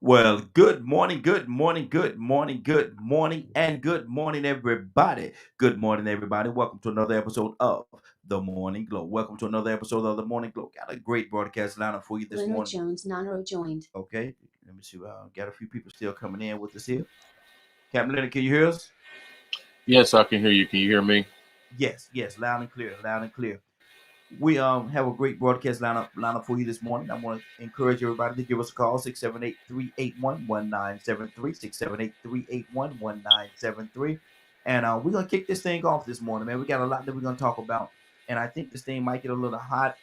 Well, good morning, good morning, good morning, good morning, and good morning, everybody. Good morning, everybody. Welcome to another episode of The Morning Glow. Welcome to another episode of The Morning Glow. Got a great broadcast lineup for you this Leonard morning. Jones, non joined. Okay, let me see. Got a few people still coming in with us here. Captain Leonard, can you hear us? Yes, I can hear you. Can you hear me? Yes, yes, loud and clear, loud and clear. We have a great broadcast lineup for you this morning. I want to encourage everybody to give us a call 678-381-1973, 678-381-1973. And we're gonna kick this thing off this morning, man. We got a lot that we're gonna talk about, and I think this thing might get a little hot,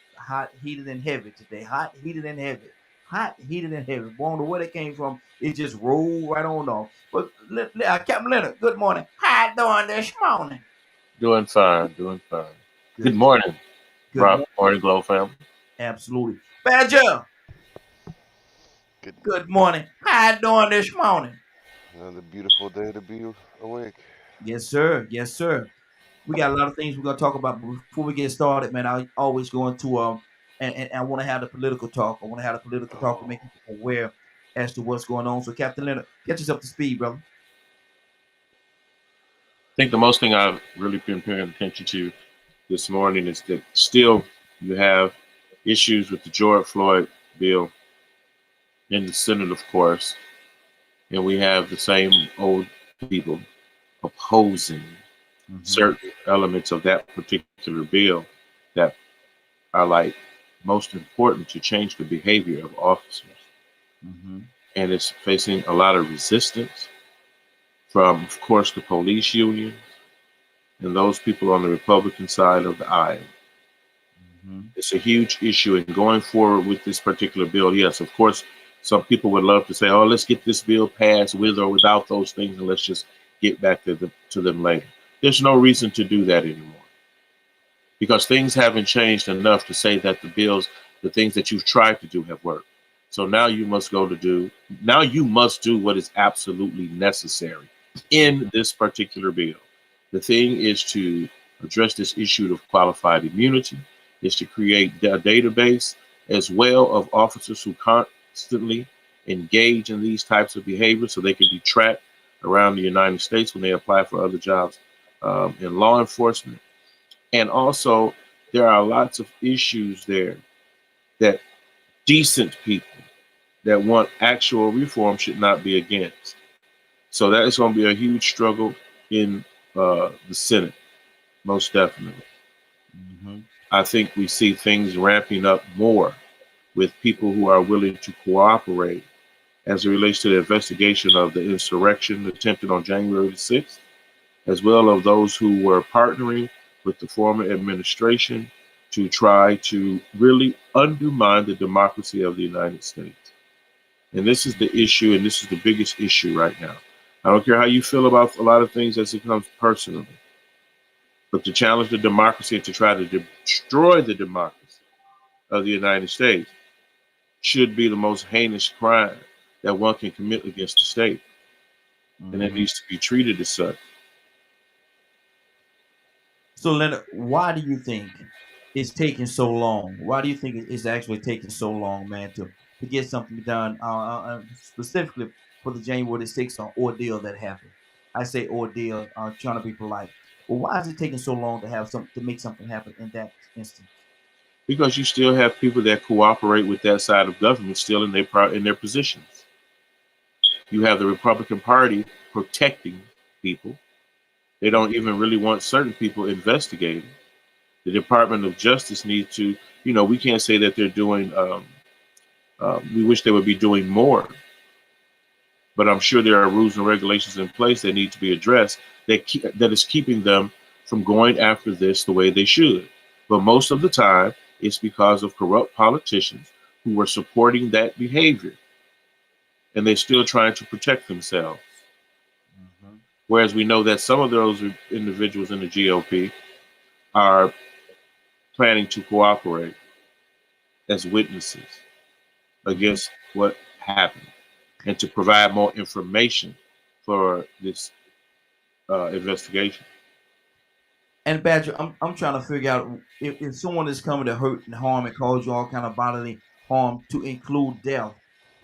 heated, and heavy today. Hot, heated, and heavy. Hot, heated, and heavy. Boy, I don't know where it came from. It just rolled right on off. But Captain Leonard, good morning. How you doing this morning? Doing fine. Doing fine. Good Good, morning, good morning. Morning Glow family. Absolutely. Badger, Good. good morning. How you doing this morning? Another beautiful day to be awake. Yes, sir. Yes, sir. We got a lot of things we're gonna talk about. But before we get started, man, I always go into and I want to have the political talk. I want to have the political talk to Oh, make people aware as to what's going on. So, Captain Leonard, get yourself to speed, brother. I think the most thing I've really been paying attention to this morning is that still you have issues with the George Floyd bill in the Senate, of course, and we have the same old people opposing Mm-hmm. certain elements of that particular bill that are like most important to change the behavior of officers. Mm-hmm. And it's facing a lot of resistance from, of course, the police union and those people on the Republican side of the aisle. Mm-hmm. It's a huge issue. And going forward with this particular bill, yes, of course, some people would love to say, oh, let's get this bill passed with or without those things, and let's just get back to them later. There's no reason to do that anymore because things haven't changed enough to say that the things that you've tried to do have worked. So now you must do what is absolutely necessary in this particular bill. The thing is to address this issue of qualified immunity, is to create a database as well of officers who constantly engage in these types of behaviors so they can be tracked around the United States when they apply for other jobs in law enforcement. And also, there are lots of issues there that decent people that want actual reform should not be against. So that is going to be a huge struggle in the Senate, most definitely. Mm-hmm. I think we see things ramping up more with people who are willing to cooperate as it relates to the investigation of the insurrection attempted on January the 6th, as well as those who were partnering with the former administration to try to really undermine the democracy of the United States. And this is the issue, and this is the biggest issue right now. I don't care how you feel about a lot of things as it comes personally, but to challenge the democracy and to try to destroy the democracy of the United States should be the most heinous crime that one can commit against the state, and it Mm-hmm. needs to be treated as such. So, Leonard, why do you think it's taking so long? Why do you think it's actually taking so long, man, to get something done, specifically for the January 6th ordeal that happened? I say ordeal, trying to be polite. But why is it taking so long to have some to make something happen in that instance? Because you still have people that cooperate with that side of government still in their positions. You have the Republican Party protecting people. They don't even really want certain people investigated. The Department of Justice needs to, we can't say that they're doing. We wish they would be doing more, but I'm sure there are rules and regulations in place that need to be addressed that is keeping them from going after this the way they should. But most of the time, it's because of corrupt politicians who are supporting that behavior, and they're still trying to protect themselves. Mm-hmm. Whereas we know that some of those individuals in the GOP are planning to cooperate as witnesses Mm-hmm. against what happened and to provide more information for this investigation. And Badger, I'm trying to figure out if someone is coming to hurt and harm and cause you all kind of bodily harm to include death.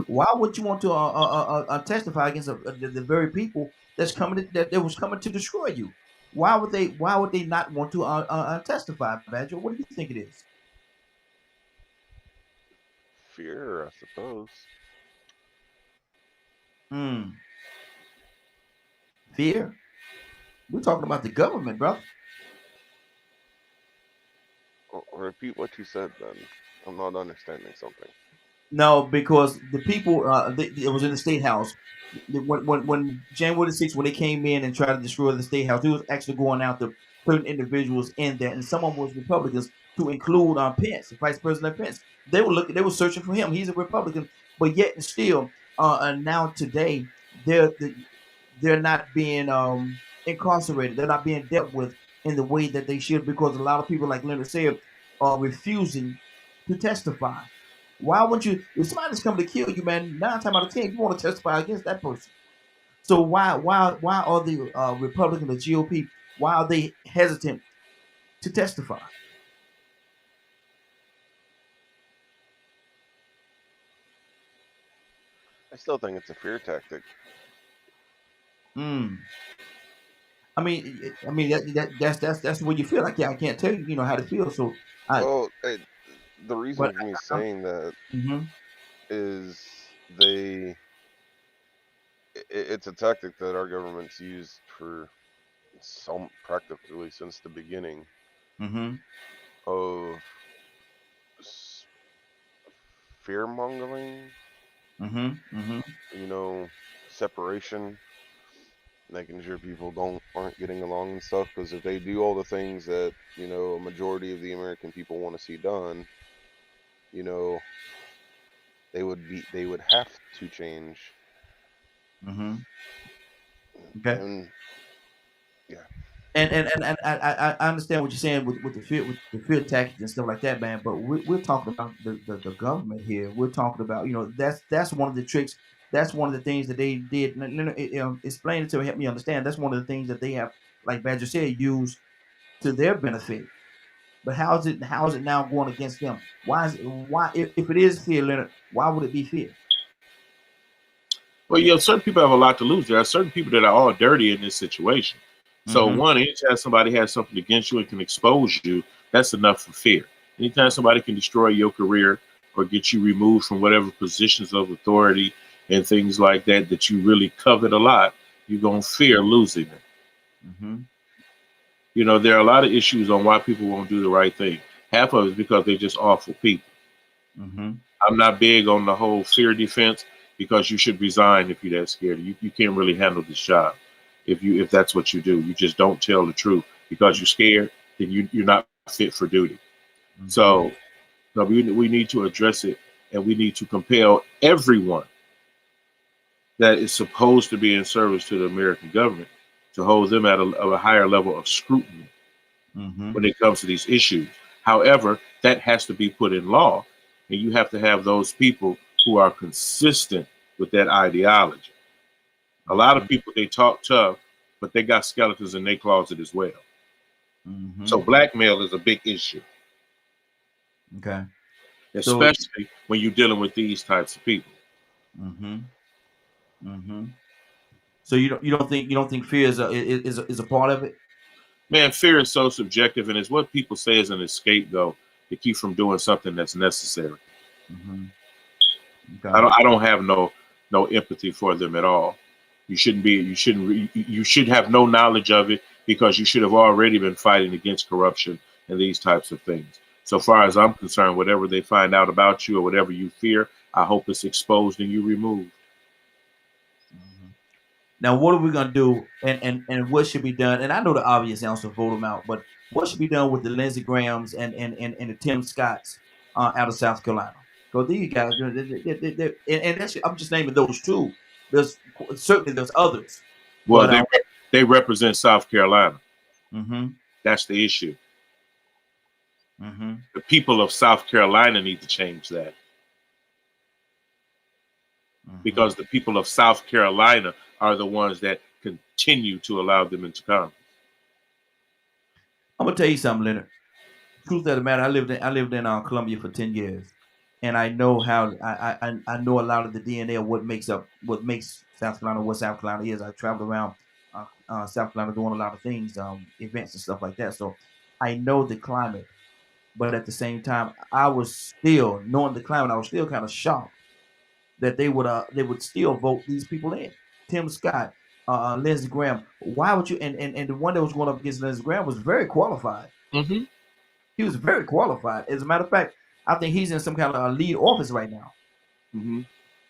Why would you want to testify against the very people that's that was coming to destroy you? Why would they? Why would they not want to testify, Badger? What do you think it is? Fear, I suppose. Hmm. Fear. We're talking about the government, brother. Repeat what you said then. I'm not understanding something. No, because the people, it was in the state house. When January the 6th, when they came in and tried to destroy the state house, it was actually going out to certain individuals in there, and some of them was Republicans, to include Pence, Vice President Pence. They were searching for him. He's a Republican, but yet and still, and now today, they're they're not being incarcerated. They're not being dealt with in the way that they should, because a lot of people, like Leonard said, are refusing to testify. Why would you? If somebody's coming to kill you, man, 9 times out of 10, you want to testify against that person. So why are the Republican, the GOP, why are they hesitant to testify? I still think it's a fear tactic. Mm. That's what you feel like. Yeah, I can't tell you, how to feel. So I, Well, the reason but for me saying that mm-hmm, is they. It's a tactic that our government's used for some practically since the beginning mm-hmm, of fear mongering. mm-hmm, mm-hmm, You know, separation, making sure people aren't getting along and stuff. Because if they do all the things that a majority of the American people want to see done, you know, they would have to change. mm-hmm. Okay. And yeah, And I understand what you're saying with the fear tactics and stuff like that, man. But we're talking about the government here. We're talking about, that's one of the tricks. That's one of the things that they did. Explain it to me, help me understand. That's one of the things that they have, like Badger said, used to their benefit. But how is it now going against them? Why if it is fear, Leonard? Why would it be fear? Well, certain people have a lot to lose. There are certain people that are all dirty in this situation. So, Mm-hmm. one, anytime somebody has something against you and can expose you, that's enough for fear. Anytime somebody can destroy your career or get you removed from whatever positions of authority and things like that that you really covet a lot, you're going to fear losing it. Mm-hmm. There are a lot of issues on why people won't do the right thing. Half of it is because they're just awful people. Mm-hmm. I'm not big on the whole fear defense because you should resign if you're that scared. You can't really handle this job if that's what you do. You just don't tell the truth because you're scared. Then you're not fit for duty. Mm-hmm. So no, we need to address it, and we need to compel everyone that is supposed to be in service to the American government to hold them at a higher level of scrutiny Mm-hmm. when it comes to these issues. However, that has to be put in law, and you have to have those people who are consistent with that ideology. A lot of people, they talk tough, but they got skeletons in their closet as well. Mm-hmm. So blackmail is a big issue, Okay. So. especially when you're dealing with these types of people. Mm-hmm. Mm-hmm. So you don't think fear is a part of it? Man, fear is so subjective, and it's what people say is an escape, though, to keep from doing something that's necessary. Mm-hmm. I Okay. don't. I don't have no empathy for them at all. You shouldn't be. You should have no knowledge of it because you should have already been fighting against corruption and these types of things. So far as I'm concerned, whatever they find out about you or whatever you fear, I hope it's exposed and you removed. Mhm. Now, what are we gonna do, and what should be done? And I know the obvious answer: vote them out. But what should be done with the Lindsey Grahams and the Tim Scotts out of South Carolina? Because these guys, and that's, I'm just naming those two. Certainly there's others, Well, but they represent South Carolina. mm-hmm, That's the issue. mm-hmm, The people of South Carolina need to change that mm-hmm. because the people of South Carolina are the ones that continue to allow them into Congress. I'm gonna tell you something, Leonard. Truth of the matter, I lived in Columbia for 10 years. and I know how I know a lot of the DNA of what makes South Carolina what South Carolina is. I traveled around South Carolina doing a lot of things, events and stuff like that. So I know the climate, but at the same time, I was still knowing the climate. I was still kind of shocked that they would still vote these people in. Tim Scott, Lindsey Graham. Why would you? And the one that was going up against Lindsey Graham was very qualified. Mm-hmm. He was very qualified. As a matter of fact, I think he's in some kind of lead office right now. Mm-hmm.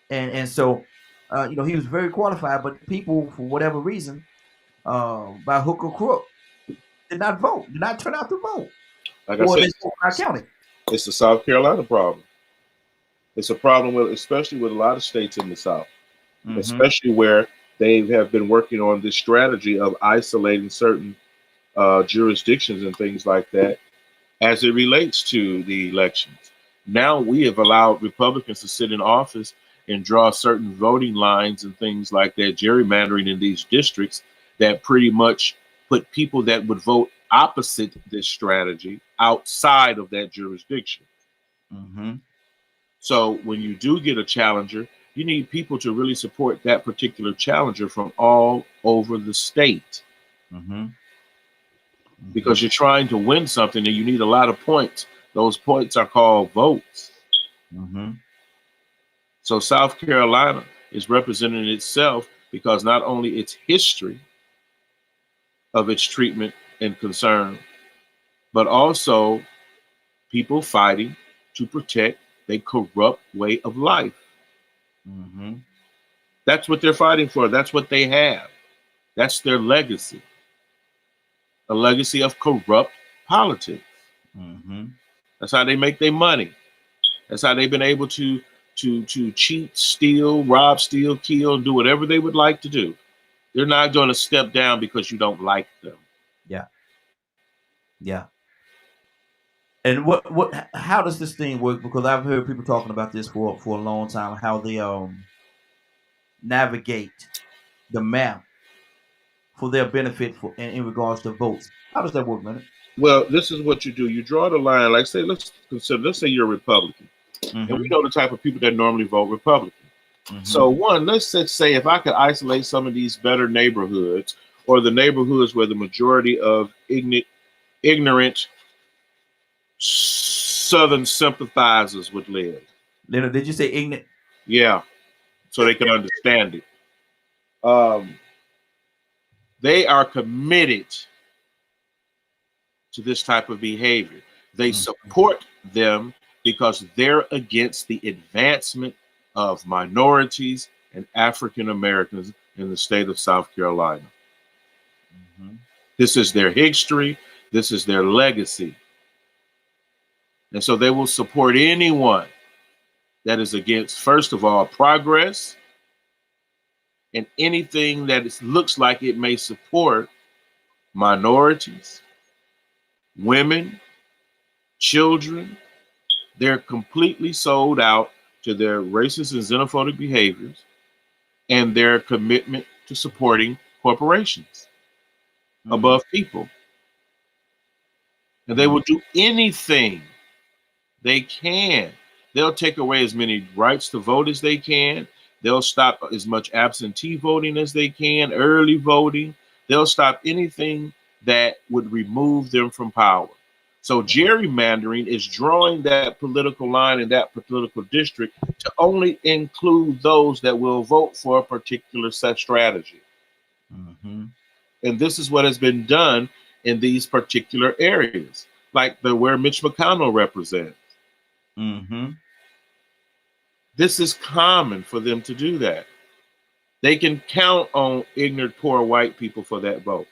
And so, he was very qualified, but people, for whatever reason, by hook or crook, did not vote, did not turn out to vote. Like Or I they said, vote not counted. it's the South Carolina problem. It's a problem with, especially with a lot of states in the South, especially where they have been working on this strategy of isolating certain jurisdictions and things like that as it relates to the elections. Now we have allowed Republicans to sit in office and draw certain voting lines and things like that, gerrymandering in these districts that pretty much put people that would vote opposite this strategy outside of that jurisdiction. Mm-hmm. So when you do get a challenger, you need people to really support that particular challenger from all over the state. Mm-hmm. Because you're trying to win something and you need a lot of points. Those points are called votes. Mm-hmm. So South Carolina is representing itself because not only its history of its treatment and concern, but also people fighting to protect a corrupt way of life. Mm-hmm. That's what they're fighting for. That's what they have. That's their legacy. A legacy of corrupt politics. Mm-hmm. That's how they make their money. That's how they've been able to cheat, steal, rob, steal, kill, and do whatever they would like to do. They're not going to step down because you don't like them. Yeah. Yeah. And how does this thing work? Because I've heard people talking about this for a long time, how they navigate the map for their benefit in regards to votes. How does that work, man? Well, this is what you do. You draw the line. Like say, let's say you're a Republican. Mm-hmm. And we know the type of people that normally vote Republican. Mm-hmm. So one, let's just say if I could isolate some of these better neighborhoods or the neighborhoods where the majority of ignorant Southern sympathizers would live. Leonard, did you say ignorant? Yeah, so they can understand it. They are committed to this type of behavior. They support them because they're against the advancement of minorities and African Americans in the state of South Carolina. Mm-hmm. This is their history. This is their legacy. And so they will support anyone that is against, first of all, progress and anything that looks like it may support minorities, women, children. They're completely sold out to their racist and xenophobic behaviors and their commitment to supporting corporations above people. And they will do anything they can. They'll take away as many rights to vote as they can. They'll stop as much absentee voting as they can, early voting. They'll stop anything that would remove them from power. So gerrymandering is drawing that political line in that political district to only include those that will vote for a particular set strategy. Mm-hmm. And this is what has been done in these particular areas, like where Mitch McConnell represents. Mm-hmm. This is common for them to do that. They can count on ignorant, poor white people for that vote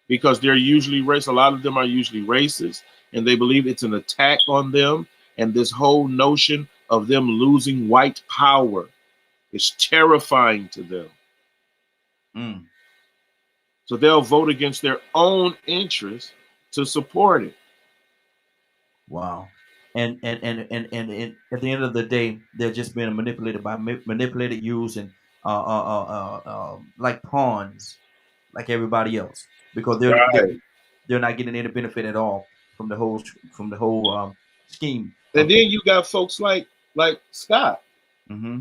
because they're usually racist. A lot of them are usually racist, and they believe it's an attack on them. And this whole notion of them losing white power is terrifying to them. Mm. So they'll vote against their own interests to support it. Wow. And at the end of the day, they're just being manipulated, used, and like pawns, like everybody else, because they're not getting any benefit at all from the whole scheme. And then you got folks like like Scott. Mm-hmm.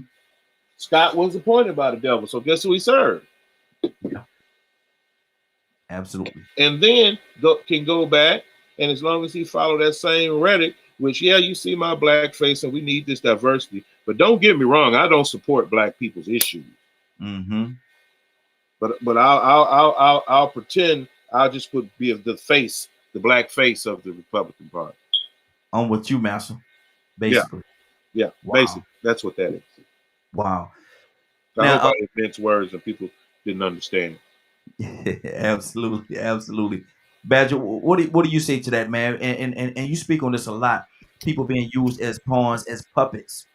Scott was appointed by the devil, so guess who he served? Yeah, absolutely. And then can go back, and as long as he follow that same rhetoric, which you see my black face, and we need this diversity. But don't get me wrong, I don't support black people's issues. Mm-hmm. But I'll pretend I'll just be the face, the black face of the Republican Party. On with you, Master. Basically. Yeah. Wow. Basically, that's what that is. Wow. I hope I invent words and people didn't understand. Absolutely, absolutely. Badger, what do you say to that, man? And you speak on this a lot. People being used as pawns, as puppets.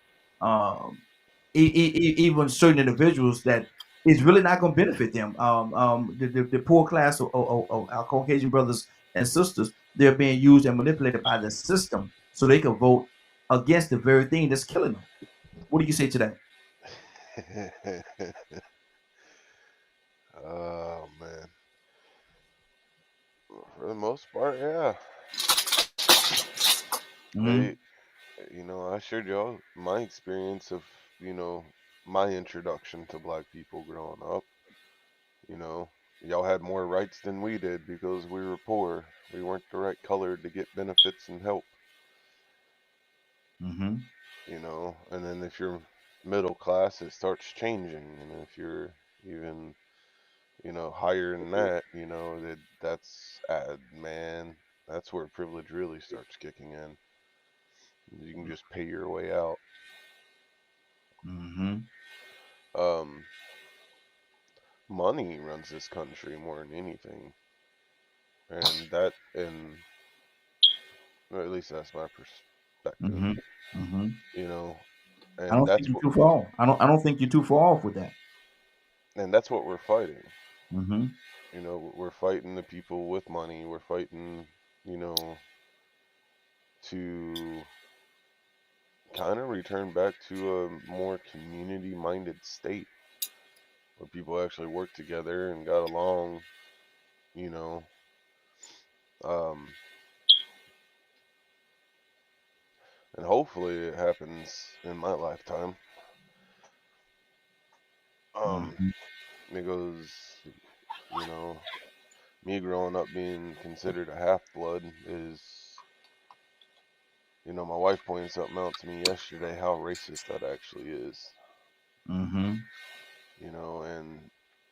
Even certain individuals that is really not going to benefit them. The poor class of our Caucasian brothers and sisters, they're being used and manipulated by the system so they can vote against the very thing that's killing them. What do you say to that? Oh man. For the most part, yeah. Mm-hmm. I shared y'all my experience of, my introduction to black people growing up. Y'all had more rights than we did because we were poor. We weren't the right color to get benefits and help. Mm-hmm. And then if you're middle class, it starts changing. And if you're even, higher than that, that's, man, that's where privilege really starts kicking in. You can just pay your way out. Mm-hmm. Um, Money runs this country more than anything, and or at least that's my perspective. Mm-hmm. Mm-hmm. You know, I and don't think that's you're what too far off. I don't think you're too far off with that. we're fighting. Mm-hmm. We're fighting the people with money. We're fighting, to kind of return back to a more community-minded state where people actually work together and got along. You know, um, and hopefully it happens in my lifetime. Um, Mm-hmm. because me growing up being considered a half blood is, my wife pointed something out to me yesterday how racist that actually is. Mm-hmm. And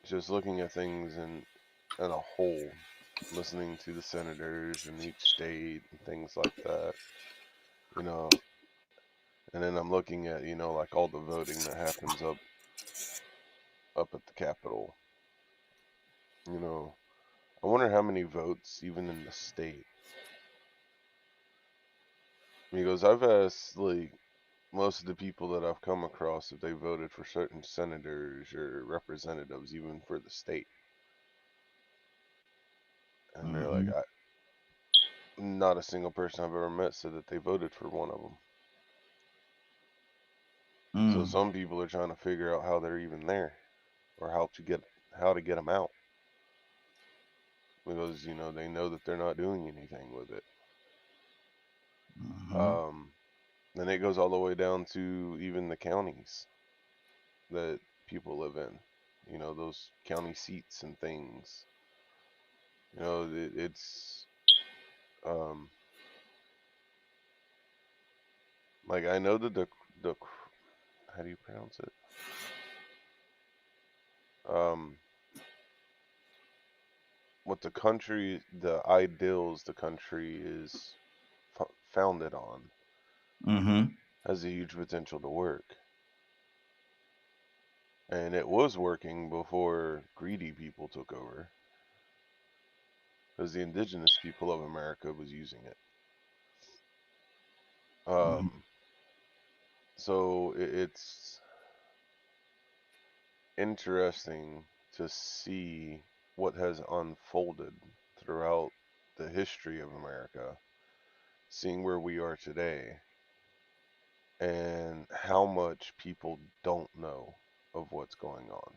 just looking at things in a whole, listening to the senators in each state and things like that, you know, and then I'm looking at, like all the voting that happens up at the Capitol. You know, I wonder how many votes even in the state. Because I've asked like most of the people that I've come across if they voted for certain senators or representatives, even for the state, and they're like, Mm-hmm. not a single person I've ever met said that they voted for one of them. So Mm. some people are trying to figure out how they're even there, or how to get them out, because they know that they're not doing anything with it. Mm-hmm. Um, then it goes all the way down to even the counties that people live in. Those county seats and things. It's um like I know that the how do you pronounce it? Um, what the ideals the country is founded on Mm-hmm. has a huge potential to work. And it was working before greedy people took over, because the indigenous people of America was using it. Mm-hmm. So it's interesting to see what has unfolded throughout the history of America, seeing where we are today and how much people don't know of what's going on.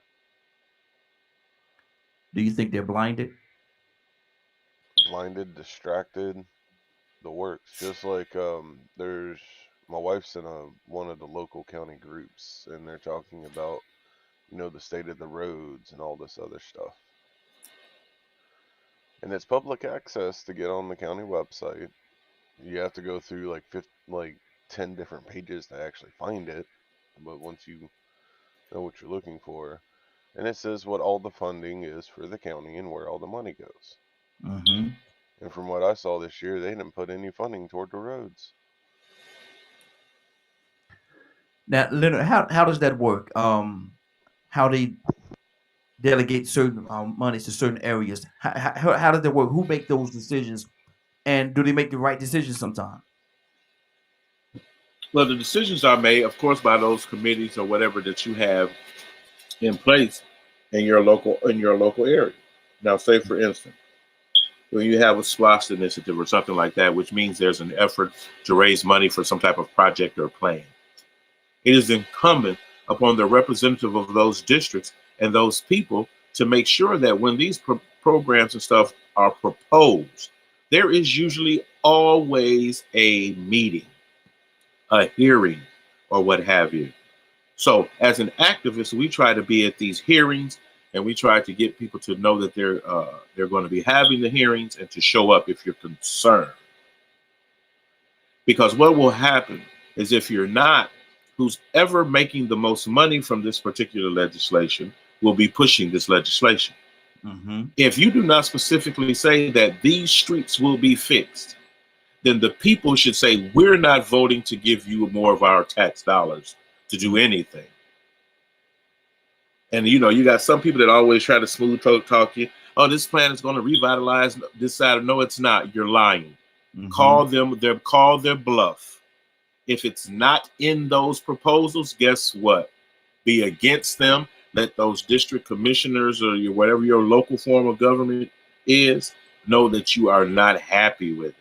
Do you think they're blinded? Blinded, distracted, the works. Just like there's my wife's in one of the local county groups, and they're talking about, the state of the roads and all this other stuff. And it's public access to get on the county website. You have to go through like 10 different pages to actually find it, but once you know what you're looking for, and it says what all the funding is for the county and where all the money goes. Mm-hmm. And from what I saw this year, they didn't put any funding toward the roads. Now, Leonard, how does that work? How they delegate certain monies to certain areas? How does that work? Who make those decisions, and do they make the right decisions sometimes? Well, the decisions are made, of course, by those committees or whatever that you have in place in your local area. Now, say for instance, when you have a SPLOST initiative or something like that, which means there's an effort to raise money for some type of project or plan, it is incumbent upon the representative of those districts and those people to make sure that when these programs and stuff are proposed, there is usually always a meeting, a hearing, or what have you. So as an activist, we try to be at these hearings, and we try to get people to know that they're going to be having the hearings and to show up if you're concerned. Because what will happen is if you're not, who's ever making the most money from this particular legislation will be pushing this legislation. Mm-hmm. If you do not specifically say that these streets will be fixed, then the people should say, we're not voting to give you more of our tax dollars to do anything. And, you got some people that always try to smooth talk you. Oh, this plan is going to revitalize this side. No, it's not. You're lying. Mm-hmm. Call their bluff. If it's not in those proposals, guess what? Be against them. Let those district commissioners or whatever your local form of government is know that you are not happy with it.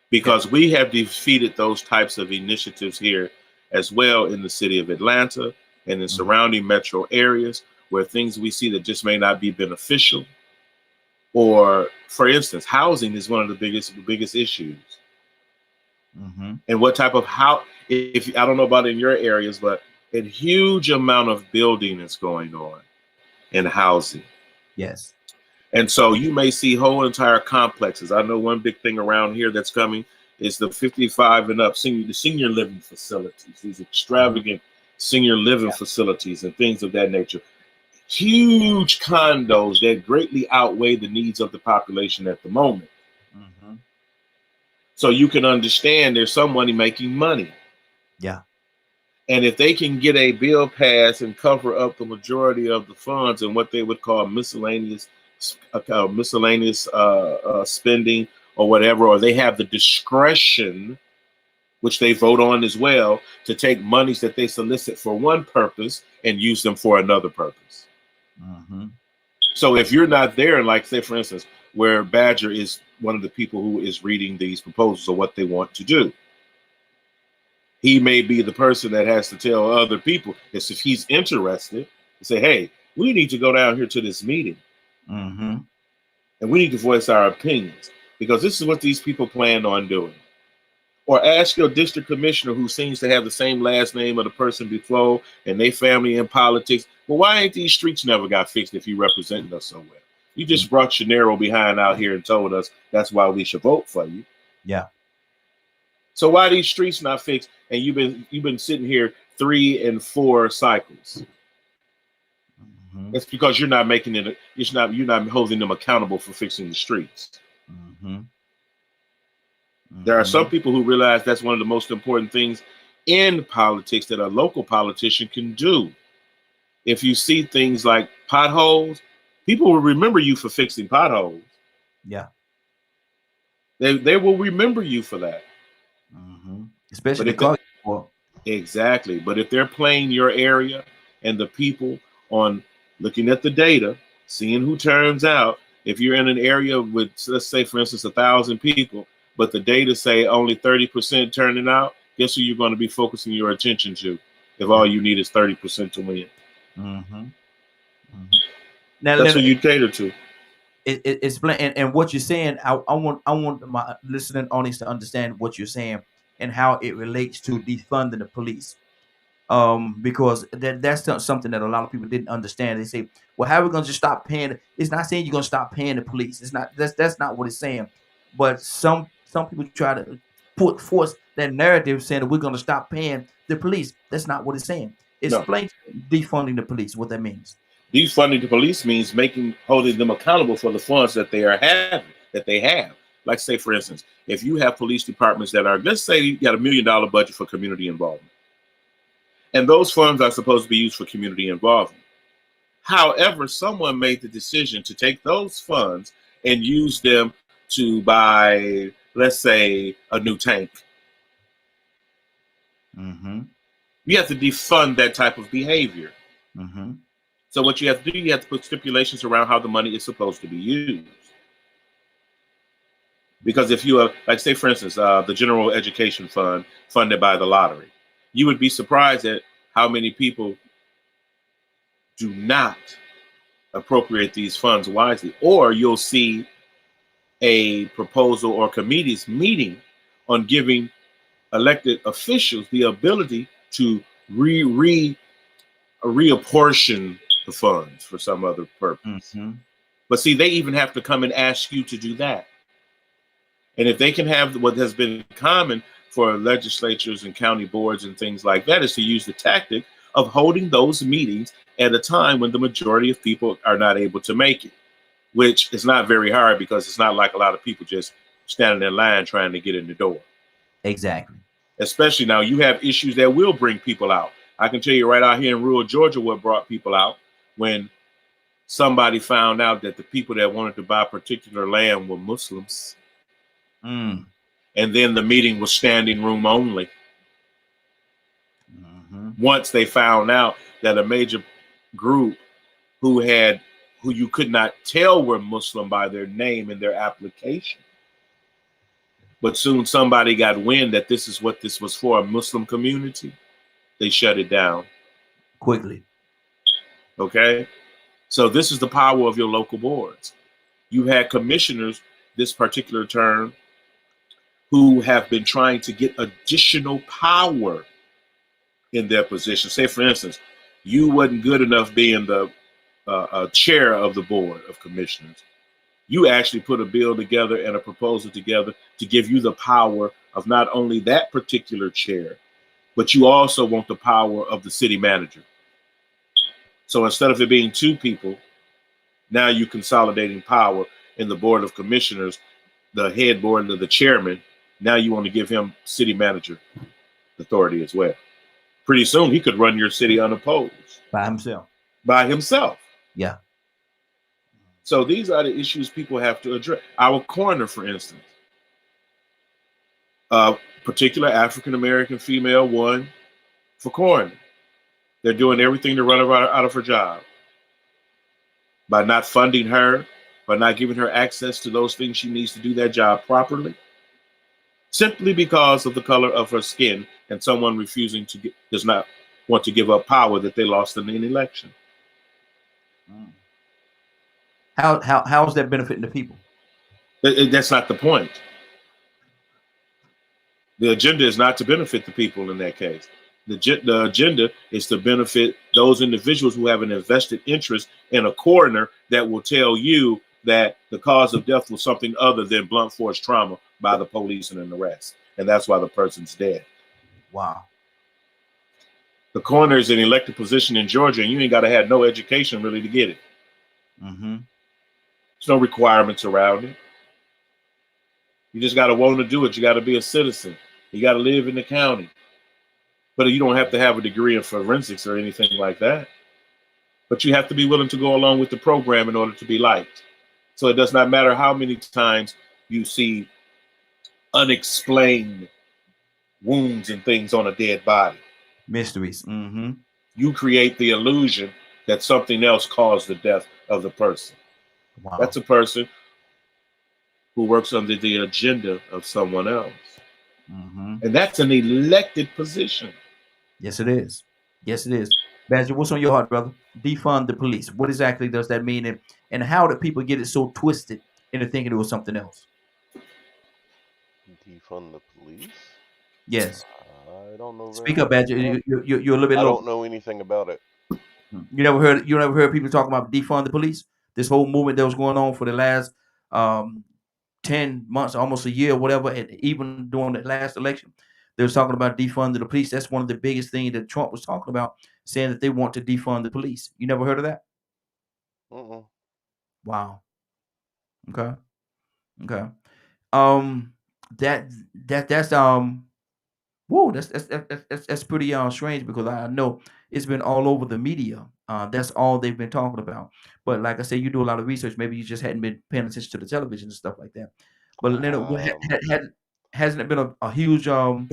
Because we have defeated those types of initiatives here as well in the city of Atlanta and in surrounding metro areas where things we see that just may not be beneficial. Or, for instance, housing is one of the biggest issues. Mm-hmm. And what type of if I don't know about in your areas, but a huge amount of building is going on in housing. Yes. And so you may see whole entire complexes. I know one big thing around here that's coming is the 55 and up the senior living facilities, these extravagant senior living facilities and things of that nature. Huge condos that greatly outweigh the needs of the population at the moment. Mm-hmm. So you can understand there's somebody making money. Yeah. And if they can get a bill passed and cover up the majority of the funds and what they would call miscellaneous spending or whatever, or they have the discretion, which they vote on as well, to take monies that they solicit for one purpose and use them for another purpose. Mm-hmm. So if you're not there, like say, for instance, where Badger is one of the people who is reading these proposals of what they want to do, he may be the person that has to tell other people, if he's interested, to say, hey, we need to go down here to this meeting. Mm-hmm. And we need to voice our opinions because this is what these people plan on doing. Or ask your district commissioner who seems to have the same last name of the person before and they family in politics. Well, why ain't these streets never got fixed if you represented us so well? You just brought your narrow behind out here and told us that's why we should vote for you. Yeah. So why these streets not fixed? And you've been sitting here 3 and 4 cycles. Mm-hmm. It's because you're not making it. You're not holding them accountable for fixing the streets. Mm-hmm. Mm-hmm. There are some people who realize that's one of the most important things in politics that a local politician can do. If you see things like potholes, people will remember you for fixing potholes. Yeah. They will remember you for that. Mm-hmm. Especially because exactly. But if they're playing your area and the people on looking at the data, seeing who turns out, if you're in an area with, let's say, for instance, 1,000 people, but the data say only 30% turning out, guess who you're going to be focusing your attention to if all you need is 30% to win? Mm-hmm. Mm-hmm. Now, that's who you cater to. It's and what you're saying. I want my listening audience to understand what you're saying. and how it relates to defunding the police. Because that's something that a lot of people didn't understand. They say, "Well, how are we going to just stop paying?" It's not saying you're going to stop paying the police. It's not. That's not what it's saying. But some people try to force that narrative saying that we're going to stop paying the police. That's not what it's saying. No. Explain defunding the police what that means. Defunding the police means holding them accountable for the funds that they have. Like, say, for instance, if you have police departments that are, let's say you got $1 million budget for community involvement, and those funds are supposed to be used for community involvement. However, someone made the decision to take those funds and use them to buy, let's say, a new tank. Mm-hmm. You have to defund that type of behavior. Mm-hmm. So what you have to do, you have to put stipulations around how the money is supposed to be used. Because if you are, like, say, for instance, the General Education Fund funded by the lottery, you would be surprised at how many people do not appropriate these funds wisely. Or you'll see a proposal or committees meeting on giving elected officials the ability to reapportion the funds for some other purpose. Mm-hmm. But see, they even have to come and ask you to do that. And if they can have what has been common for legislatures and county boards and things like that is to use the tactic of holding those meetings at a time when the majority of people are not able to make it, which is not very hard because it's not like a lot of people just standing in line trying to get in the door. Exactly. Especially now you have issues that will bring people out. I can tell you right out here in rural Georgia what brought people out when somebody found out that the people that wanted to buy particular land were Muslims. Mm. And then the meeting was standing room only. Mm-hmm. Once they found out that a major group who you could not tell were Muslim by their name and their application. But soon somebody got wind that this is what this was for, a Muslim community. They shut it down. Quickly. Okay? So this is the power of your local boards. You had commissioners this particular term who have been trying to get additional power in their position. Say, for instance, you wasn't good enough being the chair of the board of commissioners. You actually put a bill together and a proposal together to give you the power of not only that particular chair, but you also want the power of the city manager. So instead of it being two people, now you're consolidating power in the board of commissioners, the head board and the chairman. Now you want to give him city manager authority as well. Pretty soon he could run your city unopposed. By himself. Yeah. So these are the issues people have to address. Our coroner, for instance, a particular African-American female won for coroner. They're doing everything to run her out of her job by not funding her, by not giving her access to those things she needs to do that job properly, simply because of the color of her skin and someone refusing to does not want to give up power that they lost in an election. How is that benefiting the people? That's not the point. The agenda is not to benefit the people in that case. The agenda is to benefit those individuals who have an invested interest in a coroner that will tell you that the cause of death was something other than blunt force trauma by the police and an arrest. And that's why the person's dead. Wow. The coroner is an elected position in Georgia, and you ain't got to have no education really to get it. Mm-hmm. There's no requirements around it. You just got to want to do it. You got to be a citizen. You got to live in the county. But you don't have to have a degree in forensics or anything like that. But you have to be willing to go along with the program in order to be liked. So it does not matter how many times you see unexplained wounds and things on a dead body. Mysteries. Mm-hmm. You create the illusion that something else caused the death of the person. Wow. That's a person who works under the agenda of someone else. Mm-hmm. And that's an elected position. Yes, it is. Yes, it is. Badger, what's on your heart, brother? Defund the police. What exactly does that mean? And how do people get it so twisted into thinking it was something else? Defund the police? Yes. I don't know very Speak up, much Badger. about. You're a little bit I low. don't know anything about it. You never heard people talking about defund the police? This whole movement that was going on for the last 10 months, almost a year, whatever, and even during the last election, they was talking about defunding the police. That's one of the biggest things that Trump was talking about, saying that they want to defund the police. You never heard of that? Mm-mm. Wow. Okay. Okay. Um, that that's whoa, that's pretty strange because I know it's been all over the media. That's all they've been talking about. But like I said, you do a lot of research. Maybe you just hadn't been paying attention to the television and stuff like that. But Leonard, hasn't it been a huge quote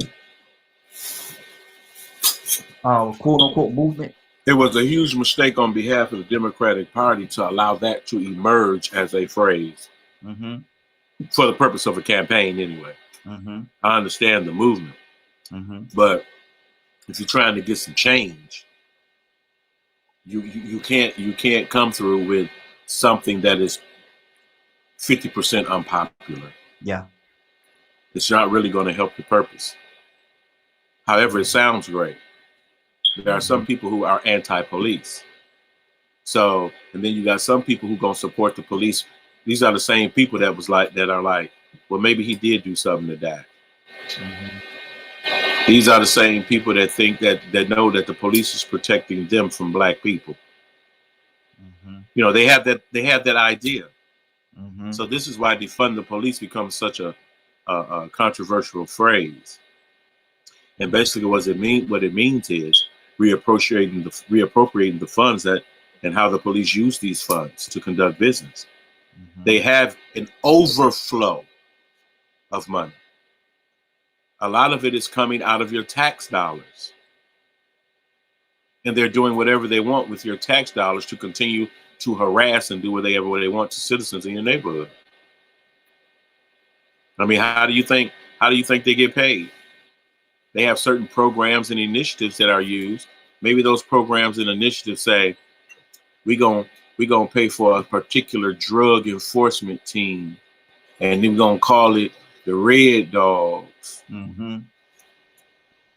unquote movement? It was a huge mistake on behalf of the Democratic Party to allow that to emerge as a phrase Mm-hmm. for the purpose of a campaign anyway. Mm-hmm. I understand the movement, Mm-hmm. but if you're trying to get some change, you can't come through with something that is 50% unpopular. Yeah. It's not really going to help the purpose. However, it sounds great. There are some people who are anti-police. So, and then you got some people who gonna support the police. These are the same people that are like, well, maybe he did do something to die. Mm-hmm. These are the same people that think that know that the police is protecting them from black people. Mm-hmm. You know, they have that idea. Mm-hmm. So this is why defund the police becomes such a controversial phrase. And basically, what it means is reappropriating the funds that and how the police use these funds to conduct business. Mm-hmm. They have an overflow of money. A lot of it is coming out of your tax dollars. And they're doing whatever they want with your tax dollars to continue to harass and do whatever they want to citizens in your neighborhood. I mean, how do you think they get paid? They have certain programs and initiatives that are used. Maybe those programs and initiatives say, we're gonna pay for a particular drug enforcement team, and then we're gonna call it the Red Dogs. Mm-hmm.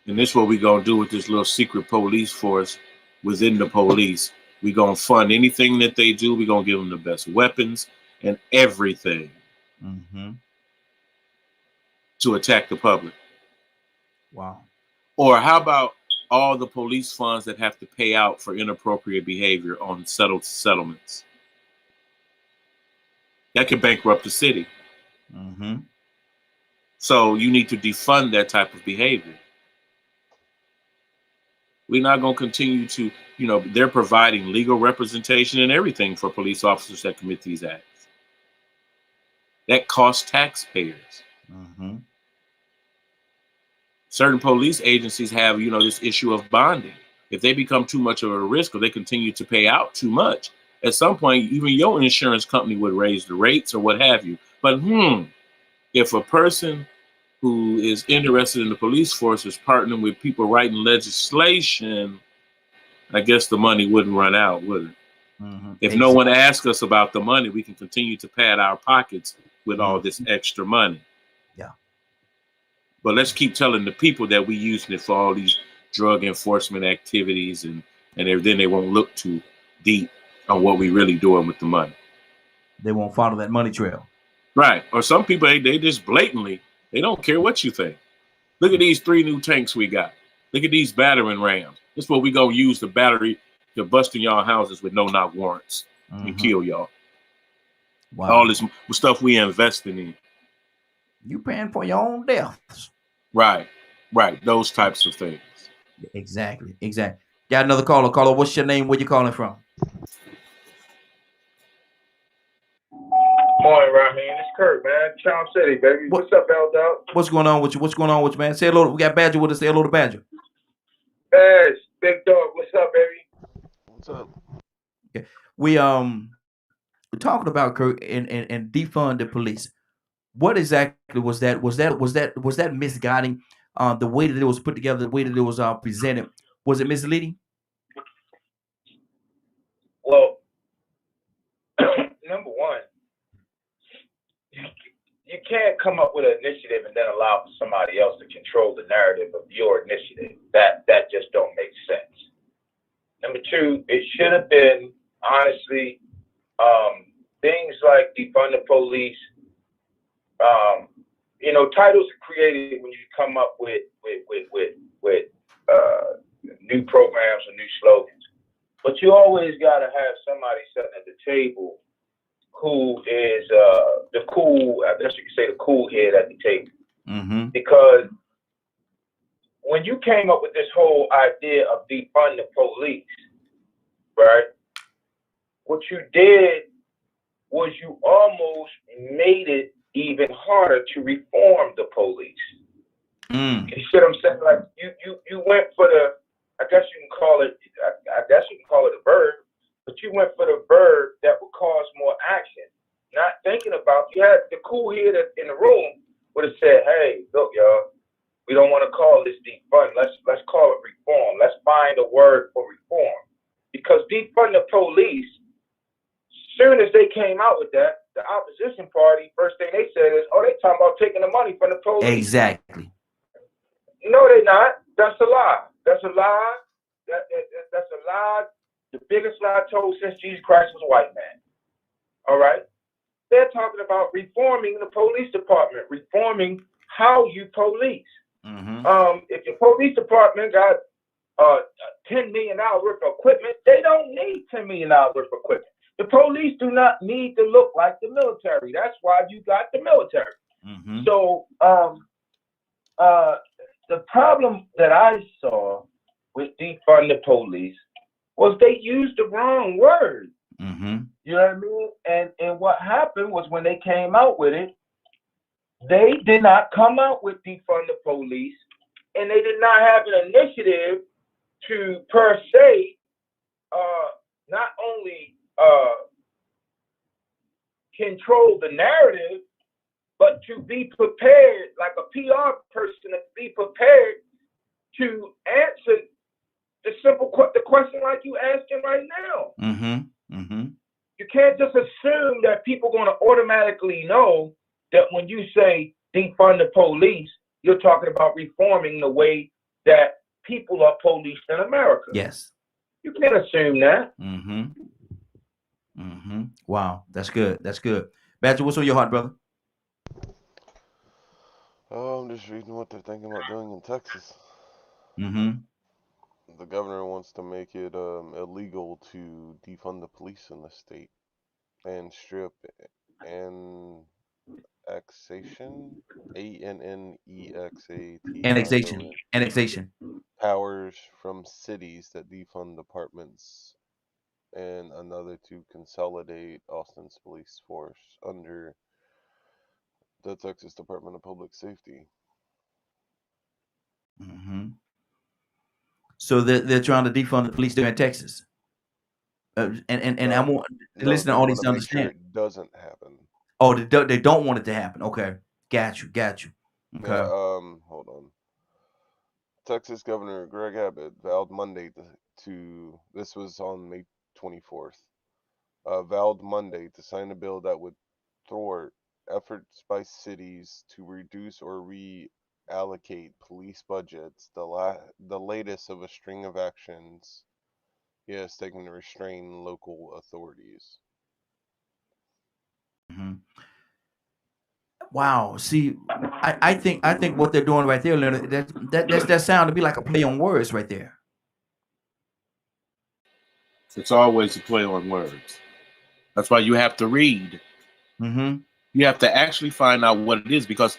And this is what we're gonna do with this little secret police force within the police. We're gonna fund anything that they do. We're gonna give them the best weapons and everything Mm-hmm. to attack the public. Wow. Or how about all the police funds that have to pay out for inappropriate behavior on settlements? That could bankrupt the city. Mm-hmm. So you need to defund that type of behavior. We're not going to continue to, they're providing legal representation and everything for police officers that commit these acts. That costs taxpayers. Mm-hmm. Certain police agencies have, this issue of bonding. If they become too much of a risk or they continue to pay out too much, at some point, even your insurance company would raise the rates or what have you. But if a person who is interested in the police force is partnering with people writing legislation, I guess the money wouldn't run out, would it? Mm-hmm. If no one asks us about the money, we can continue to pad our pockets with all this extra money. Yeah. But let's keep telling the people that we're using it for all these drug enforcement activities, and then they won't look too deep on what we're really doing with the money. They won't follow that money trail. Right. Or some people, they just blatantly, they don't care what you think. Look at these 3 new tanks we got. Look at these battering rams. This is what we going to use the battery to bust in y'all houses with no-knock warrants and kill y'all. Wow. All this stuff we investing in. You paying for your own deaths. Right. Those types of things. Exactly. Got another caller. Caller, what's your name? Where you calling from? Morning, Raheem. It's Kurt, man. Charm City, baby. What's up, L Dog? What's going on with you, man? Say hello. We got Badger with us. Say hello to Badger. Badge, Big Dog. What's up, baby? What's up? Okay. We're talking about Kurt and defund the police. What exactly was that? Was that misguiding? The way that it was put together, the way that it was presented, was it misleading? Well, number one, you can't come up with an initiative and then allow for somebody else to control the narrative of your initiative. That just don't make sense. Number two, it should have been, honestly, things like defund the police. You know, titles are created when you come up with new programs or new slogans. But you always got to have somebody sitting at the table who is the cool, I guess you could say the cool head at the table. Mm-hmm. Because when you came up with this whole idea of defund the police, right, what you did was you almost made it even harder to reform the police. Mm. You see what I'm saying? Like you went for the, I guess you can call it a verb, but you went for the verb that would cause more action. Not thinking about, you had the cool head in the room would have said, hey, look, y'all, we don't want to call this defund. Let's call it reform. Let's find a word for reform. Because defund the police, soon as they came out with that, the opposition party, first thing they said is, oh, they talking about taking the money from the police. Exactly. No, they're not. That's a lie. That's a lie. That's a lie. The biggest lie told since Jesus Christ was a white man. All right? They're talking about reforming the police department, reforming how you police. Mm-hmm. If your police department got $10 million worth of equipment, they don't need $10 million worth of equipment. The police do not need to look like the military. That's why you got the military. Mm-hmm. So the problem that I saw with defund the police was they used the wrong word. Mm-hmm. You know what I mean? And what happened was when they came out with it, they did not come out with defund the police, and they did not have an initiative to per se not only control the narrative, but to be prepared, like a PR person, to be prepared to answer the question like you asking right now. Mm-hmm. Mm-hmm. You can't just assume that people are going to automatically know that when you say defund the police, you're talking about reforming the way that people are policed in America. Yes. You can't assume that. Mm-hmm. Mm-hmm. Wow, that's good. That's good. Badger, what's on your heart, brother? Oh, I'm just reading what they're thinking about doing in Texas. Mm-hmm. The governor wants to make it illegal to defund the police in the state and strip annexation, Annexation. Annexation. powers from cities that defund departments, and another to consolidate Austin's police force under the Texas Department of Public Safety. Mm-hmm. So they're trying to defund the police there in Texas. And I want to listen to all these understand. It doesn't happen. Oh, they don't want it to happen. Okay, got you. Okay. Yeah, hold on. Texas Governor Greg Abbott vowed Monday to this was on May 24th. Vowed Monday to sign a bill that would thwart efforts by cities to reduce or reallocate police budgets. The latest of a string of actions he has taken to restrain local authorities. Mm-hmm. Wow. See, I think what they're doing right there, Leonard, that sound to be like a play on words right there. It's always a play on words. That's why you have to read. Mm-hmm. You have to actually find out what it is, because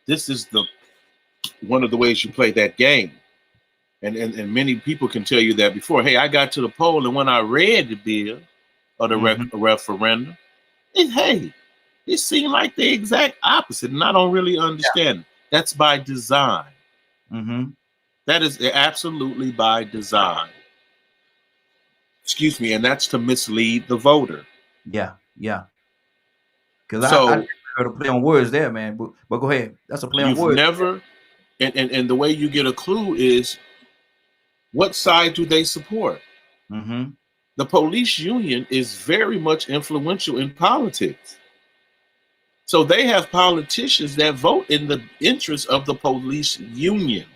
this is one of the ways you play that game. And many people can tell you that before. Hey, I got to the poll, and when I read the bill or the referendum, it seemed like the exact opposite, and I don't really understand it. That's by design. Mm-hmm. That is absolutely by design. Excuse me, and that's to mislead the voter. Yeah. Because I heard a play on words there, man. But go ahead. That's a play on words. Never, and the way you get a clue is, what side do they support? Mm-hmm. The police union is very much influential in politics. So they have politicians that vote in the interest of the police unions.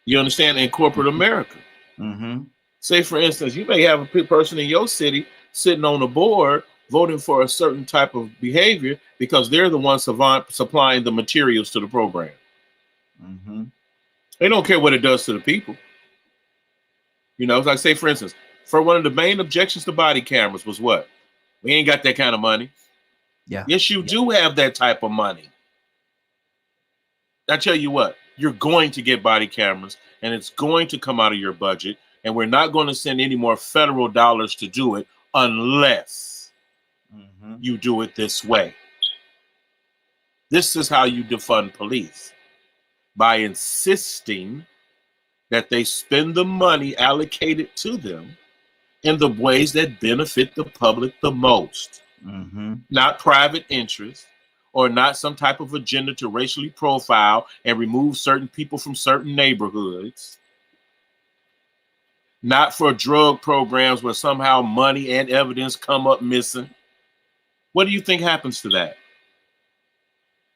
You understand? In corporate America. Mm-hmm. Say, for instance, you may have a person in your city sitting on a board voting for a certain type of behavior because they're the ones supplying the materials to the program. Mm-hmm. They don't care what it does to the people. You know, like say, for instance, for one of the main objections to body cameras was what? We ain't got that kind of money. Yeah. Yes, you do have that type of money. I tell you what, you're going to get body cameras and it's going to come out of your budget. And we're not going to send any more federal dollars to do it unless you do it this way. This is how you defund police, by insisting that they spend the money allocated to them in the ways that benefit the public the most, not private interest or not some type of agenda to racially profile and remove certain people from certain neighborhoods, not for drug programs where somehow money and evidence come up missing. What do you think happens to that?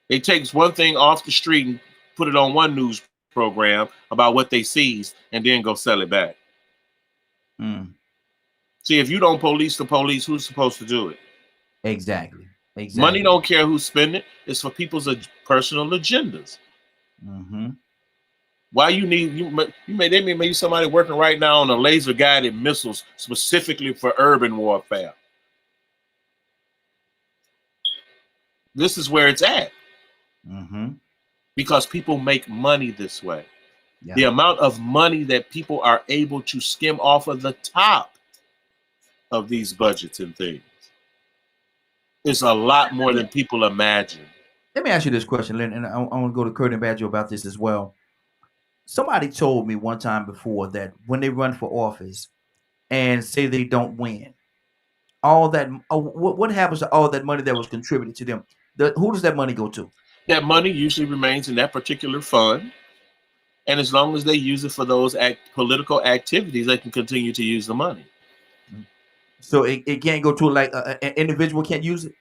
They take one thing off the street and put it on one news program about what they seized and then go sell it back. See, if you don't police the police, who's supposed to do it? Exactly. Money don't care who's spending it. It's for people's personal agendas. Why you need they may be somebody working right now on a laser guided missiles specifically for urban warfare. This is where it's at. Because people make money this way. The amount of money that people are able to skim off of the top of these budgets and things is a lot more than people imagine. Let me ask you this question, Lynn, and I want to go to Kurt and Badger about this as well. Somebody told me one time before that when they run for office and say they don't win, all that what happens to all that money that was contributed to them? Who does that money go to? That money usually remains in that particular fund, and as long as they use it for those political activities, they can continue to use the money. So it can't go to like an individual can't use it,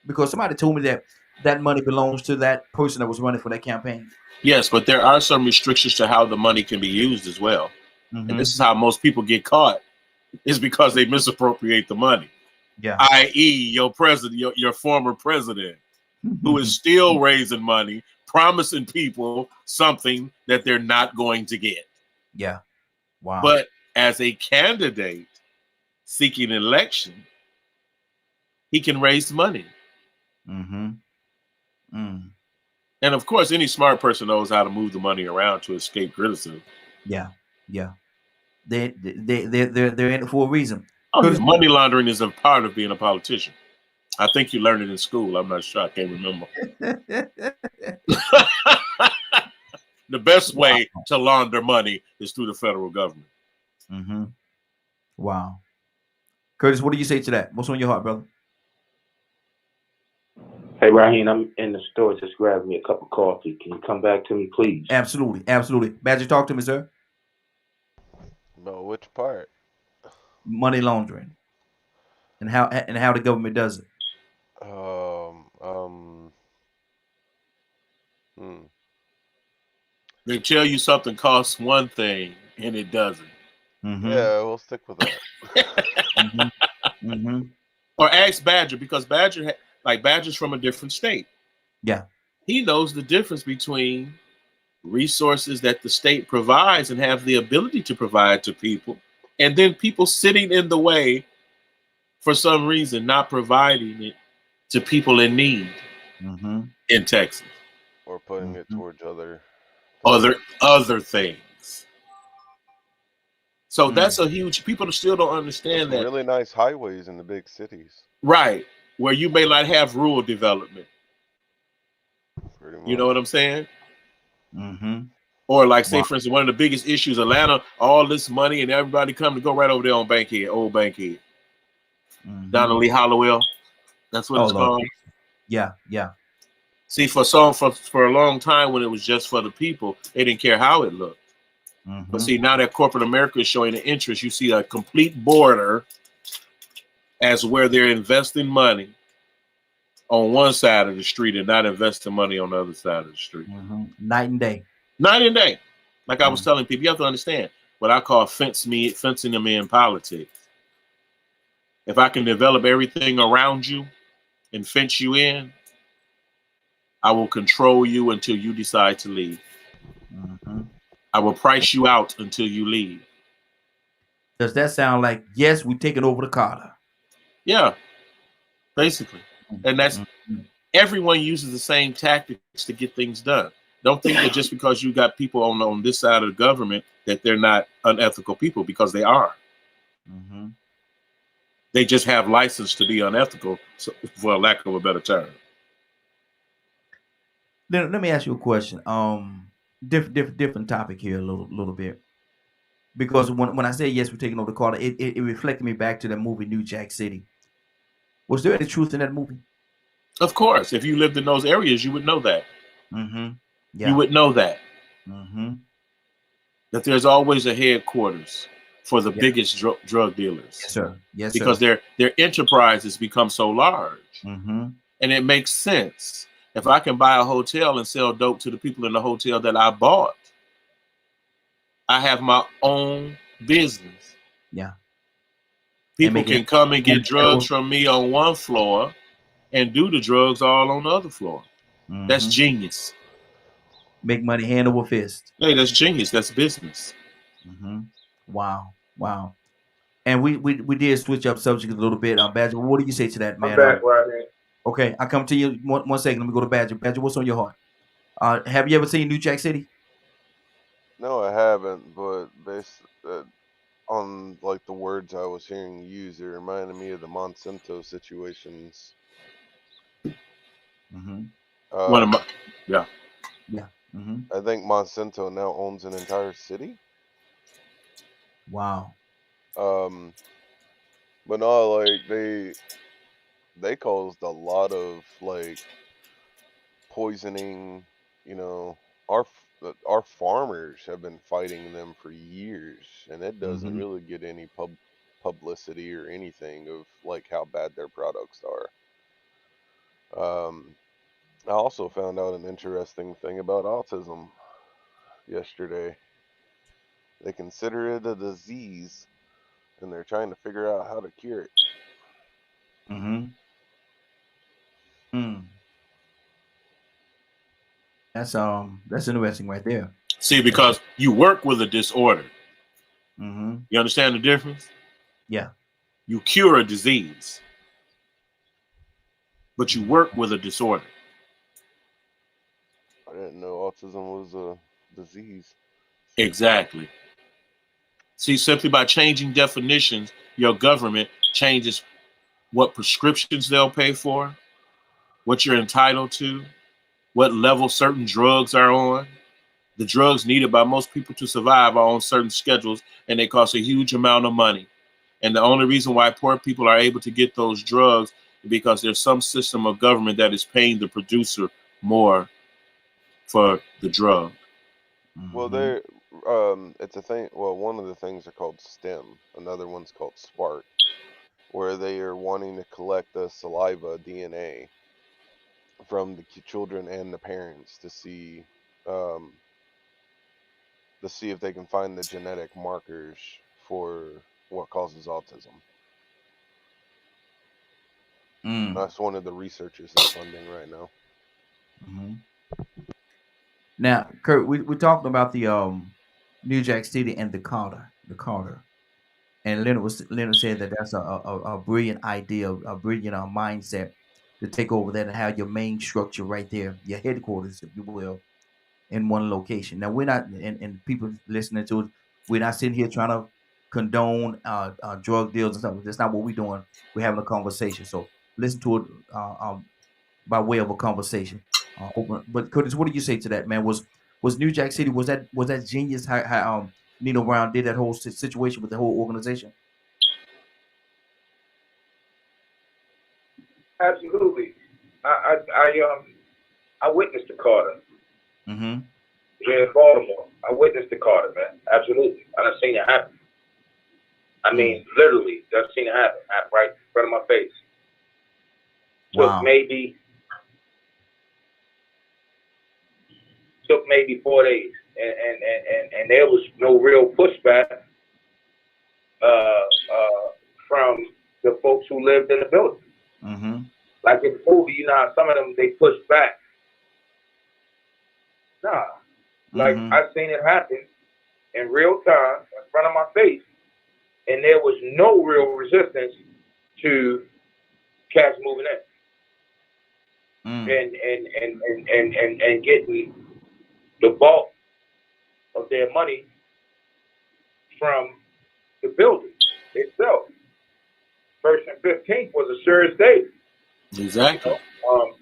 because somebody told me that that money belongs to that person that was running for that campaign. Yes, but there are some restrictions to how the money can be used as well. And this is how most people get caught, is because they misappropriate the money. Yeah. I.e. your president, your former president, who is still raising money, promising people something that they're not going to get. Yeah. Wow. But as a candidate seeking election, he can raise money. And of course, any smart person knows how to move the money around to escape criticism. Yeah. They're in it for a reason. Money laundering is a part of being a politician. I think you learned it in school. I'm not sure. I can't remember. The best way to launder money is through the federal government. Wow. Curtis, what do you say to that? What's on your heart, brother? Hey, Raheem, I'm in the store. Just grab me a cup of coffee. Can you come back to me, please? Absolutely. Badger, talk to me, sir. About which part? Money laundering. And how the government does it. They tell you something costs one thing and it doesn't. Yeah, we'll stick with that. Or ask Badger, because Badger's from a different state. Yeah. He knows the difference between resources that the state provides and have the ability to provide to people, and then people sitting in the way for some reason, not providing it to people in need in Texas. Or putting it towards other things. So that's a huge, people still don't understand that. Really nice highways in the big cities. Right. Where you may not have rural development. You know what I'm saying? Or like, say, for instance, one of the biggest issues, Atlanta, all this money and everybody come to go right over there on Bankhead, old Bankhead. Down in Lee Hollowell. That's what it's called. Yeah. See, for a long time when it was just for the people, they didn't care how it looked. But see, now that corporate America is showing an interest, you see a complete border as where they're investing money on one side of the street and not investing money on the other side of the street. Night and day. Night and day. Like I was telling people, you have to understand what I call fencing them in politics. If I can develop everything around you and fence you in, I will control you until you decide to leave. I will price you out until you leave. Does that sound like, yes, we're taking over the Carter? Yeah, basically. And that's everyone uses the same tactics to get things done. Don't think that just because you got people on this side of the government that they're not unethical people, because they are. They just have license to be unethical, for lack of a better term. Let me ask you a question. Different topic here a little bit. Because when I say yes, we're taking over the Carter, it reflected me back to the movie New Jack City. Was there any truth in that movie? Of course. If you lived in those areas, you would know that. Yeah. You would know that. That there's always a headquarters for the biggest drug dealers. Yes, sir. Yes, because sir. their enterprises become so large. And it makes sense. If I can buy a hotel and sell dope to the people in the hotel that I bought, I have my own business. Yeah. People can come and get drugs from me on one floor and do the drugs all on the other floor. That's genius. Make money hand over fist. Hey, that's genius. That's business. Wow. And we did switch up subject a little bit. Badger, what do you say to that, man? I'm back right here. Okay, I come to you one second. Let me go to Badger. Badger, what's on your heart? Have you ever seen New Jack City? No, I haven't, but based on like the words I was hearing you use, it reminded me of the Monsanto situations. One of my, yeah. I think Monsanto now owns an entire city. Wow. But no, like they caused a lot of like poisoning. You know, our farmers have been fighting them for years, and it doesn't really get any publicity or anything of like how bad their products are. I also found out an interesting thing about autism yesterday. They consider it a disease, and they're trying to figure out how to cure it. That's interesting right there. See, because you work with a disorder. You understand the difference? Yeah. You cure a disease, but you work with a disorder. I didn't know autism was a disease. Exactly. See, simply by changing definitions, your government changes what prescriptions they'll pay for, what you're entitled to, what level certain drugs are on. The drugs needed by most people to survive are on certain schedules, and they cost a huge amount of money. And the only reason why poor people are able to get those drugs is because there's some system of government that is paying the producer more for the drug. Well, it's a thing. Well, one of the things are called STEM. Another one's called Spark, where they are wanting to collect the saliva DNA from the children and the parents to see if they can find the genetic markers for what causes autism. That's one of the researchers they're funding right now. Now, Kurt, we're talking about the New Jack City and the Carter. And Leonard said that that's a brilliant idea, a brilliant mindset to take over that and have your main structure right there, your headquarters, if you will, in one location. Now, we're not, and people listening to it, we're not sitting here trying to condone drug deals and stuff. That's not what we're doing. We're having a conversation. So listen to it by way of a conversation. But Curtis, what do you say to that, man? Was New Jack City, was that genius how Nino Brown did that whole situation with the whole organization? Absolutely. I witnessed the Carter. Here in Baltimore. I witnessed the Carter, man. Absolutely. I done seen it happen. I mean, literally, I've seen it happen right in front of my face. Wow. Took maybe 4 days, and there was no real pushback from the folks who lived in the building. Mm-hmm. Like in the movie, you know how some of them they push back. Nah, like I've seen it happen in real time in front of my face, and there was no real resistance to cats moving in and getting the bulk of their money from the building itself. 1st and 15th was a serious day. Exactly. You know?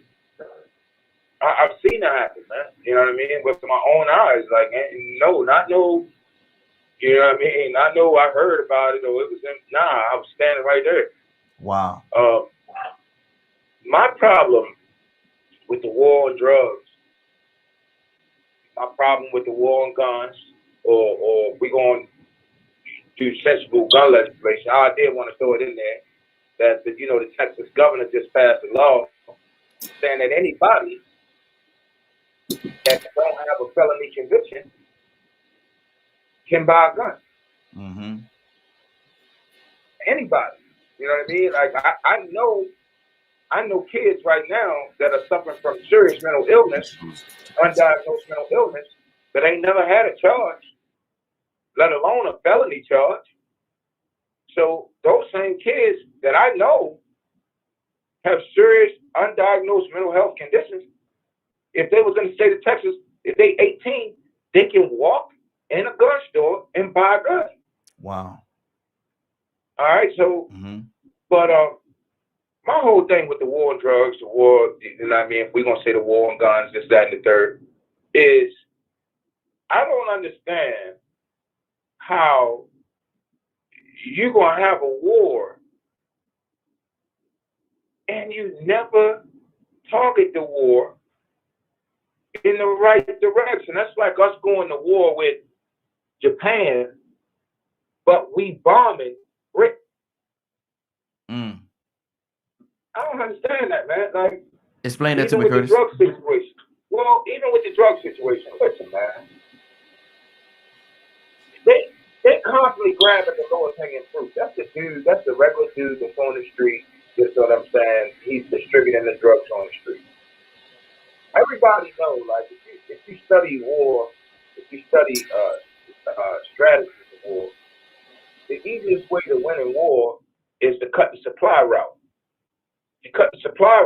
I've seen that happen, man. You know what I mean? With my own eyes. Like, no, not no, you know what I mean? Not no, I heard about it or it was in, nah, I was standing right there. Wow. My problem with the war on drugs, my problem with the war on guns, or we going to do sensible gun legislation. I did want to throw it in there that you know, the Texas governor just passed a law saying that anybody that don't have a felony conviction can buy a gun. Mm-hmm. Anybody. You know what I mean? Like I know kids right now that are suffering from serious mental illness, undiagnosed mental illness, that ain't never had a charge, let alone a felony charge. So those same kids that I know have serious undiagnosed mental health conditions. If they was in the state of Texas, if they 18, they can walk in a gun store and buy a gun. Wow. All right, so, but my whole thing with the war on drugs, the war, you know what I mean, if we're going to say the war on guns, this, that, and the third, is I don't understand how you're going to have a war and you never target the war in the right direction. That's like us going to war with Japan, but we bombing Britain. I don't understand that, man. Like, explain that to me, Curtis. Even with the drug situation. Well, even with the drug situation, listen, man. They constantly grabbing the lowest hanging fruit. That's the dude. That's the regular dude that's on the street. You know what I'm saying? He's distributing the drugs on the street. Everybody knows, like, if you study war, if you study strategies of war, the easiest way to win in war is to cut the supply route. You cut the supply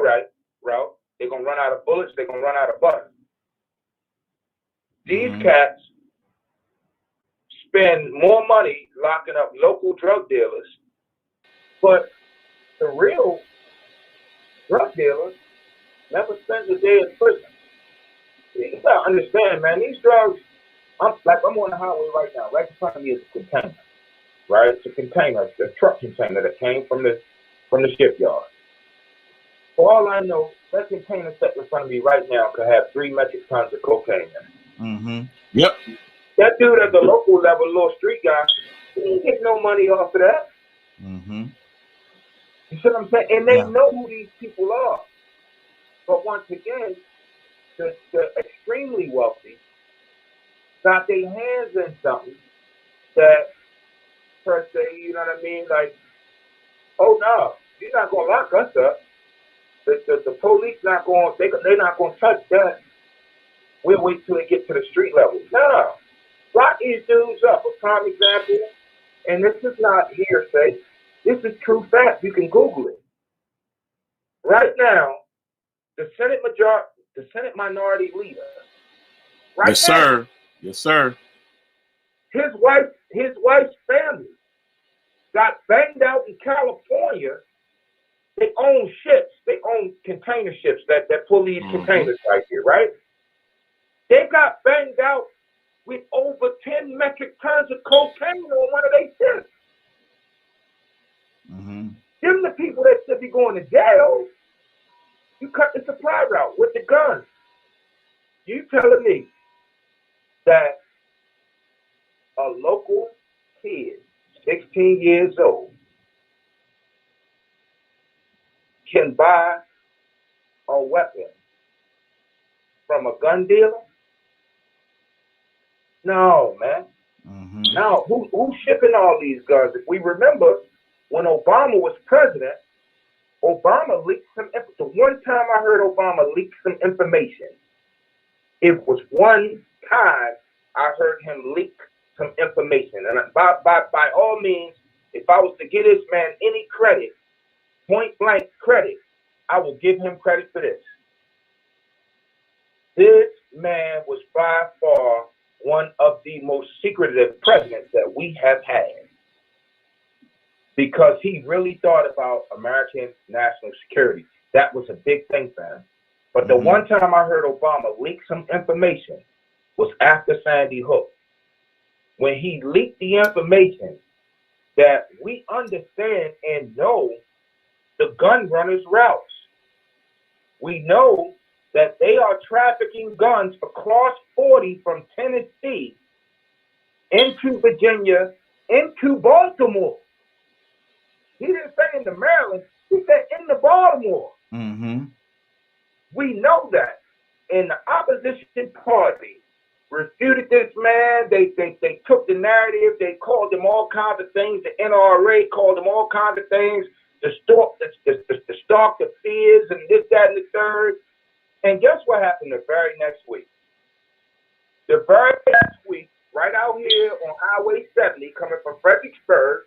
route, they're going to run out of bullets, they're going to run out of butter. These cats spend more money locking up local drug dealers, but the real drug dealer never spends a day in prison. You gotta understand, man, these drugs, I'm on the highway right now. Right in front of me is a container, right? It's a container, a truck container that came from the shipyard. For all I know, that container set in front of me right now could have 3 metric tons of cocaine in it. Yep. That dude at the local level, little street guy, he didn't get no money off of that. You see what I'm saying? And they know who these people are. But once again, the extremely wealthy got their hands in something that, per se, you know what I mean? Like, oh no, you're not going to lock us up. The police not going, they're not going to touch that. We'll wait till they get to the street level. No. Lock these dudes up. A prime example, and this is not hearsay. This is true fact. You can Google it. Right now, the Senate Minority Leader. Right yes, now, sir. Yes, sir. His wife's family got banged out in California. They own ships. They own container ships that pull these containers right here, right? They got banged out with over 10 metric tons of cocaine on one of their ships. Them the people that should be going to jail. You cut the supply route with the guns. You telling me that a local kid 16 years old can buy a weapon from a gun dealer? No, man. Mm-hmm. Now, who's shipping all these guns? If we remember, when Obama was president, Obama leaked some. The one time I heard Obama leak some information, it was one time I heard him leak some information. And by all means, if I was to give this man any credit, point blank credit, I will give him credit for this. This man was by far one of the most secretive presidents that we have had, because he really thought about American national security. That was a big thing for him. But the one time I heard Obama leak some information was after Sandy Hook, when he leaked the information that we understand and know the gun runners' routes. We know that they are trafficking guns across 40 from Tennessee into Virginia, into Baltimore. He didn't say into Maryland, he said into Baltimore. Mm-hmm. We know that. And the opposition party refuted this man. They took the narrative. They called him all kinds of things. The NRA called him all kinds of things. To stalk the fears and this, that, and the third. And guess what happened the very next week? The very next week, right out here on Highway 70, coming from Fredericksburg,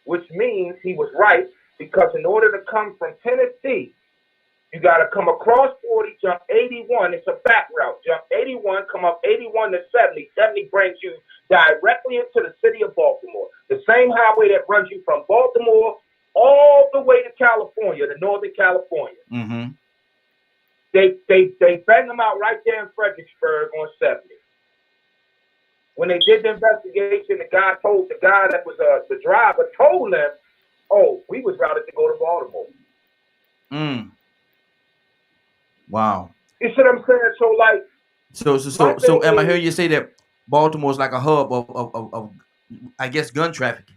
which means he was right, because in order to come from Tennessee, you got to come across 40, jump 81. It's a back route. Jump 81, come up 81 to 70. 70 brings you directly into the city of Baltimore. The same highway that runs you from Baltimore all the way to California, to Northern California. Mm-hmm. They banged them out right there in Fredericksburg on 70. When they did the investigation, the guy that was the driver told them, "Oh, we was routed to go to Baltimore." Mm. Wow. You see what I'm saying? So like, so am I hearing you say that Baltimore is like a hub of I guess gun trafficking?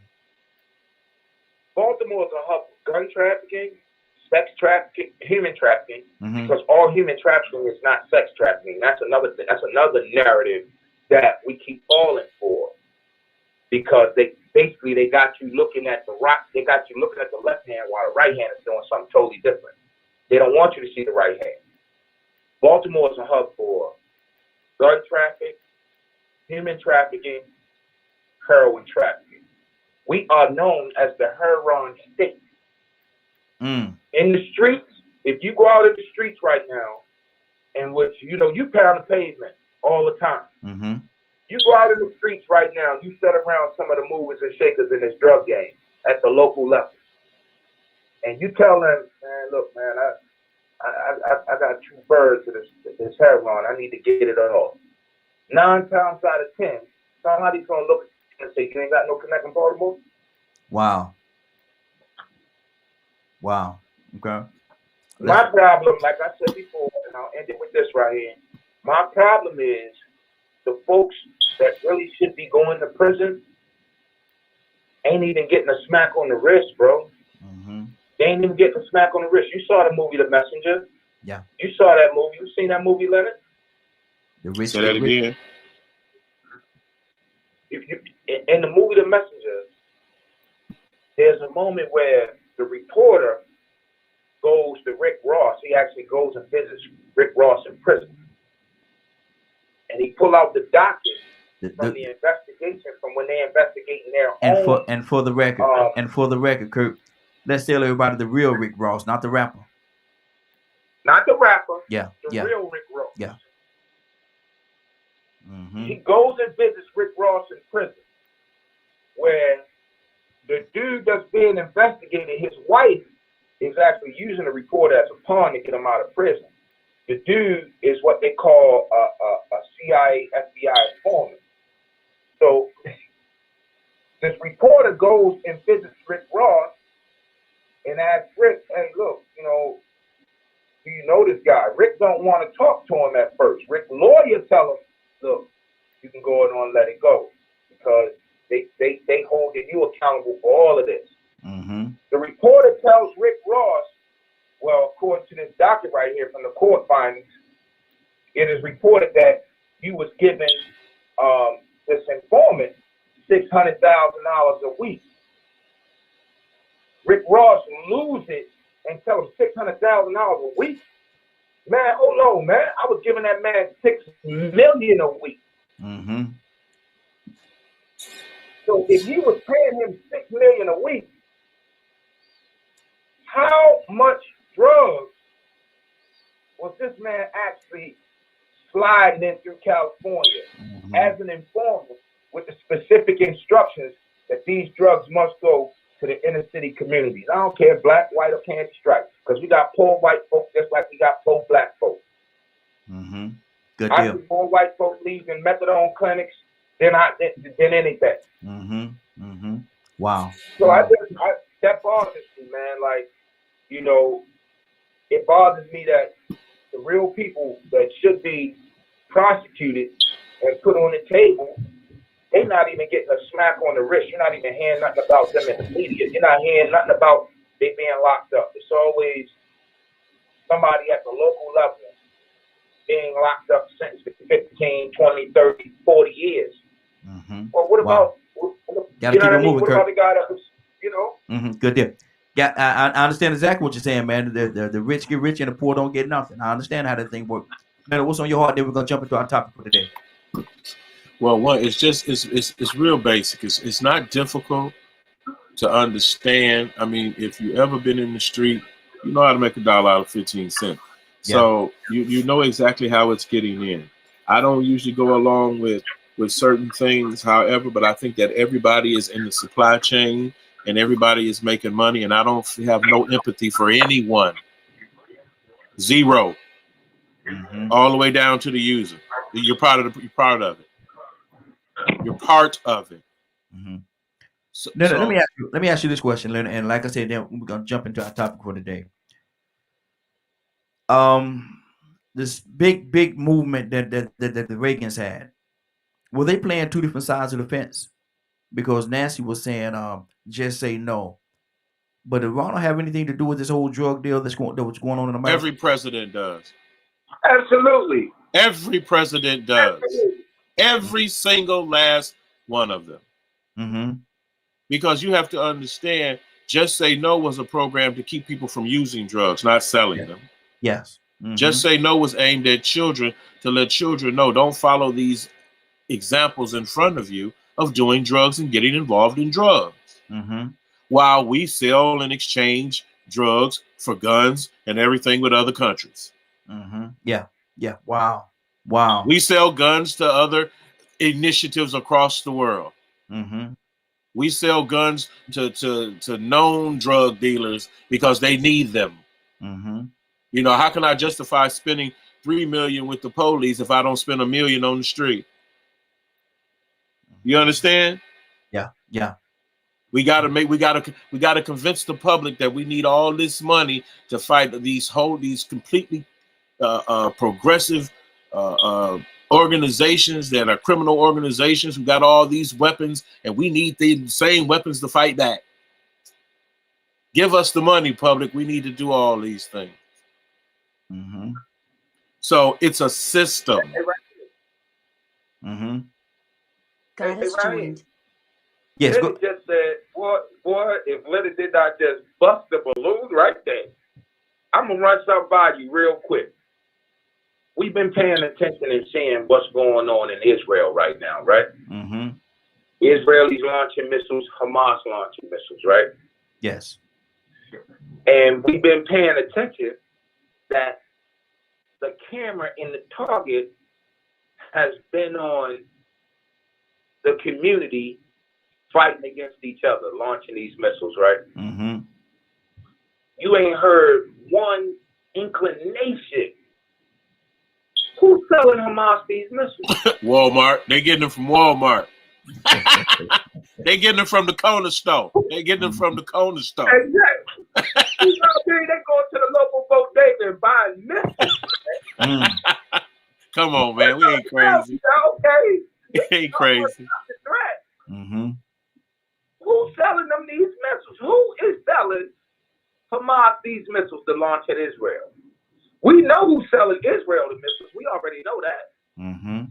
Baltimore is a hub of gun trafficking, sex trafficking, human trafficking, Mm-hmm. because all human trafficking is not sex trafficking. That's another thing. That's another narrative that we keep falling for, because they got you looking at the right, they got you looking at the left hand while the right hand is doing something totally different. They don't want you to see the right hand. Baltimore is a hub for gun trafficking, human trafficking, heroin trafficking. We are known as the heroin state. Mm. In the streets, if you go out in the streets right now, in which, you pound the pavement all the time. Mm-hmm. You go out in the streets right now, you sit around some of the movers and shakers in this drug game at the local level. And you tell them, "Man, look, man, I got 2 birds of this heroin. I need to get it off." 9 times out of 10, somebody's going to look at you and say, "You ain't got no connect in Baltimore?" Wow. Wow. Okay. My problem, like I said before, and I'll end it with this right here. My problem is the folks that really should be going to prison ain't even getting a smack on the wrist, bro. Mm-hmm. They ain't even getting a smack on the wrist. You saw the movie The Messenger. Yeah. You saw that movie. You seen that movie, Leonard? The rich. Say that again. In the movie The Messenger, there's a moment where the reporter goes to Rick Ross. He actually goes and visits Rick Ross in prison. And he pull out the docket from the investigation, from when they investigating their own. And for the record, Kurt, let's tell everybody the real Rick Ross, not the rapper. Not the rapper. Yeah. The real Rick Ross. Yeah. Mm-hmm. He goes and visits Rick Ross in prison, where the dude that's being investigated, his wife, is actually using the reporter as a pawn to get him out of prison. The dude is what they call a CIA, FBI informant. So this reporter goes and visits Rick Ross and asks Rick, "Hey, look, do you know this guy?" Rick don't want to talk to him at first. Rick's lawyer tell him, "Look, you can go on and let it go, because they holding you accountable for all of this. Mm-hmm. The reporter tells Rick Ross, well, according to this docket right here from the court findings, it is reported that you was giving this informant $600,000 a week. Rick Ross lose it and tell him $600,000 a week. Man, hold on, man. I was giving that man $6 million a week. Mm-hmm. So if you was paying him $6 million a week, how much drugs was this man actually sliding in through California as an informant with the specific instructions that these drugs must go to the inner city communities? I don't care black, white, or candy stripe, because we got poor white folks just like we got poor black folks. Mm-hmm. Good I deal. see more white folks leaving methadone clinics than anything. Mm-hmm. Mm-hmm. Wow. So Wow. that bothers me, man. Like, you know, it bothers me that the real people that should be prosecuted and put on the table, they're not even getting a smack on the wrist. You're not even hearing nothing about them in the media. You're not hearing nothing about they being locked up. It's always somebody at the local level being locked up sentenced to 15, 20, 30, 40 years. Mm-hmm. Well, what Wow. about, Gotta keep it moving, what Kurt. about the guy that was, you know? Mm-hmm. Good deal. Yeah, I understand exactly what you're saying, man. The rich get rich and the poor don't get nothing. I understand how that thing works. Man, what's on your heart? Then we're gonna jump into our topic for today. Well, one, it's real basic. It's not difficult to understand. I mean, if you ever been in the street, you know how to make $1 out of 15 cents. So you know exactly how it's getting in. I don't usually go along with certain things, however, but I think that everybody is in the supply chain and everybody is making money, and I don't have no empathy for anyone. Zero. Mm-hmm. All the way down to the user. You're part of it. You're part of it. Mm-hmm. So, Let me ask you this question, Leonard, and like I said, then we're gonna jump into our topic for today. This big movement that the Reagans had, were they playing two different sides of the fence? Because Nancy was saying, just say no. But did Ronald have anything to do with this whole drug deal that was going on in America? every president does. Absolutely. Every president does. Absolutely. Every single last one of them. Mm-hmm. Because you have to understand, Just Say No was a program to keep people from using drugs, not selling them. Yes. Mm-hmm. Just Say No was aimed at children to let children know, don't follow these examples in front of you of doing drugs and getting involved in drugs. Mm-hmm. While we sell and exchange drugs for guns and everything with other countries. Mm-hmm. Yeah. Yeah. Wow. Wow. We sell guns to other initiatives across the world. Mm-hmm. We sell guns to known drug dealers because they need them. Mm-hmm. You know, how can I justify spending $3 million with the police if I don't spend $1 million on the street? You understand? Yeah. Yeah. We gotta convince the public that we need all this money to fight these completely progressive organizations that are criminal organizations who got all these weapons, and we need the same weapons to fight back. Give us the money, public. We need to do all these things. Mm-hmm. So it's a system. Mm-hmm. God is joined. Yes. Lenny just said, boy, if Lenny did not just bust the balloon right there, I'm going to run something by you real quick. We've been paying attention and seeing what's going on in Israel right now, right? Mm-hmm. Israelis launching missiles, Hamas launching missiles, right? Yes. And we've been paying attention that the camera in the target has been on the community fighting against each other, launching these missiles, right? Mm-hmm. You ain't heard one inclination. Who's selling Hamas these missiles? Walmart. They getting them from Walmart. They getting them from the corner store. They getting them from the corner store. Exactly. You know what I mean? They go to the local bodega and buy missiles. Mm. Come on, man. We ain't crazy. Okay. We ain't crazy. Threat. Mm-hmm. Who who's selling them these missiles? Who is selling Hamas these missiles to launch at Israel? We know who's selling Israel the missiles. We already know that. Mm-hmm.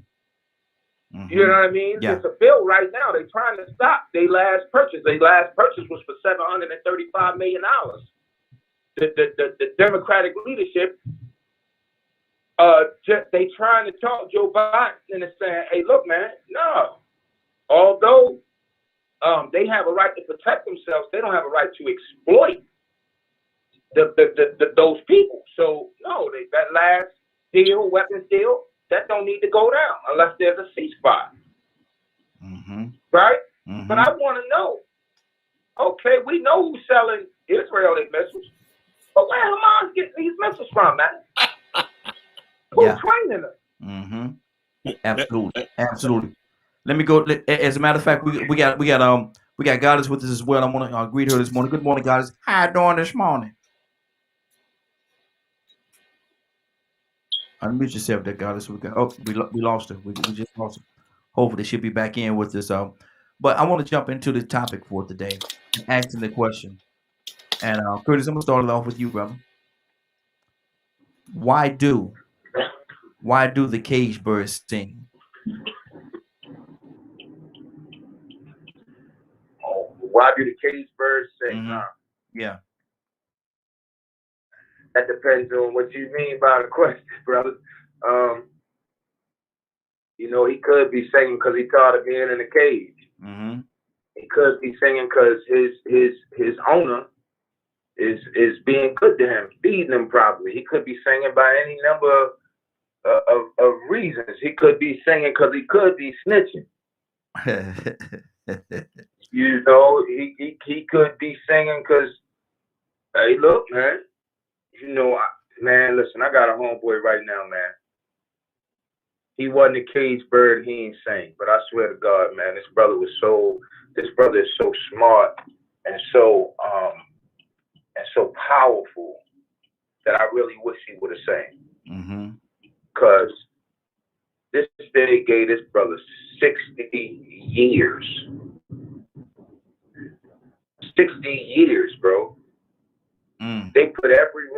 Mm-hmm. You know what I mean? Yeah. It's a bill right now. They're trying to stop their last purchase. Their last purchase was for $735 million. The Democratic leadership, they trying to talk Joe Biden into saying, hey, look, man, no. Although they have a right to protect themselves, they don't have a right to exploit those people. So, no, that last deal, weapons deal, that don't need to go down unless there's a ceasefire. Mm-hmm. Right? Mm-hmm. But I want to know, okay, we know who's selling Israel these missiles, but where Hamas getting these missiles from, man? Who's training them? Mm-hmm. Absolutely. Absolutely. Let me go. As a matter of fact, we got Goddess with us as well. I want to greet her this morning. Good morning, Goddess. How you doing this morning? Unmute yourself, there, Goddess. We lost her. We just lost her. Hopefully, she'll be back in with us. But I want to jump into the topic for today, asking the question. And Curtis, I'm gonna start it off with you, brother. Why do the cage birds sing? Oh, why do the cage birds sing? Mm-hmm. Yeah. That depends on what you mean by the question, brother. You know, he could be singing because he tired of being in a cage. Mm-hmm. He could be singing because his owner is being good to him, feeding him properly. He could be singing by any number of reasons. He could be singing because he could be snitching. You know, he could be singing because, hey, look, man. You know, man, listen, I got a homeboy right now, man. He wasn't a cage bird, he ain't sing. But I swear to God, man, this brother is so smart and so powerful that I really wish he would have sang. Mm-hmm. Because this day gave this brother 60 years. 60 years, bro. They put every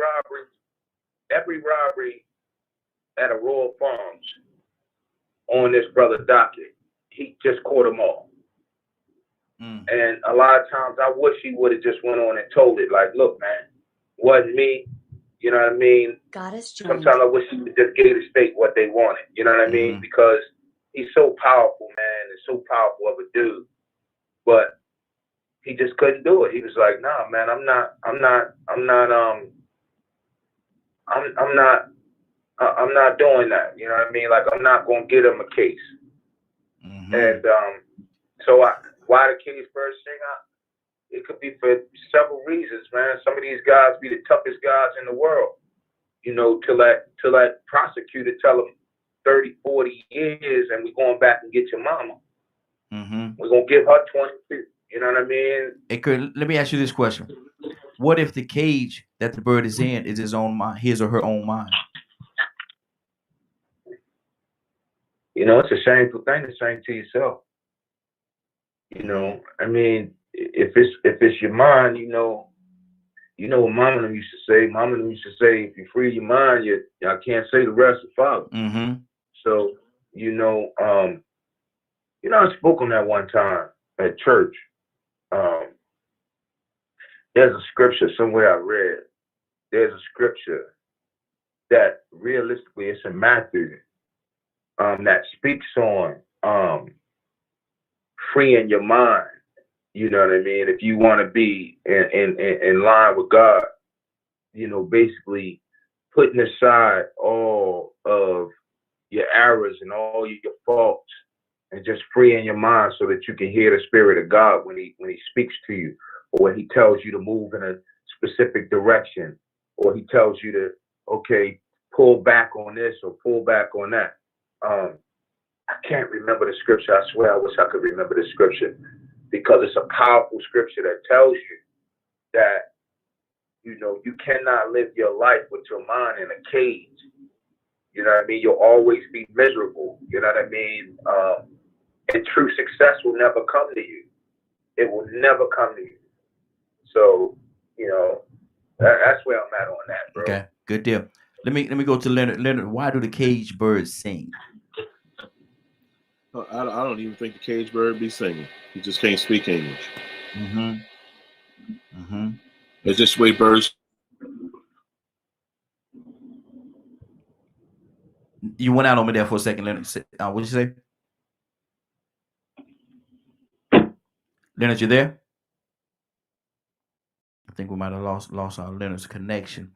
robbery at a Royal Farms on this brother docket. He just caught them all. And a lot of times I wish he would have just went on and told it, like, look, man, wasn't me. You know what I mean? Sometimes I wish he would just gave the state what they wanted. You know what I mean? Because he's so powerful, man, and so powerful of a dude. But he just couldn't do it. He was like, nah, man, I'm not doing that. You know what I mean? Like, I'm not gonna get him a case. Mm-hmm. And so why the cage birds sing? It could be for several reasons, man. Some of these guys be the toughest guys in the world. You know, till that prosecutor tell them 30, 40 years, and we're going back and get your mama. Mm-hmm. We're gonna give her 22. You know what I mean? Hey, Kurt, let me ask you this question: what if the cage that the bird is in is his or her own mind? You know, it's a shameful thing to sing to yourself. You know, I mean, if it's your mind, you know what Mama and them used to say. Mama and them used to say, if you free your mind, I can't say the rest of Father. Mm-hmm. So, I spoke on that one time at church. There's a scripture somewhere I read. There's a scripture that realistically, it's in Matthew, that speaks on freeing your mind. You know what I mean? If you want to be in line with God, you know, basically putting aside all of your errors and all your faults and just freeing your mind so that you can hear the Spirit of God when he speaks to you, or when he tells you to move in a specific direction, or he tells you to, okay, pull back on this or pull back on that. I can't remember the scripture. I swear I wish I could remember the scripture, because it's a powerful scripture that tells you that, you know, you cannot live your life with your mind in a cage. You know what I mean? You'll always be miserable. You know what I mean? And true success will never come to you. it will never come to you. So, that's where I'm at on that, bro. Okay, good deal. Let me go to Leonard. Leonard, why do the caged birds sing? I don't even think the cage bird be singing. He just can't speak English. It's just the way birds. You went out over there for a second, Leonard. What'd you say? Leonard, you there? I think we might have lost our Leonard's connection.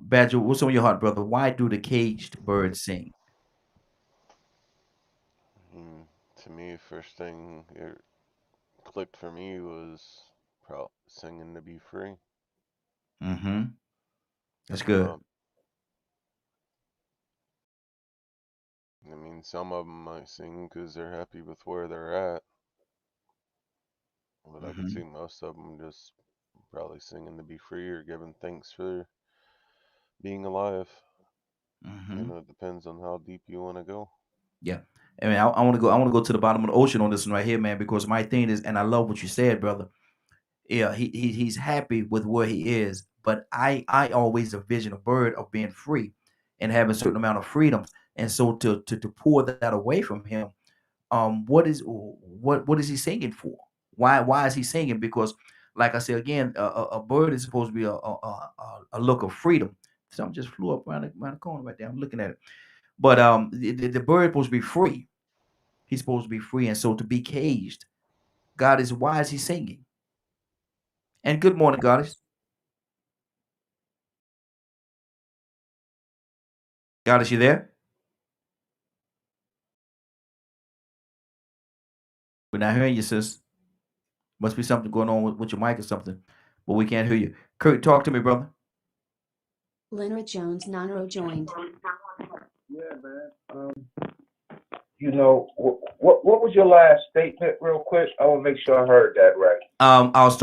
Badger, what's on your heart, brother? Why do the caged birds sing? To me, first thing it clicked for me was probably singing to be free. That's good. I mean, some of them might sing because they're happy with where they're at, but I could see most of them just probably singing to be free or giving thanks for being alive. It depends on how deep you want to go. Yeah. I mean, I want to go. I want to go to the bottom of the ocean on this one right here, man. Because my thing is, and I love what you said, brother. Yeah, he's happy with where he is, but I always envision a bird of being free and having a certain amount of freedom, and so to pour that away from him, what is he singing for? Why is he singing? Because, like I said again, a bird is supposed to be a look of freedom. Something just flew up around the corner right there. I'm looking at it, but the bird is supposed to be free. He's supposed to be free, and so to be caged, God is why is he singing? And good morning, Goddess. Goddess, you there? We're not hearing you, sis. Must be something going on with your mic or something, but we can't hear you. Kurt, talk to me, brother. Leonard Jones Nonro joined. Yeah, man. What was your last statement, real quick? I want to make sure I heard that right. I was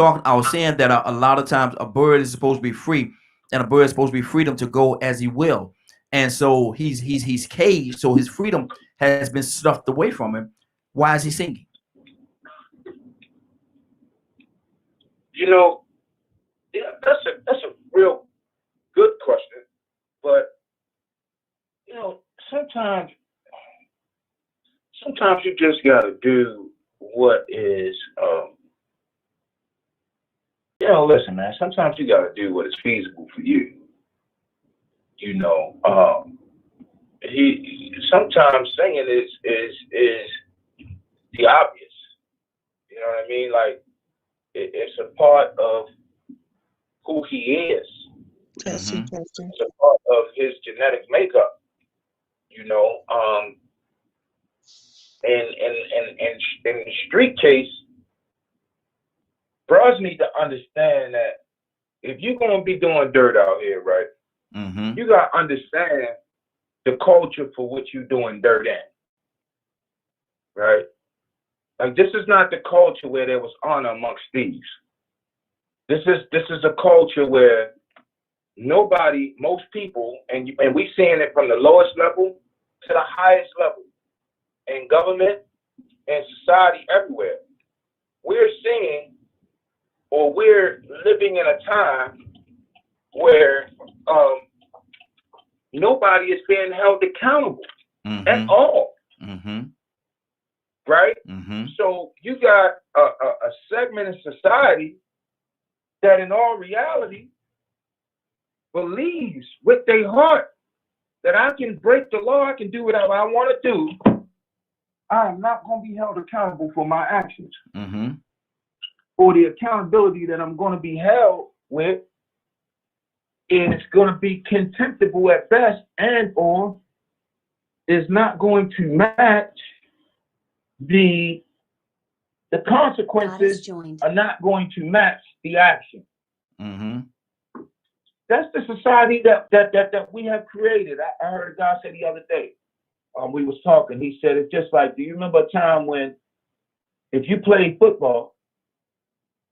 saying that a lot of times a bird is supposed to be free, and a bird is supposed to be freedom to go as he will, and so he's caged, so his freedom has been stuffed away from him. Why is he singing? Yeah, that's a real good question, but sometimes you just gotta do what is listen, man, sometimes you gotta do what is feasible for you. He sometimes singing is the obvious. You know what I mean? Like it's a part of who he is. It's a part of his genetic makeup. In the street case, bros need to understand that if you're gonna be doing dirt out here, right? You gotta understand the culture for which you're doing dirt in, right? Like this is not the culture where there was honor amongst thieves. This is a culture where most people, and we seeing it from the lowest level to the highest level in government and society everywhere. We're seeing, or we're living in a time where nobody is being held accountable at all. Right? So you got a segment of society that in all reality believes with their heart that I can break the law, I can do whatever I want to do. I am not going to be held accountable for my actions. Or the accountability that I'm going to be held with is going to be contemptible at best, and or is not going to match the consequences are not going to match the action. That's the society that we have created. I heard a guy say the other day, we was talking, he said, it's just like, do you remember a time when if you played football,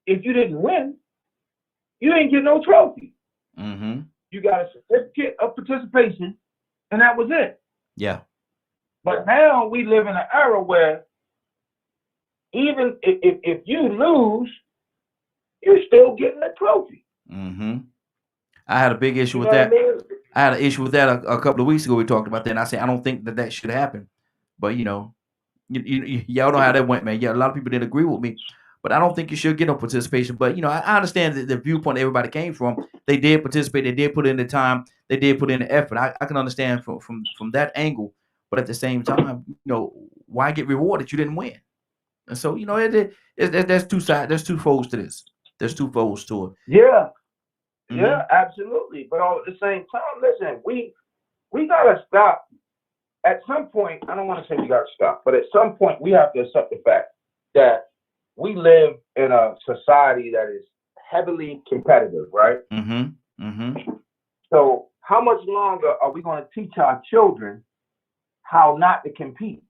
if you didn't win, you didn't get no trophy. You got a certificate of participation, and that was it. Yeah. But now we live in an era where even if you lose, you're still getting a trophy. Mm-hmm. I had a big issue You with know what I that. mean? I had an issue with that a couple of weeks ago. We talked about that, and I said I don't think that should happen. But y'all know how that went, man. Yeah, a lot of people didn't agree with me, but I don't think you should get no participation. But I understand the viewpoint everybody came from. They did participate. They did put in the time. They did put in the effort. I can understand from that angle. But at the same time, why get rewarded? You didn't win. And so there's two sides. There's two folds to this. There's two folds to it. Yeah, Mm-hmm. yeah, absolutely. But all at the same time, listen, we gotta stop. At some point, I don't want to say we gotta stop, but at some point we have to accept the fact that we live in a society that is heavily competitive, right? Mm-hmm. Mm-hmm. So how much longer are we going to teach our children how not to compete?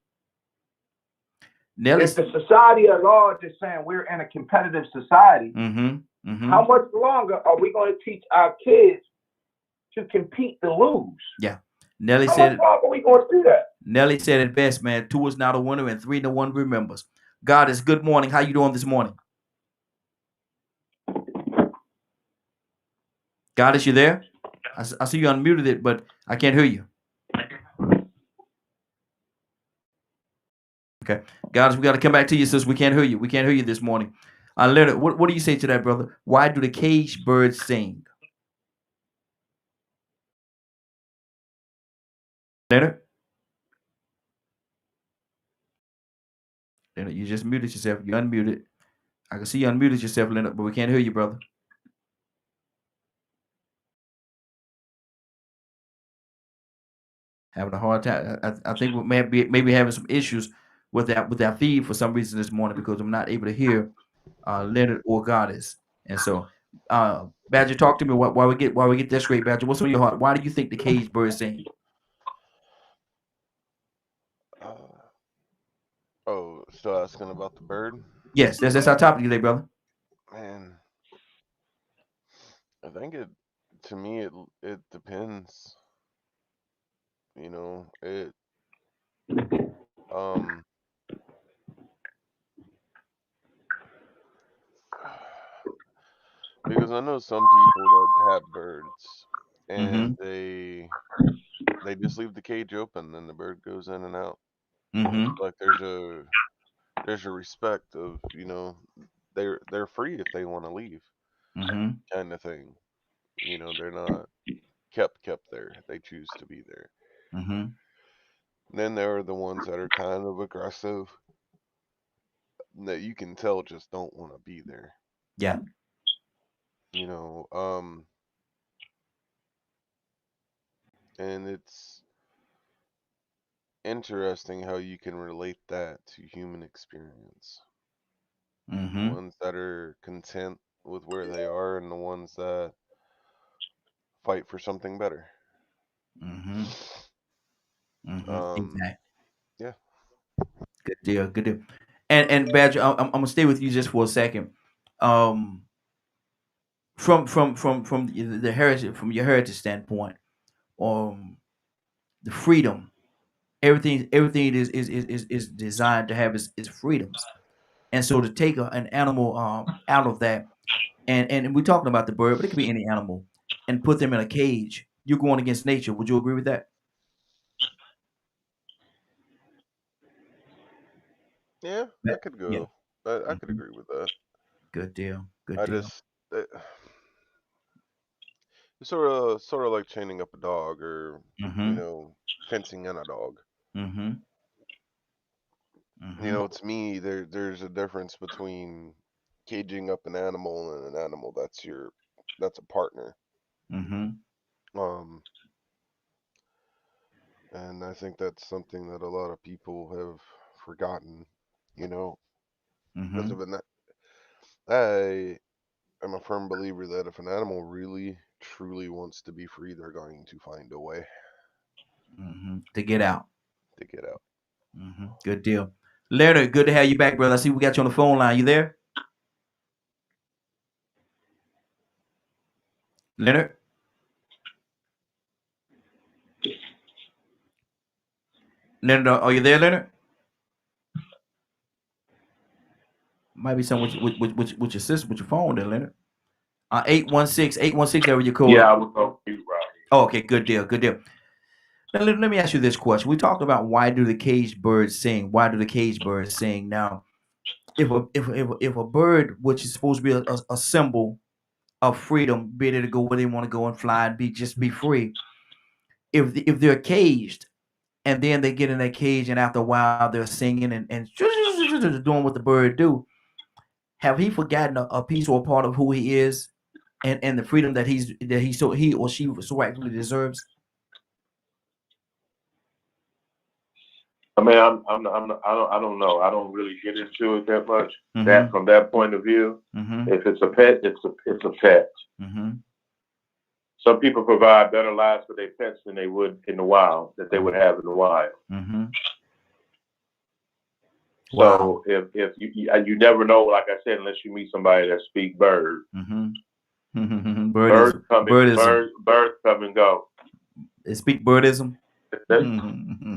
Nelly. If the society at large is saying we're in a competitive society, Mm-hmm. Mm-hmm. how much longer are we going to teach our kids to compete to lose? Yeah. Nelly How said much longer are we going to do that? Nelly said it best, man. 2 is not a winner and 3 no one remembers. God is good morning. How you doing this morning? God, is you there? I see you unmuted it, but I can't hear you. Okay. God, we got to come back to you, sis. We can't hear you. We can't hear you this morning. Leonard, what do you say to that, brother? Why do the caged birds sing? Leonard? Leonard, you just muted yourself. You unmuted. I can see you unmuted yourself, Leonard, but we can't hear you, brother. Having a hard time. I think we may be maybe having some issues with that feed for some reason this morning because I'm not able to hear Leonard or Goddess. And so, Badger, talk to me while we get that straight, Badger. What's on your heart? Why do you think the caged birds sing? So asking about the bird? Yes, that's our topic today, brother. Man, I think to me it depends. It um because I know some people that have birds Mm-hmm. and they just leave the cage open and the bird goes in and out. Mm-hmm. Like there's a respect of, they're free if they want to leave, Mm-hmm. kind of thing. They're not kept there. They choose to be there. Mm-hmm. Then there are the ones that are kind of aggressive that you can tell just don't want to be there. Yeah. You know, um, and it's interesting how you can relate that to human experience. The Mm-hmm. ones that are content with where they are and the ones that fight for something better. Mm-hmm. Mm-hmm. Um, Exactly. yeah. Good deal. Good deal. And Badger, I'm gonna stay with you just for a second. Um, from the heritage, from your heritage standpoint, the freedom, everything is designed to have its freedoms, and so to take an animal out of that, and we're talking about the bird, but it could be any animal, and put them in a cage, you're going against nature. Would you agree with that? Yeah, Yeah. I could Yeah. go. I could Mhm. agree with that. Good deal. Good I deal. just it's sort of like chaining up a dog or Mm-hmm. fencing in a dog. Mm-hmm. Mm-hmm. To me there's a difference between caging up an animal and an animal that's a partner. Mm-hmm. Um and I think that's something that a lot of people have forgotten, you know, because Mm-hmm. of an I am a firm believer that if an animal really truly wants to be free, they're going to find a way Mm-hmm. To get out. to get out. Mm-hmm. Good deal. Leonard, good to have you back, brother. I see we got you on the phone line. You there? Leonard? Leonard, are you there, Leonard? Might be something with your system, with your phone there, Leonard. 816 area code. Yeah, I was on mute, Robbie. Oh, okay, good deal, good deal. Now, let me ask you this question. We talked about why do the caged birds sing? Why do the caged birds sing? Now, if a bird, which is supposed to be a symbol of freedom, be able to go where they want to go and fly and be free, if they're caged and then they get in that cage and after a while they're singing and doing what the bird do, have he forgotten a piece or a part of who he is and the freedom that he or she so rightfully deserves? I mean, I don't know. I don't really get into it that much. Mm-hmm. That from that point of view, if it's a pet, it's a pet. Some people provide better lives for their pets than they would in the wild, that they would have in the wild. Wow. So if you never know, like I said, unless you meet somebody that speak bird. Birds come and go. They speak birdism.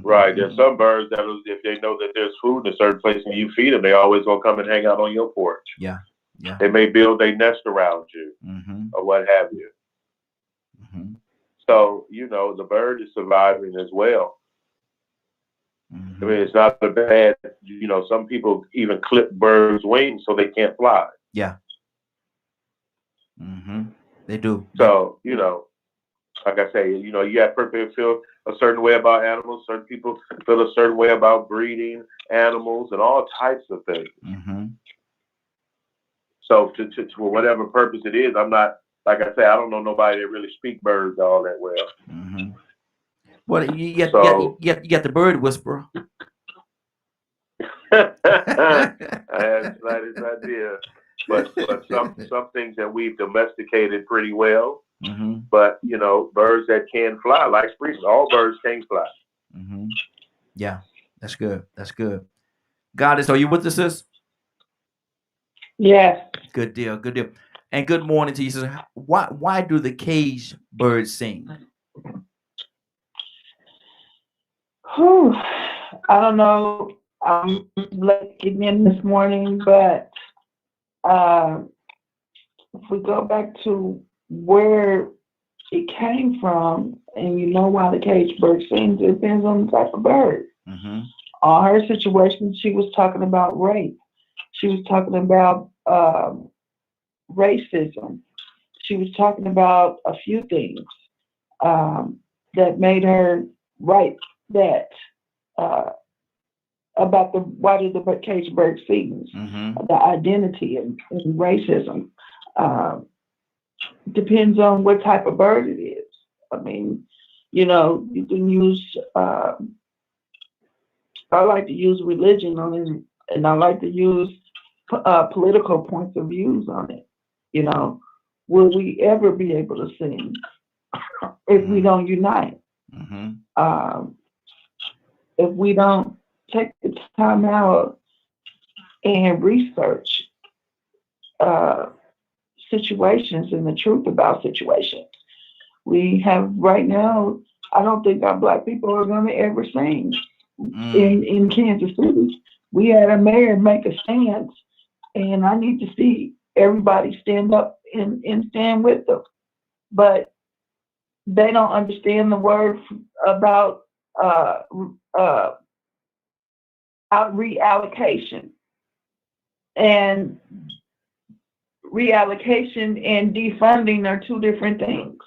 Right. There's some birds that if they know that there's food in a certain place and you feed them, they always gonna come and hang out on your porch. Yeah. They may build a nest around you or what have you. So, the bird is surviving as well. I mean, it's not a bad, some people even clip birds' wings so they can't fly. Yeah. They do. So, like I say, you have people feel a certain way about animals. Certain people feel a certain way about breeding animals and all types of things. So for whatever purpose it is, I'm not, like I say, I don't know nobody that really speak birds all that well. Well, you got the bird whisperer. I had the slightest idea. But some things that we've domesticated pretty well. But birds that can fly, like sprees, all birds can fly. Yeah, that's good. That's good. Goddess, are you with us, sis? Yes. Good deal. Good deal. And good morning to you, sis. Why do the caged birds sing? Whew. I don't know. I'm late getting in this morning, but if we go back to where it came from, and why the caged bird sings, it depends on the type of bird. On her situation, she was talking about rape. She was talking about racism. She was talking about a few things that made her write that about why did the caged bird sings, the identity and racism. Depends on what type of bird it is. I mean, you can use, I like to use religion on it, and I like to use political points of views on it. Will we ever be able to sing if we don't unite? If we don't take the time out and research situations and the truth about situations. We have right now, I don't think our Black people are going to ever sing in Kansas City. We had a mayor make a stance, and I need to see everybody stand up and stand with them. But they don't understand the word about reallocation. And reallocation and defunding are two different things.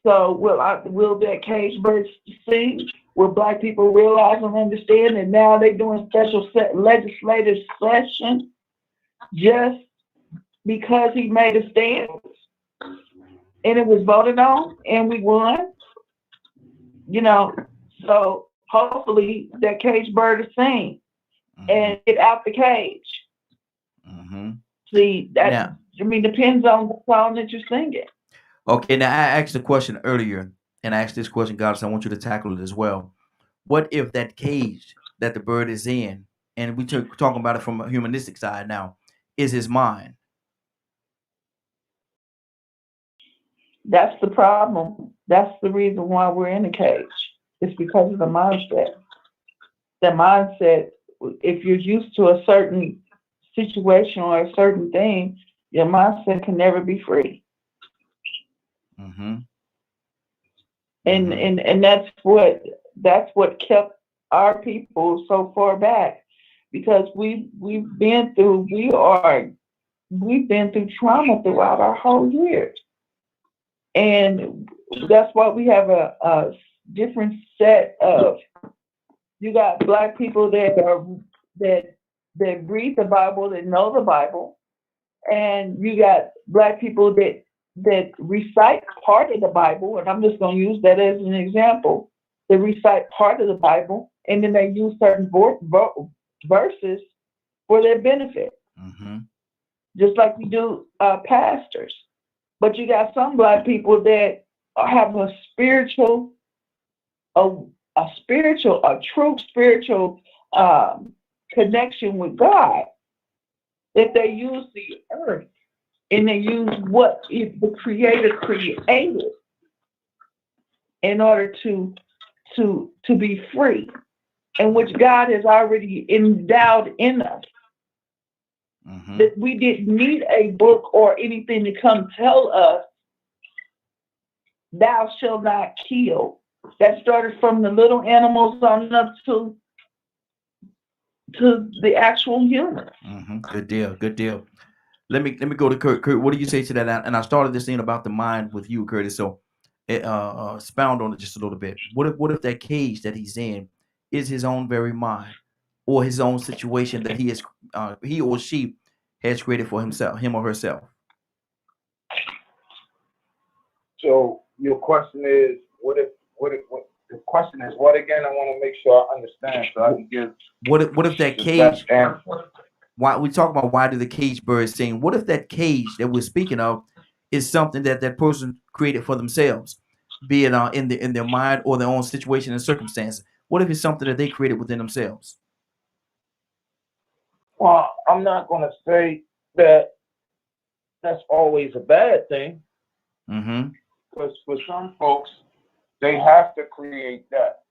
So will that caged bird sing? Will Black people realize and understand that now they're doing special legislative session just because he made a stand and it was voted on and we won? So hopefully that caged bird is sing and get out the cage. See, that depends on the song that you're singing. Okay, now I asked a question earlier, and I asked this question, Goddess, I want you to tackle it as well. What if that cage that the bird is in, and we talking about it from a humanistic side now, is his mind? That's the problem. That's the reason why we're in a cage. It's because of the mindset. The mindset if you're used to a certain situation or a certain thing, your mindset can never be free. Mm-hmm. And that's what kept our people so far back, because we've been through trauma throughout our whole years. And that's why we have a different set of, you got Black people that read the Bible, that know the Bible, and you got Black people that recite part of the Bible, and I'm just going to use that as an example. They recite part of the Bible, and then they use certain verses for their benefit, Mm-hmm. just like we do pastors. But you got some Black people that have a true spiritual connection with God, that they use the earth and they use what the Creator created in order to be free, and which God has already endowed in us. Mm-hmm. That we didn't need a book or anything to come tell us, thou shalt not kill. That started from the little animals on up to the actual human. Mm-hmm. Good deal. Good deal. Let me go to Kurt. Kurt, what do you say to that? And I started this thing about the mind with you, Curtis. So, expound on it just a little bit. What if that cage that he's in is his own very mind, or his own situation that he or she has created for himself, him or herself? So your question is, what the question is what again? I want to make sure I understand so I can give What if that the cage? best answer. Why we talk about why do the cage birds sing? What if that cage that we're speaking of is something that person created for themselves, be it in their mind or their own situation and circumstances? What if it's something that they created within themselves? Well, I'm not going to say that that's always a bad thing, Mm-hmm. because for some folks, they have to create that,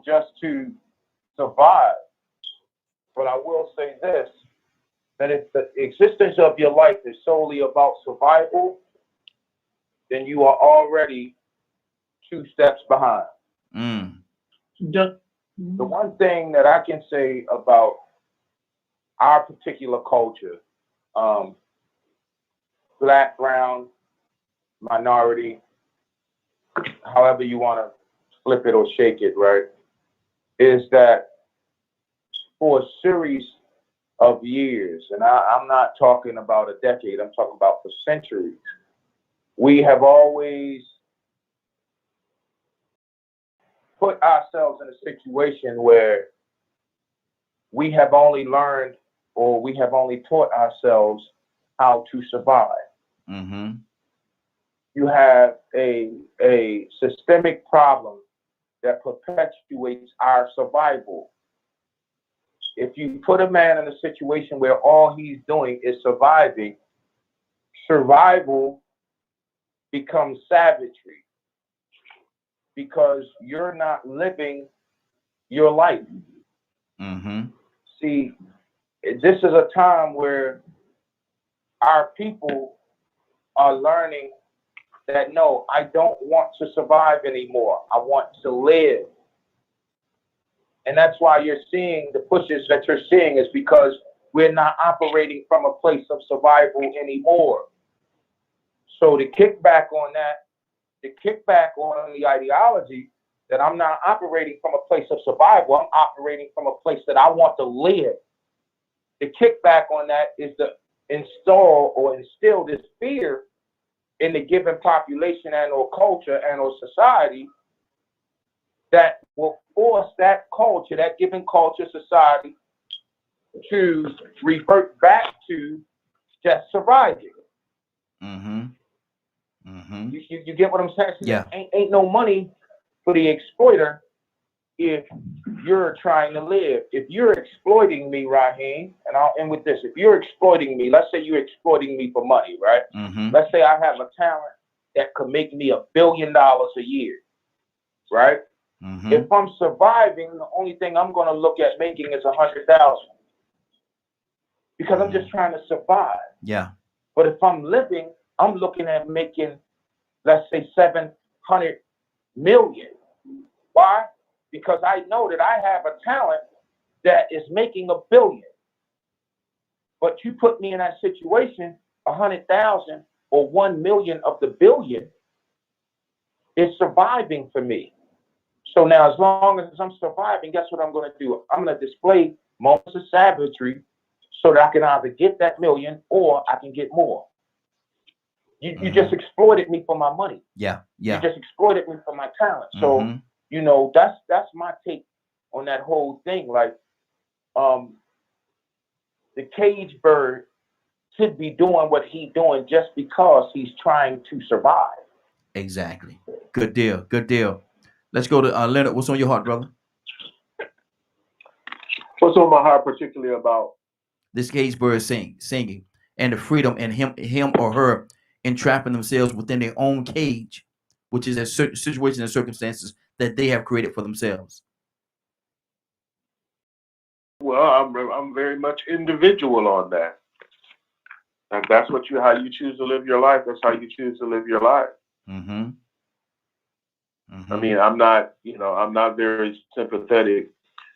just to survive. But I will say this, that if the existence of your life is solely about survival, then you are already 2 steps behind. Mm. The one thing that I can say about our particular culture, Black, brown, minority, however you want to flip it or shake it, right, is that for a series of years, and I'm not talking about a decade, I'm talking about for centuries, we have always put ourselves in a situation where we have only learned, or we have only taught ourselves how to survive. Mm-hmm. You have a systemic problem that perpetuates our survival. If you put a man in a situation where all he's doing is surviving, survival becomes savagery, because you're not living your life. Mm-hmm. See, this is a time where our people are learning that, no, I don't want to survive anymore. I want to live. And that's why you're seeing the pushes that you're seeing, is because we're not operating from a place of survival anymore. So to kick back on that, to kick back on the ideology that I'm not operating from a place of survival, I'm operating from a place that I want to live. The kickback on that is to install or instill this fear in the given population and or culture and or society that will force that culture, that given culture, society, to revert back to just surviving. Mm-hmm. Mm-hmm. You get what I'm saying? Yeah. Ain't no money for the exploiter if you're trying to live. If you're exploiting me, Raheem, and I'll end with this. If you're exploiting me, let's say you're exploiting me for money, right? Mm-hmm. Let's say I have a talent that could make me $1 billion a year, right? Mm-hmm. If I'm surviving, the only thing I'm going to look at making is 100,000 because I'm just trying to survive. Yeah. But if I'm living, I'm looking at making, let's say, 700 million. Why? Because I know that I have a talent that is making $1 billion. But you put me in that situation, 100,000 or 1 million of the billion is surviving for me. So now, as long as I'm surviving, guess what I'm going to do? I'm going to display moments of savagery so that I can either get that million or I can get more. You just exploited me for my money. Yeah. Yeah. You just exploited me for my talent. So, you know, that's my take on that whole thing. Like, the cage bird should be doing what he's doing just because he's trying to survive. Exactly. Good deal. Good deal. Let's go to Leonard. What's on your heart, brother? What's on my heart, particularly about this cage bird singing, and the freedom and him or her entrapping themselves within their own cage, which is a certain situation and circumstances that they have created for themselves? Well, I'm very much individual on that. And that's how you choose to live your life. That's how you choose to live your life. I mean, I'm not very sympathetic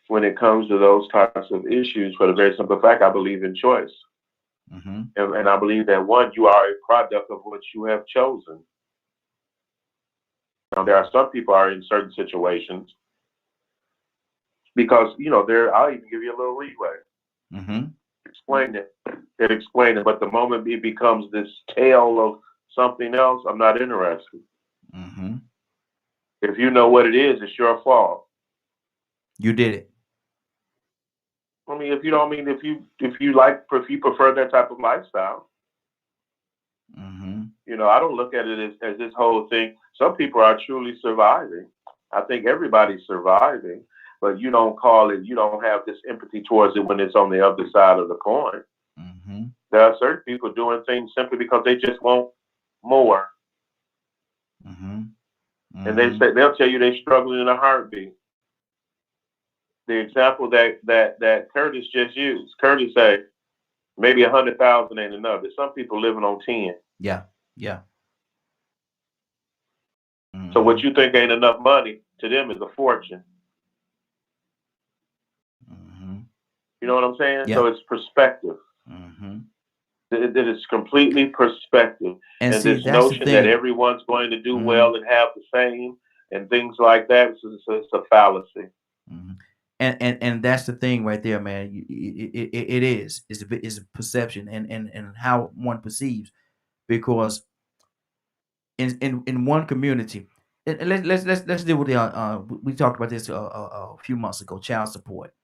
when it comes to those types of issues for the very simple fact I believe in choice. And I believe that, one, you are a product of what you have chosen. Now, there are some people are in certain situations because, I'll even give you a little leeway. Explain it. But the moment it becomes this tale of something else, I'm not interested. If you know what it is, it's your fault. You did it. I mean, if you prefer that type of lifestyle, I don't look at it as this whole thing. Some people are truly surviving. I think everybody's surviving, but you don't have this empathy towards it when it's on the other side of the coin. There are certain people doing things simply because they just want more. And they'll tell you they're struggling in a heartbeat. The example that Curtis just used, Curtis said, maybe 100,000 ain't enough. There's some people living on 10. Yeah. So what you think ain't enough money to them is a fortune. You know what I'm saying? Yeah. So it's perspective. It is completely perspective. And this notion that everyone's going to do well and have the same and things like that, it's a fallacy. And that's the thing right there, man. It is. It's a perception and how one perceives, because in one community, and let's deal with the we talked about this a few months ago, child support,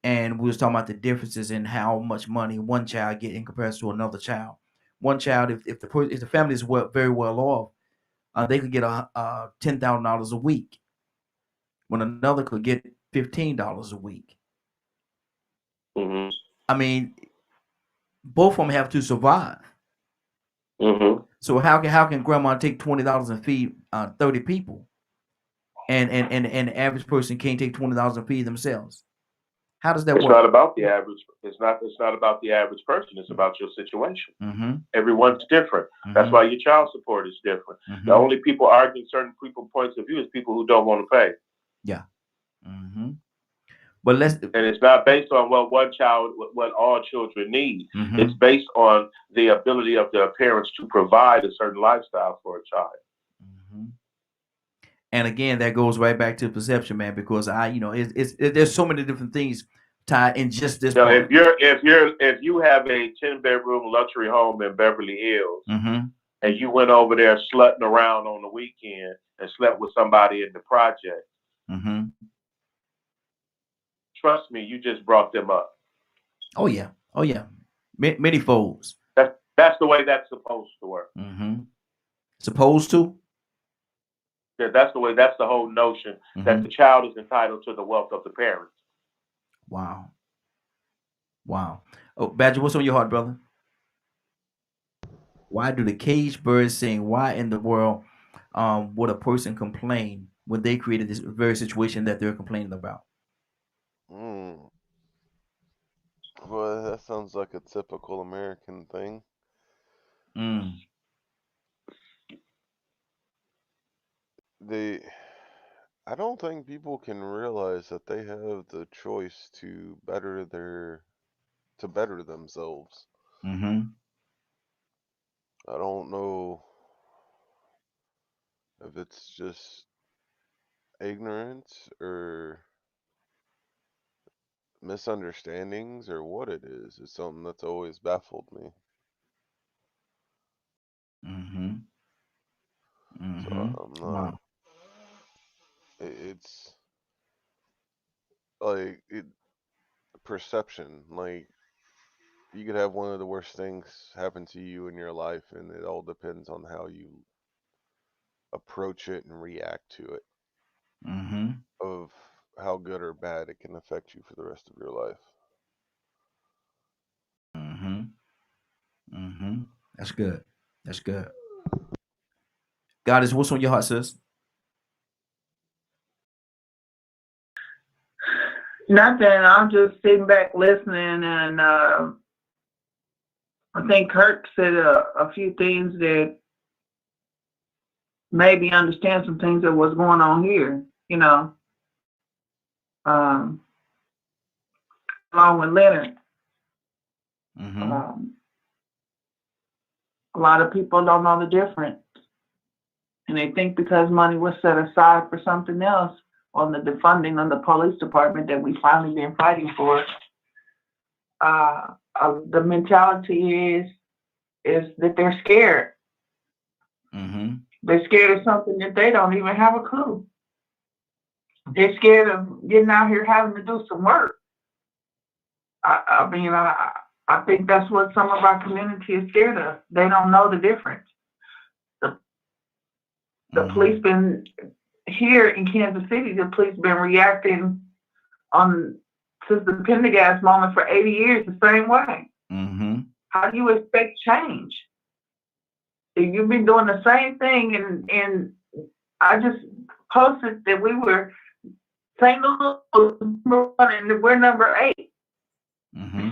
and we was talking about the differences in how much money one child get in comparison to another child. One child, if the family is very well off, they could get $10,000 a week, when another could get $15 a week. I mean, both of them have to survive. So how can grandma take $20 and feed 30 people, and the average person can't take $20 and feed themselves? How does that work? It's not about the average. It's not about the average person. It's about your situation. Everyone's different. That's why your child support is different. The only people arguing certain people points of view is people who don't want to pay. Yeah. But and it's not based on what all children need. It's based on the ability of their parents to provide a certain lifestyle for a child. And again, that goes right back to perception, man, because there's so many different things tied in just this. So if you have a 10-bedroom luxury home in Beverly Hills, and you went over there slutting around on the weekend and slept with somebody in the project, trust me, you just brought them up. Oh yeah. Many folds. That's the way that's supposed to work. Supposed to? Yeah, that's the whole notion that the child is entitled to the wealth of the parents. Wow. Oh, Badger, what's on your heart, brother? Why do the cage birds sing? Why in the world would a person complain when they created this very situation that they're complaining about? Mm. Well, that sounds like a typical American thing. Mm. I don't think people can realize that they have the choice to better themselves. Mm-hmm. I don't know if it's just ignorance or misunderstandings or what it is. It's something that's always baffled me. Mm-hmm. So Mm-hmm. I'm not. Wow. It's like perception. Like you could have one of the worst things happen to you in your life, and it all depends on how you approach it and react to it, Mm-hmm. of how good or bad it can affect you for the rest of your life. Mm-hmm. Mm-hmm. That's good. That's good. Goddess, what's on your heart, sis? Nothing. I'm just sitting back listening, and I think Kirk said a few things that made me understand some things that was going on here. Um, along with Leonard. Mm-hmm. A lot of people don't know the difference, and they think because money was set aside for something else on the defunding of the police department that we finally been fighting for. The mentality is that they're scared. Mm-hmm. They're scared of something that they don't even have a clue. They're scared of getting out here having to do some work. I mean, I think that's what some of our community is scared of. They don't know the difference. The police been here in Kansas City. The police been reacting on since the Pendergast moment for 80 years the same way. Mm-hmm. How do you expect change? If you've been doing the same thing, and I just posted that we were St. Louis number 1 and we're number 8 Mm-hmm.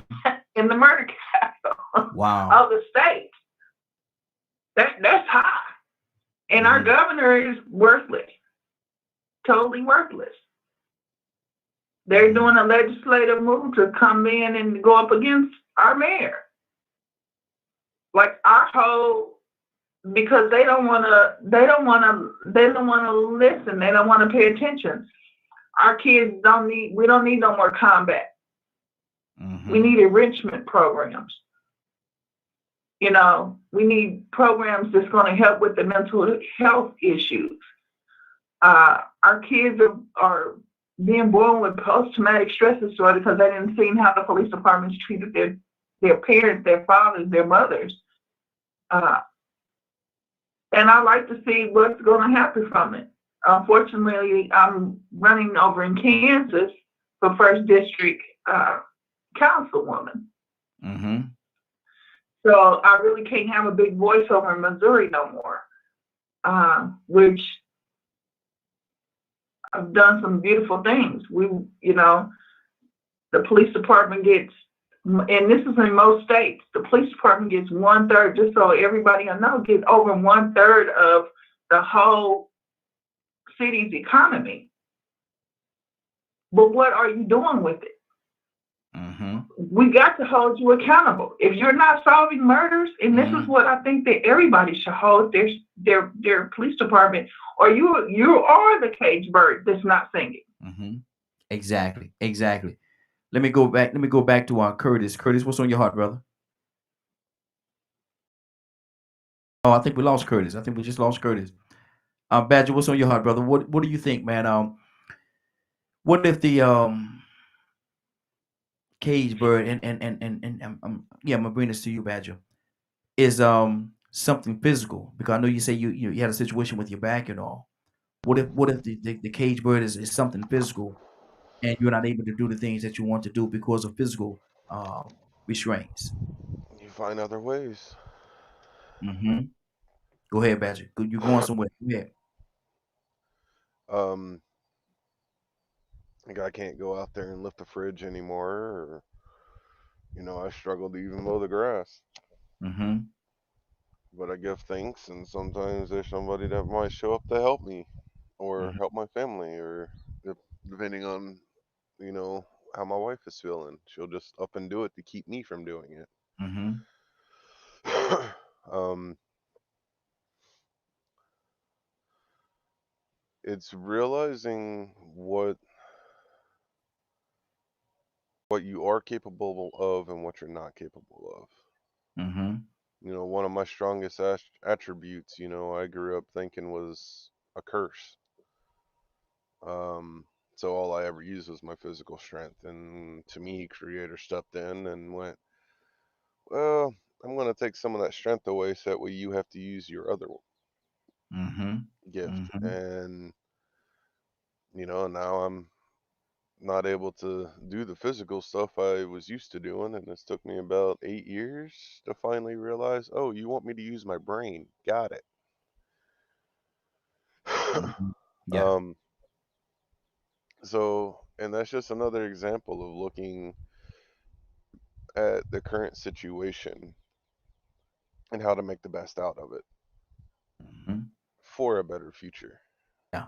in the murder capital Wow. of the state. That's high. And our governor is worthless, totally worthless. They're doing a legislative move to come in and go up against our mayor. Like our whole, because they don't want to listen. They don't want to pay attention. Our kids we don't need no more combat. Mm-hmm. We need enrichment programs. We need programs that's going to help with the mental health issues. Our kids are being born with post-traumatic stress disorder because they didn't see how the police departments treated their parents, their fathers, their mothers. And I like to see what's going to happen from it. Unfortunately, I'm running over in Kansas for 1st District councilwoman. Mm-hmm. So I really can't have a big voice over in Missouri no more, which I've done some beautiful things. The police department gets, and this is in most states, the police department gets 1/3, just so everybody will know, get over 1/3 of the whole city's economy. But what are you doing with it? Mm-hmm. We got to hold you accountable. If you're not solving murders, and this is what I think that everybody should hold their police department, or you are the cage bird that's not singing. Mm-hmm. Exactly. Let me go back to Curtis. Curtis, what's on your heart, brother? Oh, I think we lost Curtis. I think we just lost Curtis. Badger, what's on your heart, brother? What do you think, man? What if the cage bird and I'm gonna bring this to you, Badger, is something physical? Because I know you say you had a situation with your back and all. What if the cage bird is something physical and you're not able to do the things that you want to do because of physical restraints? You find other ways. Mm-hmm. Go ahead, Badger. You're going somewhere. Go ahead. Like I can't go out there and lift the fridge anymore, or I struggle to even mow the grass. Mm-hmm. But I give thanks, and sometimes there's somebody that might show up to help me, or help my family, or depending on how my wife is feeling, she'll just up and do it to keep me from doing it. Mm-hmm. It's realizing what you are capable of and what you're not capable of. Mm-hmm. One of my strongest attributes, I grew up thinking was a curse. So all I ever used was my physical strength, and to me, Creator stepped in and went, "Well, I'm going to take some of that strength away, so that way you have to use your other Mm-hmm. gift." Mm-hmm. And now I'm not able to do the physical stuff I was used to doing, and it's took me about 8 years to finally realize, oh, you want me to use my brain? Got it. Mm-hmm. Yeah. So, and that's just another example of looking at the current situation and how to make the best out of it Mm-hmm. for a better future. Yeah.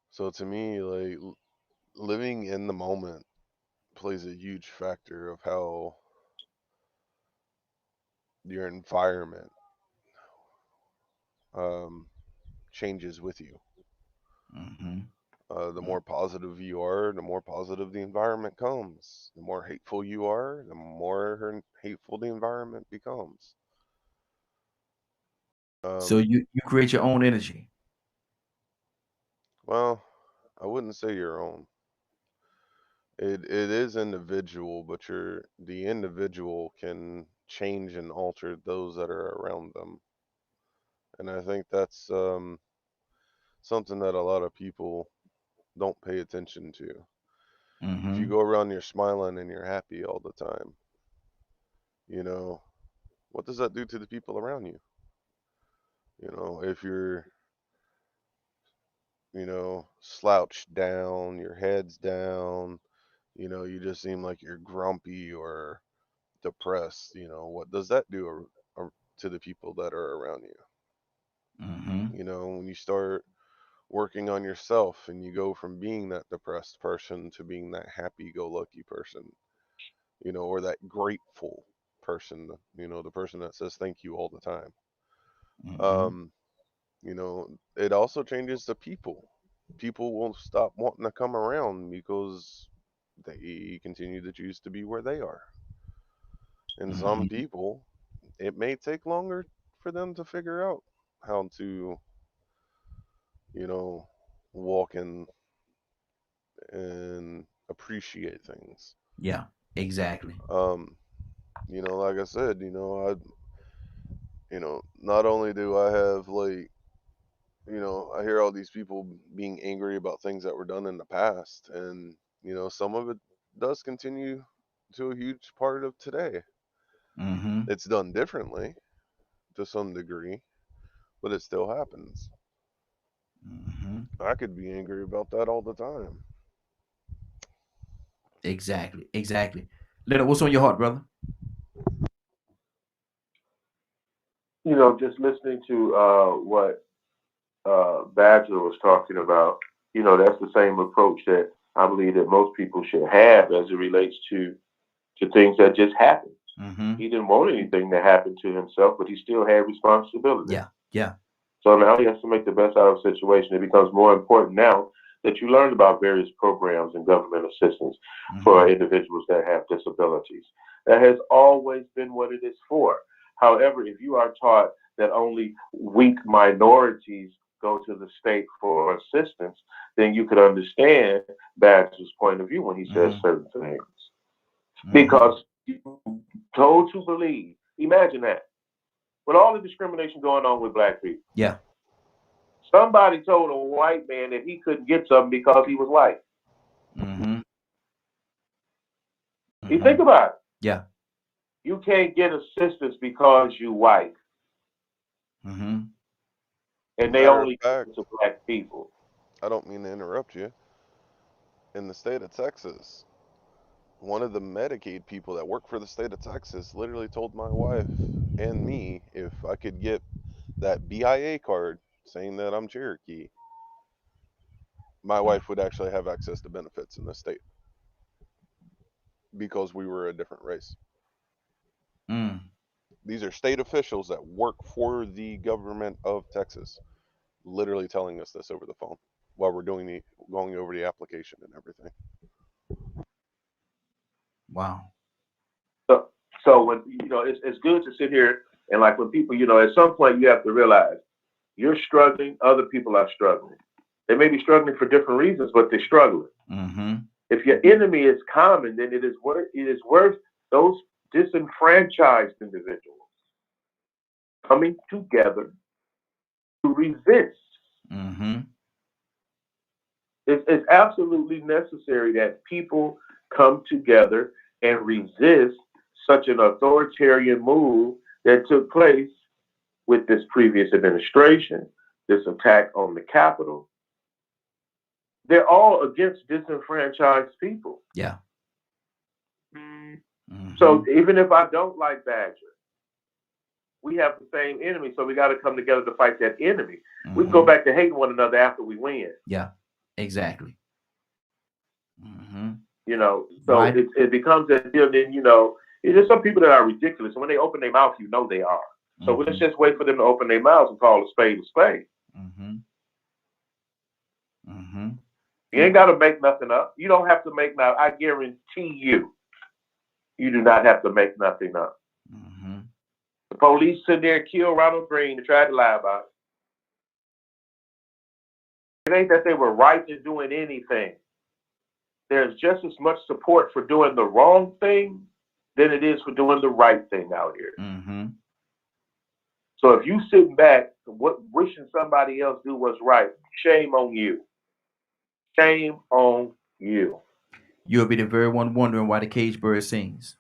So to me, like living in the moment plays a huge factor of how your environment changes with you. Mm-hmm. The more positive you are, the more positive the environment comes. The more hateful you are, the more hateful the environment becomes. So you create your own energy. Well, I wouldn't say your own. It is individual, but the individual can change and alter those that are around them. And I think that's something that a lot of people don't pay attention to. If you Mm-hmm. go around, you're smiling and you're happy all the time, what does that do to the people around you? If you're, slouched down, your head's down, you just seem like you're grumpy or depressed, what does that do to the people that are around you? Mm-hmm. When you start working on yourself and you go from being that depressed person to being that happy-go-lucky person, or that grateful person, the person that says thank you all the time. Mm-hmm. Um, it also changes the people. People will stop wanting to come around because they continue to choose to be where they are. And some Mm-hmm. people, it may take longer for them to figure out how to, walk in and appreciate things. Yeah. Exactly. Like I said, not only do I have like, I hear all these people being angry about things that were done in the past, and some of it does continue to a huge part of today. Mm-hmm. It's done differently to some degree, but it still happens. Mm-hmm. I could be angry about that all the time. Exactly. Exactly. Leonard, what's on your heart, brother? Just listening to what Badger was talking about, that's the same approach that I believe that most people should have as it relates to things that just happen. Mm-hmm. He didn't want anything to happen to himself, but he still had responsibility. Yeah. Yeah. So now he has to make the best out of the situation. It becomes more important now that you learn about various programs and government assistance for Mm-hmm. individuals that have disabilities. That has always been what it is for. However, if you are taught that only weak minorities go to the state for assistance, then you could understand Badger's point of view when he says Mm-hmm. certain things. Mm-hmm. Because you're told to believe, imagine that, with all the discrimination going on with black people. Yeah. Somebody told a white man that he couldn't get something because he was white. Mm-hmm. You Mm-hmm. think about it. Yeah. You can't get assistance because you white, Mm-hmm. and they Matter of only give fact, it to black people. I don't mean to interrupt you. In the state of Texas, one of the Medicaid people that work for the state of Texas literally told my wife and me if I could get that BIA card saying that I'm Cherokee, my wife would actually have access to benefits in the state because we were a different race. These are state officials that work for the government of Texas literally telling us this over the phone while we're going over the application and everything. Wow. So when it's good to sit here and like when people, at some point you have to realize you're struggling, other people are struggling. They may be struggling for different reasons, but they're struggling. Mm-hmm. If your enemy is common, then it is worth those disenfranchised individuals coming together to resist. Mm-hmm. It's absolutely necessary that people come together and resist such an authoritarian move that took place with this previous administration, this attack on the Capitol. They're all against disenfranchised people. Yeah. Mm-hmm. So even if I don't like Badger, we have the same enemy, so we got to come together to fight that enemy. Mm-hmm. We can go back to hating one another after we win. Yeah, exactly. Mm-hmm. So right. it becomes that deal. Then there's some people that are ridiculous, and when they open their mouth, they are. So let's just wait for them to open their mouths and call a spade a spade. Mm-hmm. Mm-hmm. You ain't got to make nothing up. You don't have to make now. I guarantee you do not have to make nothing up. Mm-hmm. The police sit there and kill Ronald Green and try to lie about it. It ain't that they were right in doing anything. There's just as much support for doing the wrong thing than it is for doing the right thing out here. Mm-hmm. So if you sit back wishing somebody else do what's right, shame on you. Shame on you. You'll be the very one wondering why the cage bird sings.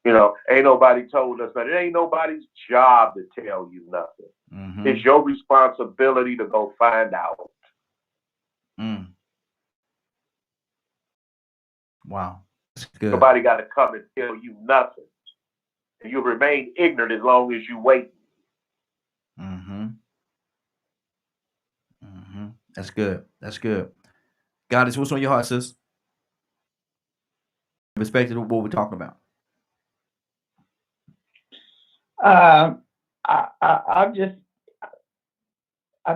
Ain't nobody told us that. It ain't nobody's job to tell you nothing. Mm-hmm. It's your responsibility to go find out. Mm. Wow. That's good. Nobody got to come and tell you nothing. And you remain ignorant as long as you wait. Mm-hmm. Mm-hmm. That's good. That's good. Goddess, what's on your heart, sis? Respect to what we're talking about. I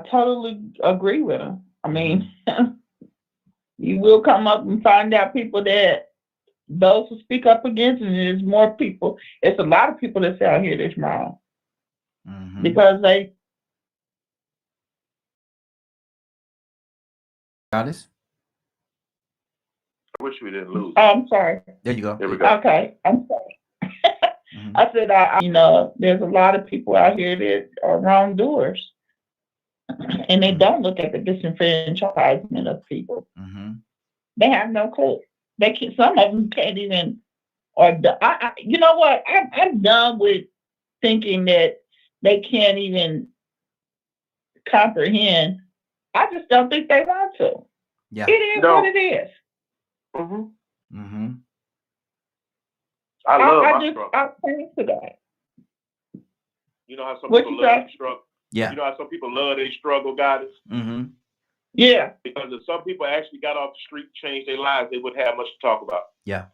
totally agree with him. I mean, you will come up and find out people that those who speak up against, and there's more people. It's a lot of people that's out here that's wrong. Mm-hmm. Because they. Goddess? I wish we didn't lose. Oh, I'm sorry. There you go. There we go. Okay, I'm sorry. Mm-hmm. I said, there's a lot of people out here that are wrongdoers, and they don't look at the disenfranchisement of people. Mm-hmm. They have no clue. They can. Some of them can't even. You know what? I'm done with thinking that they can't even comprehend. I just don't think they want to. Yeah. It is what it is. Mm-hmm. Mm-hmm. I love my struggle. I think to that. You know how some people love to struggle? Yeah. You know how some people love their struggle, Goddess? Mm-hmm. Yeah. Because if some people actually got off the street and changed their lives, they wouldn't have much to talk about. Yeah.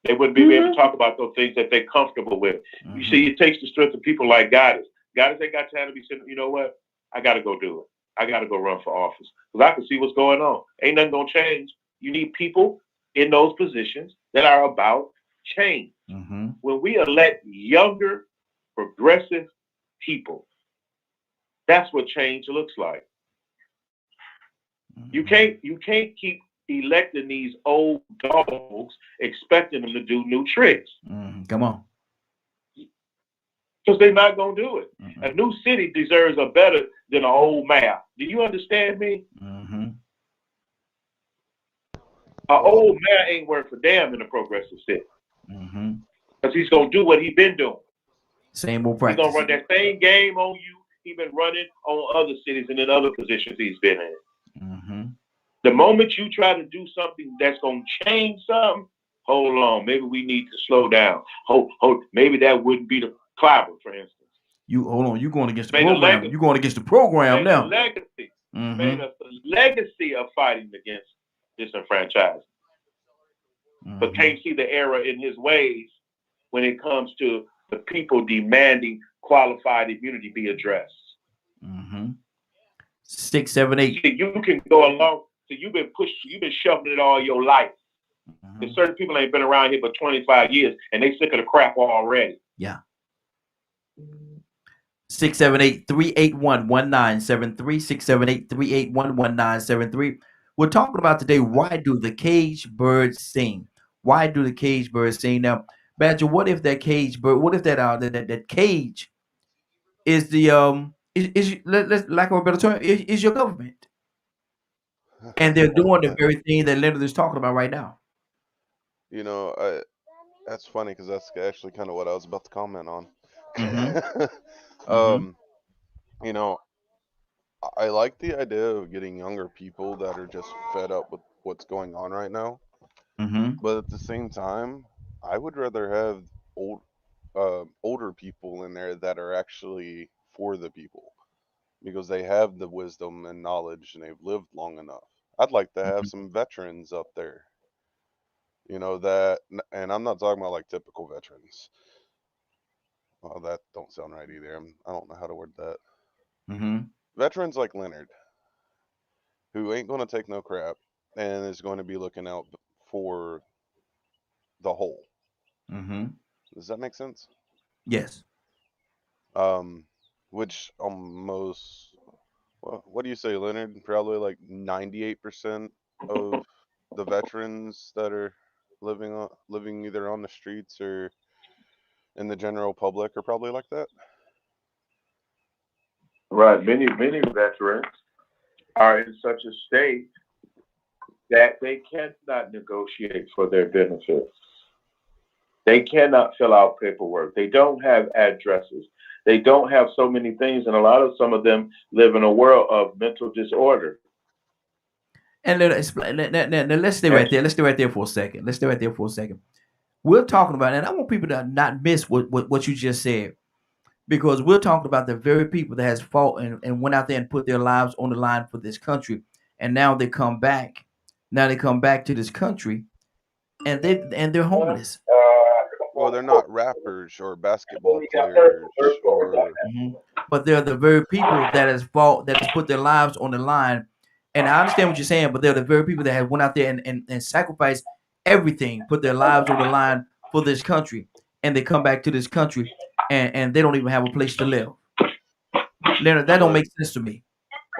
They wouldn't be able to talk about those things that they're comfortable with. Mm-hmm. You see, it takes the strength of people like Goddess. Goddess ain't got time to be sitting, you know what? I got to go do it. I got to go run for office. Because I can see what's going on. Ain't nothing going to change. You need people in those positions that are about change. Mm-hmm. When we elect younger, progressive people, that's what change looks like. Mm-hmm. You can't keep electing these old dogs expecting them to do new tricks. Mm-hmm. Come on. Because they're not going to do it. Mm-hmm. A new city deserves a better than an old mayor. Do you understand me? Mm-hmm. An old mayor ain't worth a damn in a progressive city. Mm-hmm. Because he's going to do what he's been doing. Same old practice. He's going to run that same game on you He's been running on other cities and in other positions he's been in. Mm-hmm. The moment you try to do something that's going to change something, hold on. Maybe we need to slow down. Maybe that wouldn't be the Clyburn, for instance. You hold on. You going against the Made a program. legacy. You going against the program Made a now. legacy. Mm-hmm. Made a legacy of fighting against disenfranchisement. Mm-hmm. But can't see the error in his ways when it comes to the people demanding qualified immunity be addressed. Mm-hmm. 678. See, you can go along. So you've been shoving it all your life. Mm-hmm. There's certain people ain't been around here for 25 years and they sick of the crap already. Yeah. 678-381-1973. 678-381-1973. We're talking about today, why do the cage birds sing? Why do the cage birds sing? Now, Badger, what if that cage bird, what if that cage is the let's lack of a better term, is your government? And they're doing the very thing that Leonard is talking about right now. You know, that's funny because that's actually kind of what I was about to comment on. Mm-hmm. You know, I like the idea of getting younger people that are just fed up with what's going on right now. Mm-hmm. But at the same time, I would rather have older people in there that are actually for the people because they have the wisdom and knowledge and they've lived long enough. I'd like to have some veterans up there. You know, and I'm not talking about like typical veterans. Well, that don't sound right either. I don't know how to word that. Mm-hmm. Veterans like Leonard, who ain't going to take no crap and is going to be looking out for the whole. Mm-hmm. Does that make sense? Yes. Which almost, well, what do you say, Leonard? Probably like 98% of the veterans that are living either on the streets or in the general public are probably like that. Right. Many veterans are in such a state that they cannot negotiate for their benefits. They cannot fill out paperwork. They don't have addresses. They don't have so many things, and some of them live in a world of mental disorder. And let's stay right there. Let's stay right there for a second. We're talking about, and I want people to not miss what you just said, because we're talking about the very people that has fought and went out there and put their lives on the line for this country, and now they come back. Now they come back to this country, and they're homeless. Well, they're not rappers or basketball players, but they're the very people that has put their lives on the line. And I understand what you're saying, but they're the very people that have went out there and sacrificed everything, put their lives on the line for this country, and they come back to this country and they don't even have a place to live. Leonard, that don't make sense to me.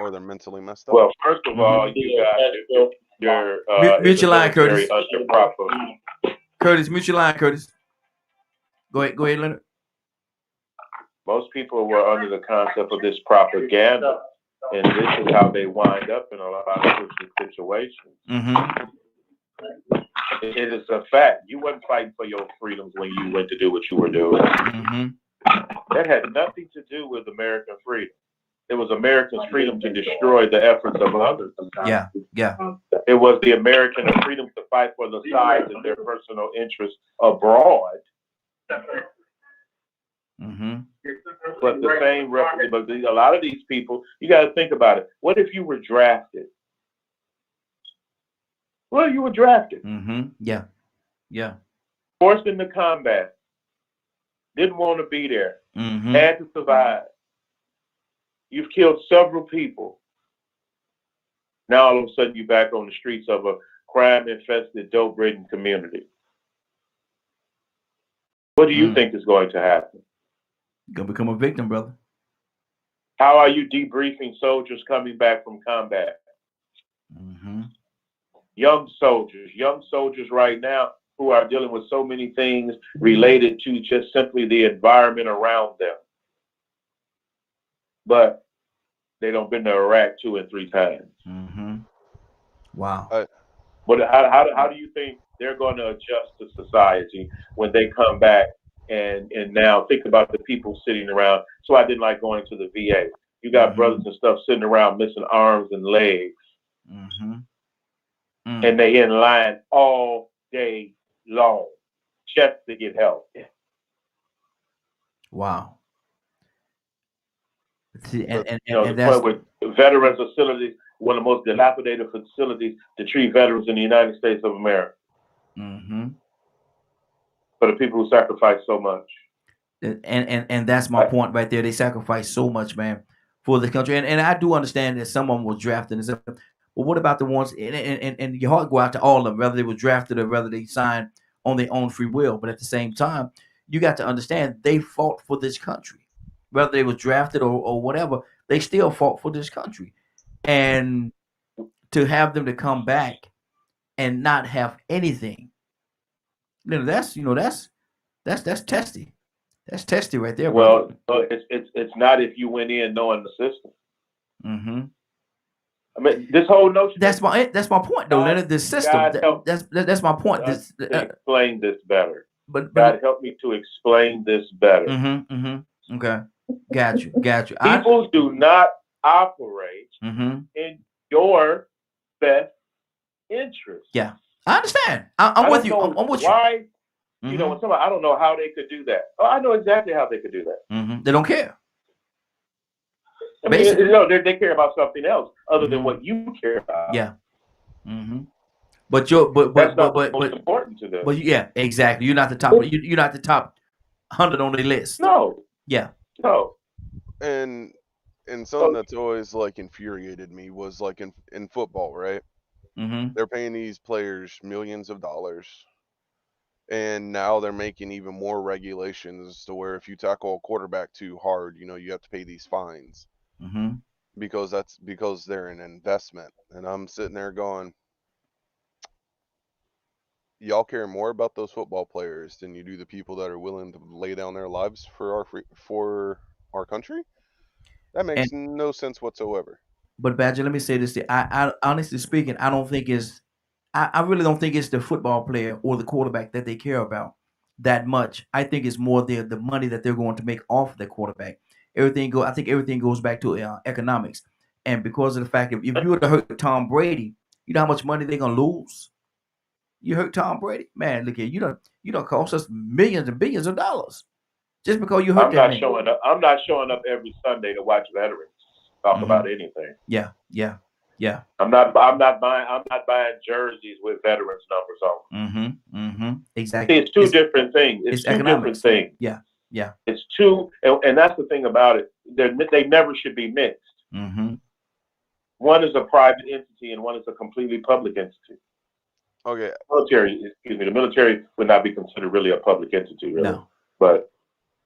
Or they're mentally messed up. Well, first of all, you got your mute your line, Curtis. Curtis, mute your line, Curtis. Go ahead, Leonard. Most people were under the concept of this propaganda, and this is how they wind up in a lot of situations. Mm-hmm. It is a fact. You weren't fighting for your freedoms when you went to do what you were doing. Mm-hmm. That had nothing to do with American freedom. It was American freedom to destroy the efforts of others. Yeah. It was the American freedom to fight for the sides of their personal interests abroad. Mm-hmm. But a lot of these people, you got to think about it. What if you were drafted? Well, you were drafted. Mm-hmm. Yeah. Forced into combat. Didn't want to be there. Mm-hmm. Had to survive. You've killed several people. Now all of a sudden you're back on the streets of a crime-infested, dope-ridden community. What do you think is going to happen? You're going to become a victim, brother. How are you debriefing soldiers coming back from combat? Mm-hmm. Young soldiers right now who are dealing with so many things related to just simply the environment around them. But they don't been to Iraq 2 and 3 times. Mm-hmm. Wow. But how do you think they're going to adjust to society when they come back And now think about the people sitting around. So I didn't like going to the VA. You got brothers and stuff sitting around missing arms and legs, and they in line all day long just to get help. Wow. See, You know, and the that's point where veterans facilities, one of the most dilapidated facilities to treat veterans in the United States of America. For the people who sacrifice so much. and that's my point right there. They sacrifice so much, man, for the country. And I do understand that some of them were drafted and stuff. But what about the ones and your heart go out to all of them, whether they were drafted or whether they signed on their own free will. But at the same time, you got to understand they fought for this country. Whether they were drafted or whatever, they still fought for this country. And to have them to come back and not have anything, that's testy. That's testy right there, well, brother. It's not if you went in knowing the system. I mean, this whole notion. That's my point, though, Leonard. The system. That's my point. Explain this better. But God help me to explain this better. Okay, got you. People do not operate in your best interest. Yeah, I understand. I'm with you. I'm with you. Why? You know, when somebody, I don't know how they could do that. Oh, I know exactly how they could do that. They don't care. I mean, they care about something else other than what you care about. Yeah. But that's not most important to them. But yeah, exactly. You're not the top. You're not the top 100 on the list. No. Yeah. No. And something that's always like infuriated me was like in football, right? They're paying these players millions of dollars. And now they're making even more regulations to where if you tackle a quarterback too hard, you have to pay these fines. Because they're an investment. And I'm sitting there going, y'all care more about those football players than you do the people that are willing to lay down their lives for our country? That makes no sense whatsoever. But Badger, let me say this. I honestly speaking, I don't think I really don't think it's the football player or the quarterback that they care about that much. I think it's more the money that they're going to make off the quarterback. I think everything goes back to economics. And because of the fact if you were to hurt Tom Brady, you know how much money they're gonna lose. You hurt Tom Brady, man. Look here, you don't cost us millions and billions of dollars just because you hurt I'm not showing up every Sunday to watch veterans talk about anything. Yeah. I'm not buying jerseys with veterans numbers on them. Exactly. See, it's two different things. It's two economics. different things. Yeah. It's two, and that's the thing about it. They never should be mixed. One is a private entity, and one is a completely public entity. Okay. The military would not be considered really a public entity, really. No. But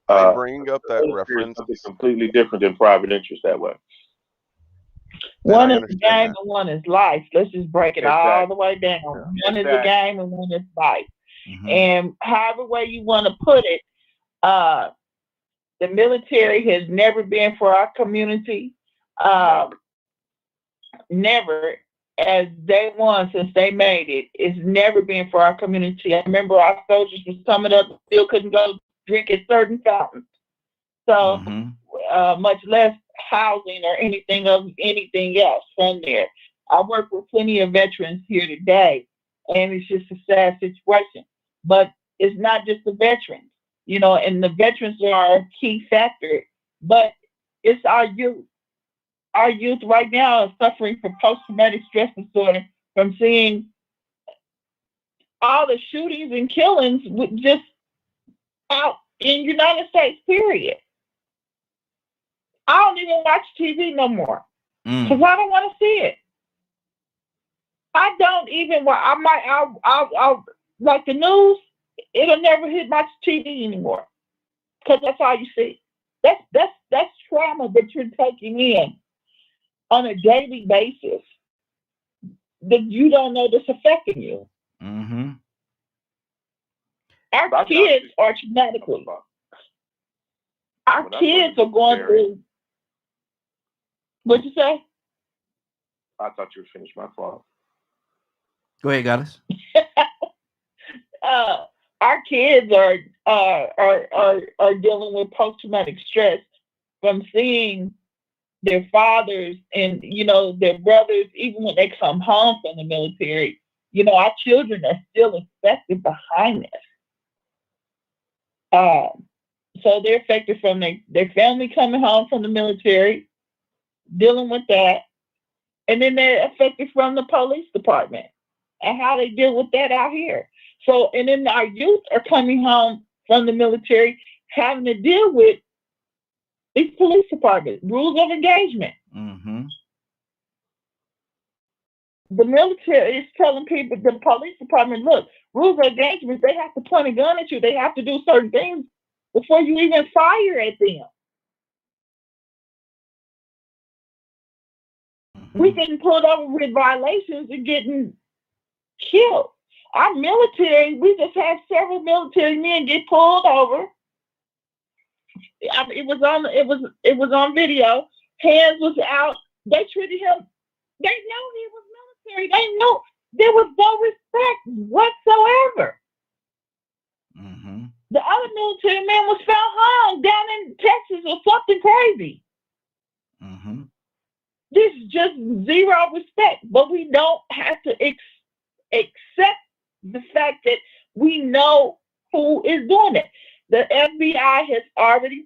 I bring up that reference. Something completely different than private interest that way. One is a game and one is life. Let's just break it all the way down. One is a game and one is life. And however way you want to put it, the military has never been for our community. Never, as day one since they made it, it's never been for our community. I remember our soldiers was coming up, still couldn't go drink at certain fountains. So much less housing or anything else from there. I work with plenty of veterans here today, and it's just a sad situation. But it's not just the veterans, and the veterans are a key factor, but it's our youth. Our youth right now is suffering from post-traumatic stress disorder from seeing all the shootings and killings just out in the United States, period. I don't even watch TV no more because I don't want to see it. I don't even. I'll like the news. It'll never hit my TV anymore because that's all you see. That's trauma that you're taking in on a daily basis that you don't know that's affecting you. Our kids are traumatically. Our kids are going through. What'd you say? I thought you were finished. My fault. Go ahead, Goddess. Our kids are dealing with post-traumatic stress from seeing their fathers and, you know, their brothers, even when they come home from the military. You know, our children are still affected behind this. So they're affected from their family coming home from the military, dealing with that. And then they're affected from the police department and how they deal with that out here. So, and then our youth are coming home from the military, having to deal with these police departments, rules of engagement. Mm-hmm. The military is telling people, the police department, look, rules of engagement, they have to point a gun at you. They have to do certain things before you even fire at them. Mm-hmm. We getting pulled over with violations and getting killed. Our military, we just had several military men get pulled over. I mean, it was on video. Hands was out. They treated him. They know he was military. They know there was no respect whatsoever. Mm-hmm. The other military man was found hung down in Texas or something crazy. Mm-hmm. This is just zero respect. But we don't have to accept the fact that we know who is doing it. The FBI has already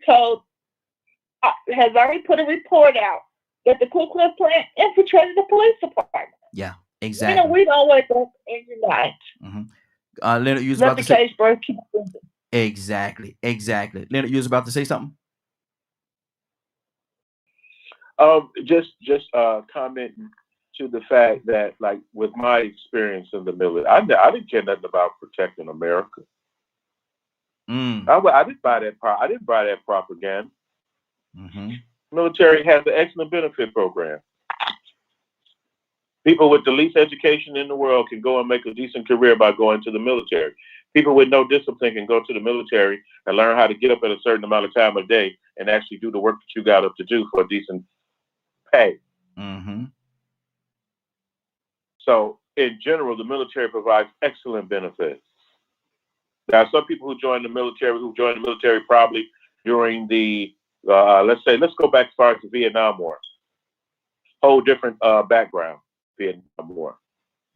put a report out that the Ku Klux Klan infiltrated the police department. Yeah, You exactly. know, we don't wake up and unite. Mm-hmm. Leonard, you was Let about the to say case birth keep moving. exactly. Leonard, you was about to say something. Just commenting to the fact that, like, with my experience in the military, I didn't care nothing about protecting America. I didn't buy that. I didn't buy that propaganda. Mm-hmm. Military has an excellent benefit program. People with the least education in the world can go and make a decent career by going to the military. People with no discipline can go to the military and learn how to get up at a certain amount of time a day and actually do the work that you got up to do for a decent pay. Mm-hmm. So, in general, the military provides excellent benefits. There are some people who join the military probably during the, let's go back as far as the Vietnam War. Whole different background, Vietnam War.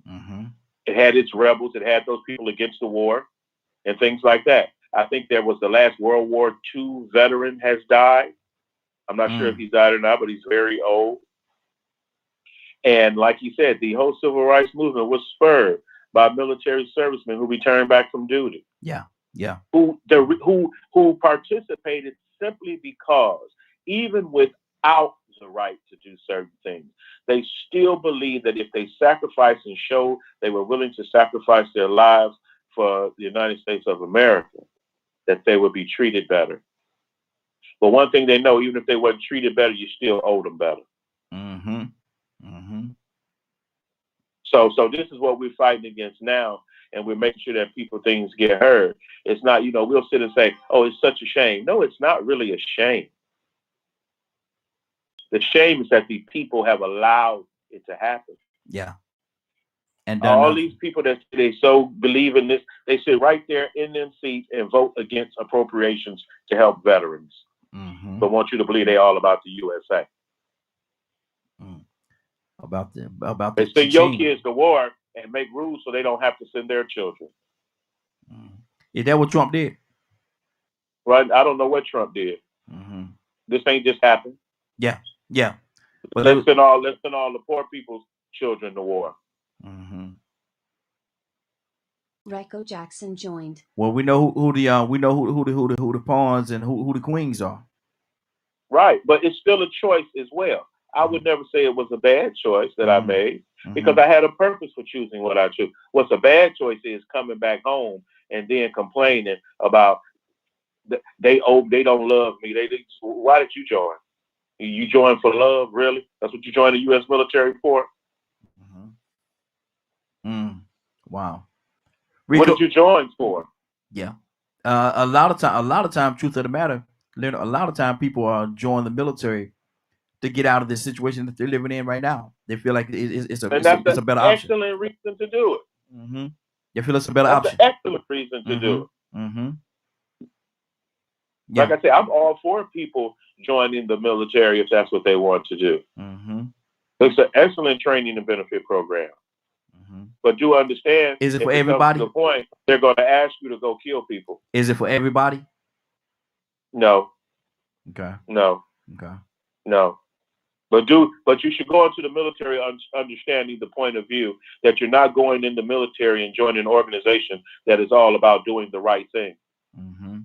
Mm-hmm. It had its rebels. It had those people against the war and things like that. I think there was the last World War II veteran has died. I'm not sure if he's died or not, but he's very old. And like he said, the whole civil rights movement was spurred by military servicemen who returned back from duty. Yeah. Who participated simply because even without the right to do certain things, they still believed that if they sacrificed and showed they were willing to sacrifice their lives for the United States of America, that they would be treated better. But one thing they know, even if they weren't treated better, you still owed them better. Mm-hmm. Mm-hmm. So this is what we're fighting against now, and we're making sure that things get heard. It's not, we'll sit and say, oh, it's such a shame. No, it's not really a shame. The shame is that the people have allowed it to happen. Yeah. And all these people that they so believe in this, they sit right there in them seats and vote against appropriations to help veterans. Mm-hmm. But want you to believe they all about the USA. About they send your kids to war and make rules so they don't have to send their children. Is that what Trump did? Right. I don't know what Trump did. Mm-hmm. This ain't just happened. Yeah. But let's send all the poor people's children to war. Mm-hmm. Reco Jackson joined. Well, we know who the pawns and who the queens are. Right, but it's still a choice as well. I would never say it was a bad choice that I made because I had a purpose for choosing what I chose. What's a bad choice is coming back home and then complaining about they don't love me. Why did you join? You joined for love, really? That's what you joined the U.S. military for? Wow. Rico, what did you join for? Yeah. A lot of time, truth of the matter, Leonard, a lot of time people join the military to get out of this situation that they're living in right now. They feel like it's a better option. Excellent reason to do it. Mm-hmm. They feel it's a better option. An excellent reason to do it. Mm-hmm. Like Yeah. I say, I'm all for people joining the military if that's what they want to do. Mm-hmm. It's an excellent training and benefit program. Mm-hmm. But do understand, Is it if for it comes to everybody? the point, they're going to ask you to go kill people. Is it for everybody? No, Okay. no, Okay. no. But you should go into the military understanding the point of view that you're not going in the military and joining an organization that is all about doing the right thing. Mm-hmm.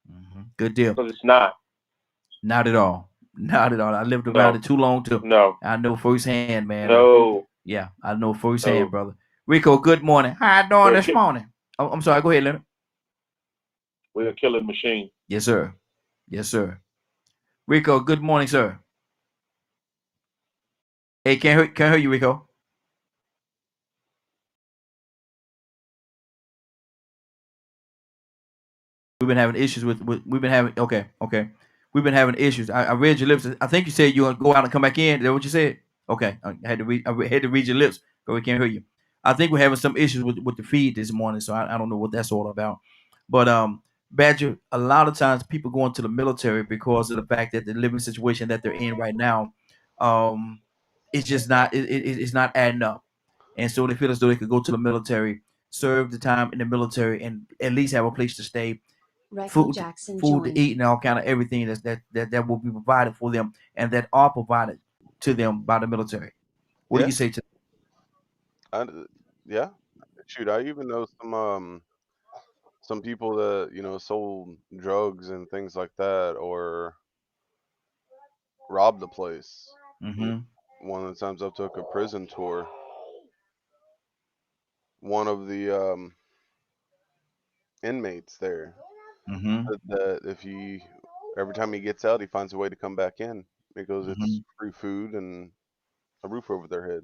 Mm-hmm. Good deal. Because it's not. Not at all. Not at all. I lived around No, it too long to. no, I know firsthand, man. no, Yeah, I know firsthand, no. brother. Rico, good morning. How you doing this morning? Oh, I'm sorry. Go ahead, Leonard. We're a killing machine. Yes, sir. Yes, sir. Rico, good morning, sir. Hey, can't hear you, Rico. We've been having issues with we've been having okay. We've been having issues. I read your lips. I think you said you want to go out and come back in. Is that what you said? Okay. I had to read your lips, but we can't hear you. I think we're having some issues with the feed this morning, so I don't know what that's all about. But Badger, a lot of times people go into the military because of the fact that the living situation that they're in right now, it's just not it's not adding up, and so they feel as though they could go to the military, serve the time in the military, and at least have a place to stay, Reco food Jackson food to joined. eat, and all kind of everything that will be provided for them, and that are provided to them by the military. What do Yeah, you say to yeah. Shoot, I even know some people that sold drugs and things like that, or robbed the place. Mm-hmm. One of the times I took a prison tour, one of the inmates there Mm-hmm. said that if he every time he gets out, he finds a way to come back in because Mm-hmm. it's free food and a roof over their head.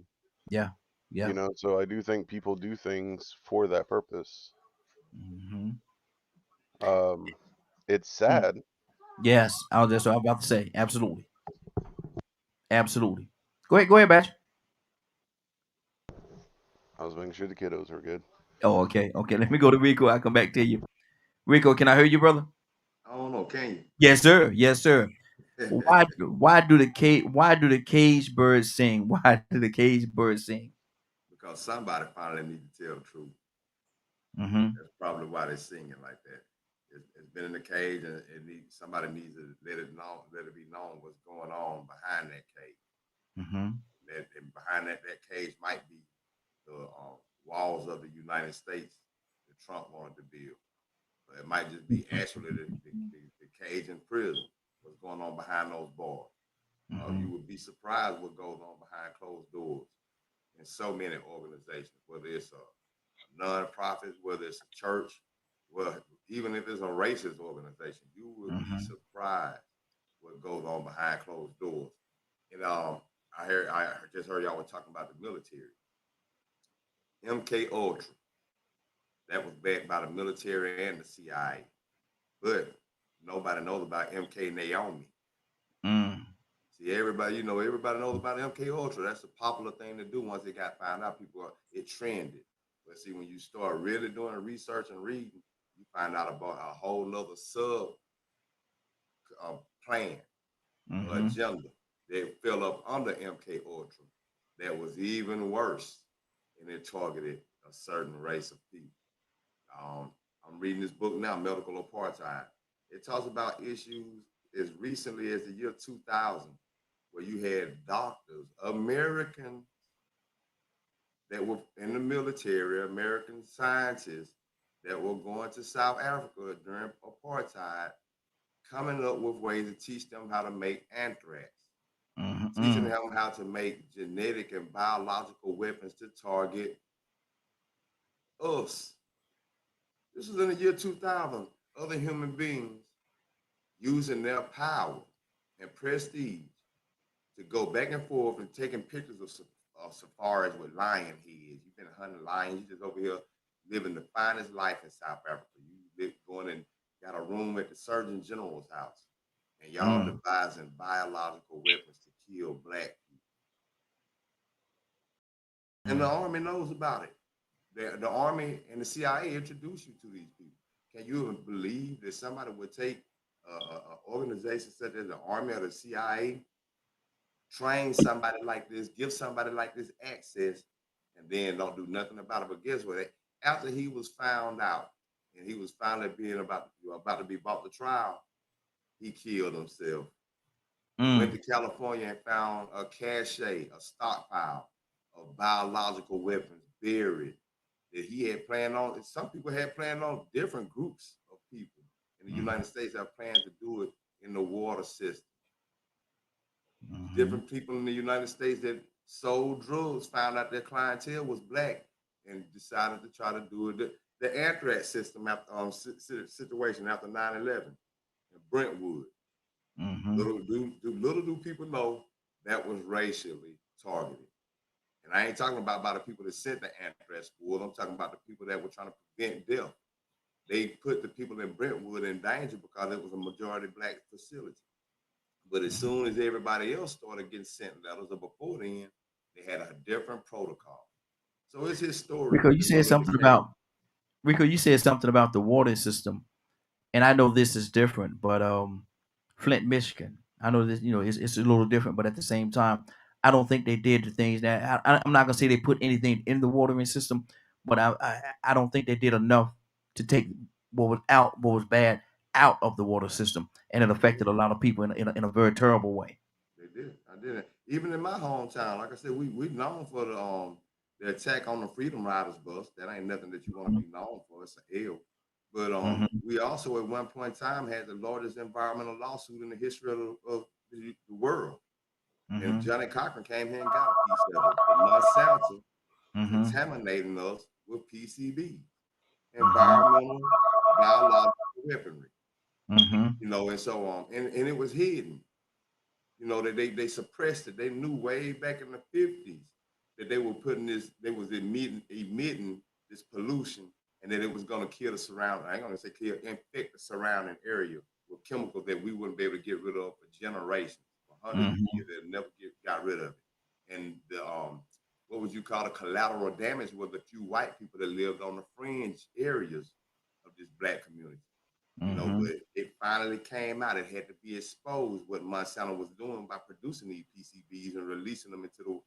Yeah. Yeah. So I do think people do things for that purpose. Mm-hmm. It's sad. Yes, I was just about to say. Absolutely. Absolutely. Go ahead, Batch. I was making sure the kiddos are good. Oh, okay. Okay. Let me go to Rico. I'll come back to you. Rico, can I hear you, brother? I don't know, can you? Yes, sir. Yes, sir. Why do the cage birds sing? Why do the cage birds sing? Because somebody finally need to tell the truth. Mm-hmm. That's probably why they're singing like that. It's been in the cage, and somebody needs to let it be known what's going on behind that cage. Mm-hmm. And behind that cage might be the walls of the United States that Trump wanted to build. But it might just be actually the cage in prison. What's going on behind those bars? Mm-hmm. You would be surprised what goes on behind closed doors in so many organizations, whether it's a nonprofit, whether it's a church, well, even if it's a racist organization, you would Mm-hmm. be surprised what goes on behind closed doors. And I just heard y'all were talking about the military. MK Ultra, that was backed by the military and the CIA, but nobody knows about MK Naomi. Mm. See, everybody knows about MK Ultra. That's a popular thing to do. Once it got found out, it trended. But see, when you start really doing research and reading, you find out about a whole nother sub plan, Mm-hmm. agenda that fell up under MK Ultra that was even worse, and it targeted a certain race of people. I'm reading this book now, Medical Apartheid. It talks about issues as recently as the year 2000, where you had doctors, Americans that were in the military, American scientists that were going to South Africa during apartheid, coming up with ways to teach them how to make anthrax, Mm-hmm. teaching them how to make genetic and biological weapons to target us. This was in the year 2000. Other human beings using their power and prestige to go back and forth and taking pictures of safaris with lion heads. You've been hunting lions. You just over here living the finest life in South Africa. You going and got a room at the Surgeon General's house, and y'all devising biological weapons to kill black people. And the army knows about it. The Army and the CIA introduced you to these people. Can you even believe that somebody would take an organization such as the Army or the CIA, train somebody like this, give somebody like this access, and then don't do nothing about it? But guess what? After he was found out and he was finally being about to be brought to trial, he killed himself. Went to California and found a cache, a stockpile of biological weapons buried that he had planned on. Some people had planned on, different groups of people in the United States have planned to do it in the water system. Different people in the United States that sold drugs found out their clientele was black and decided to try to do it. The anthrax system after situation after 9/11 in Brentwood. Little do people know that was racially targeted. And I ain't talking about the people that sent the anthrax spool. I'm talking about the people that were trying to prevent death. They put the people in Brentwood in danger because it was a majority black facility. But as soon as everybody else started getting sent letters, or before then, they had a different protocol. So it's his story. Rico, you said something about the water system, and I know this is different, but Flint, Michigan. I know this, it's a little different, but at the same time, I don't think they did the things that I'm not gonna say they put anything in the watering system, but I don't think they did enough to take what was bad out of the water system, and it affected a lot of people in a very terrible way. They did. I did it. Even in my hometown, like I said, we known for the attack on the Freedom Riders bus. That ain't nothing that you want to be known for. It's an L. But we also at one point in time had the largest environmental lawsuit in the history of the world. And Johnny Cochran came here and got a piece of it. Monsanto contaminating us with PCB, environmental biological weaponry. And so on. And it was hidden. That they suppressed it. They knew way back in the 50s that they were emitting this pollution, and that it was going to kill the surrounding. I ain't going to say kill, infect the surrounding area with chemicals that we wouldn't be able to get rid of for generations. For hundreds of years, they'll never got rid of it. And the what would you call the collateral damage was the few white people that lived on the fringe areas of this black community. But it finally came out. It had to be exposed what Monsanto was doing by producing these PCBs and releasing them into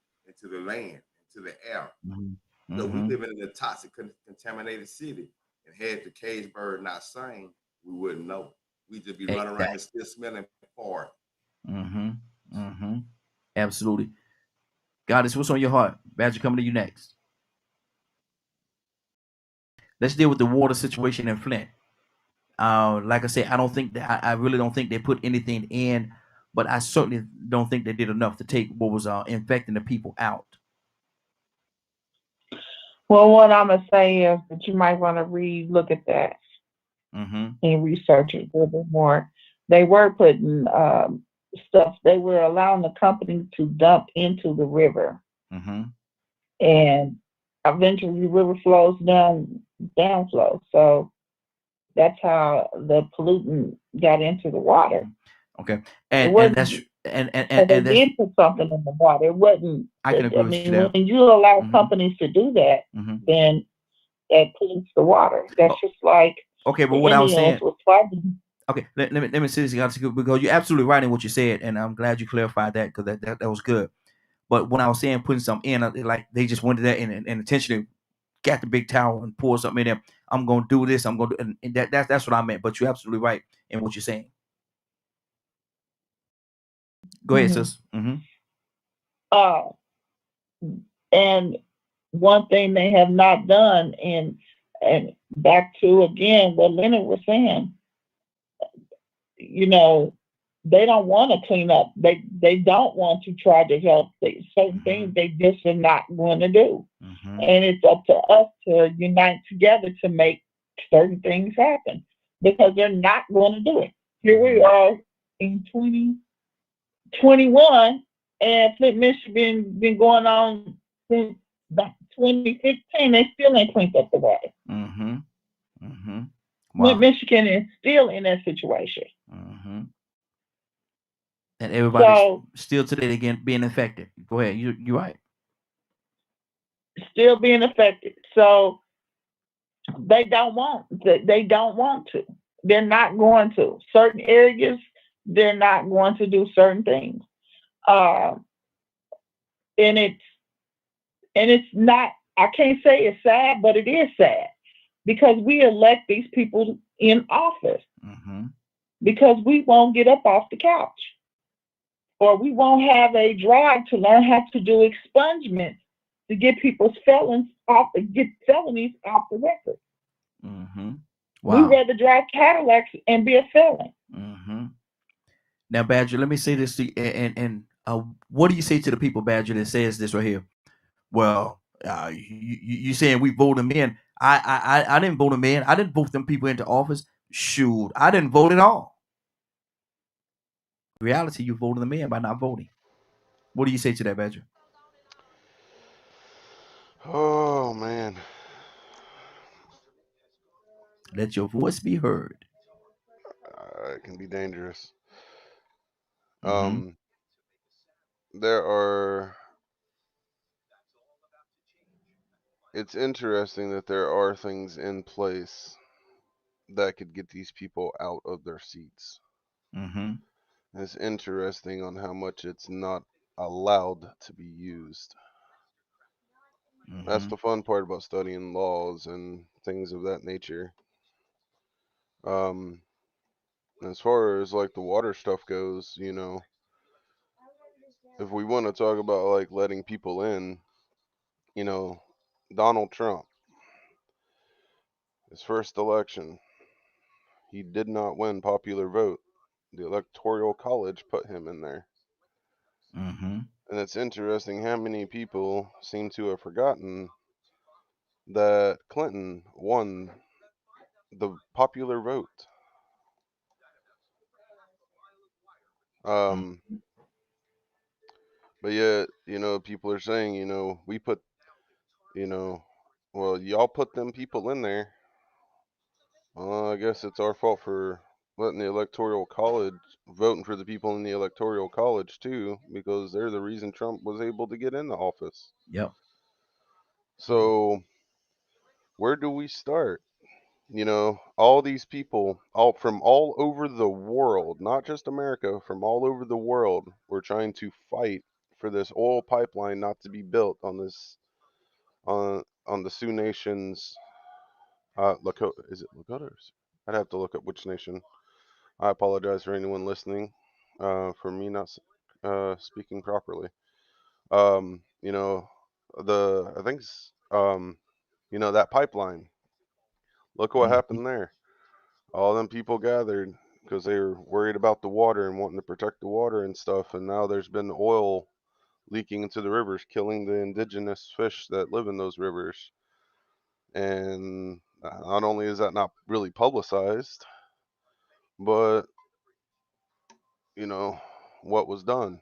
the land, into the air. So we live in a toxic, contaminated city, and had the cage bird not sing, we wouldn't know. We'd just be running around and still smelling fart. Absolutely. Goddess, what's on your heart? Badger, coming to you next. Let's deal with the water situation in Flint. Like I said, I really don't think they put anything in, but I certainly don't think they did enough to take what was infecting the people out. Well, what I'm gonna say is that you might want to look at that and research it a little bit more. They were putting stuff. They were allowing the company to dump into the river, and eventually the river flows downflow. So that's how the pollutant got into the water. Okay, and that's they did put something in the water. It wasn't. I can agree with you there. When you allow companies to do that, then that pollutes the water. That's just like okay. But what I was saying. Okay, let me say this, because you're absolutely right in what you said, and I'm glad you clarified that, because that was good. But when I was saying putting something in, like they just went to that and intentionally got the big towel and poured something in there. I'm gonna do this. I'm gonna do, and that's what I meant. But you're absolutely right in what you're saying. Go ahead, sis. And one thing they have not done, and back to again what Leonard was saying, they don't want to clean up. They don't want to try to help. Certain things they just are not going to do. And it's up to us to unite together to make certain things happen, because they're not going to do it. Here we are in 2021, and Flint, Michigan been going on since 2015. They still ain't cleaned up the water. Wow. Flint, Michigan is still in that situation. And everybody's still today again being affected. Go ahead, you're right. Still being affected. So They don't want. They don't want to. They're not going to. Certain areas, they're not going to do certain things. Uh, and it's not. I can't say it's sad, but it is sad because we elect these people in office Mm-hmm. because we won't get up off the couch, or we won't have a drive to learn how to do expungement to get people's get felonies off the record. Mm-hmm. We Wow. rather drive Cadillacs and be a felon. Mm-hmm. Now, Badger, let me say this to you, and what do you say to the people, Badger, that says this right here? Well, you saying we vote them in? I didn't vote them in. I didn't vote them people into office. Shoot, I didn't vote at all. In reality, you voted them in by not voting. What do you say to that, Badger? Oh man, Let your voice be heard. it can be dangerous. Mm-hmm. There are. It's interesting that there are things in place that could get these people out of their seats. Mm-hmm. It's interesting on how much it's not allowed to be used. That's Mm-hmm. the fun part about studying laws and things of that nature. Um, as far as like the water stuff goes, if we want to talk about like letting people in, Donald Trump, his first election, he did not win popular vote. The Electoral College put him in there. Mm-hmm. And it's interesting how many people seem to have forgotten that Clinton won the popular vote. But yet, people are saying, we put, well, y'all put them people in there. I guess it's our fault for letting the Electoral College, voting for the people in the Electoral College too, because they're the reason Trump was able to get into office. Yep. So where do we start? All these people, all from all over the world, not just America, from all over the world, were trying to fight for this oil pipeline not to be built on this, on the Sioux Nation's, Lakota. Is it Lakota? I'd have to look up which nation. I apologize for anyone listening, for me not speaking properly. I think that pipeline. Look what Mm-hmm. happened there. All them people gathered because they were worried about the water and wanting to protect the water and stuff. And now there's been oil leaking into the rivers, killing the indigenous fish that live in those rivers. And not only is that not really publicized, but what was done.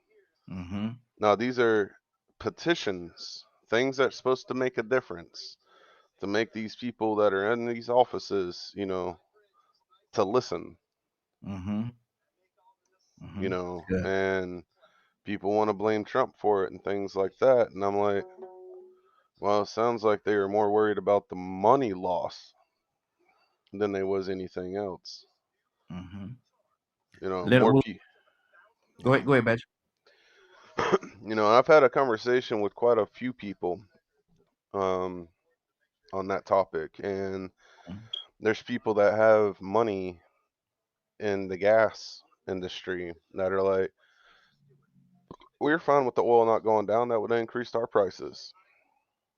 Mm-hmm. Now these are petitions, things that's supposed to make a difference, to make these people that are in these offices, to listen. Mm-hmm. Mm-hmm. Yeah. And people want to blame Trump for it and things like that. And I'm like, well, it sounds like they were more worried about the money loss than they was anything else. Mm-hmm. More Leonard, people. go ahead, Badger. I've had a conversation with quite a few people on that topic, and there's people that have money in the gas industry that are like, we're fine with the oil not going down. That would increase our prices.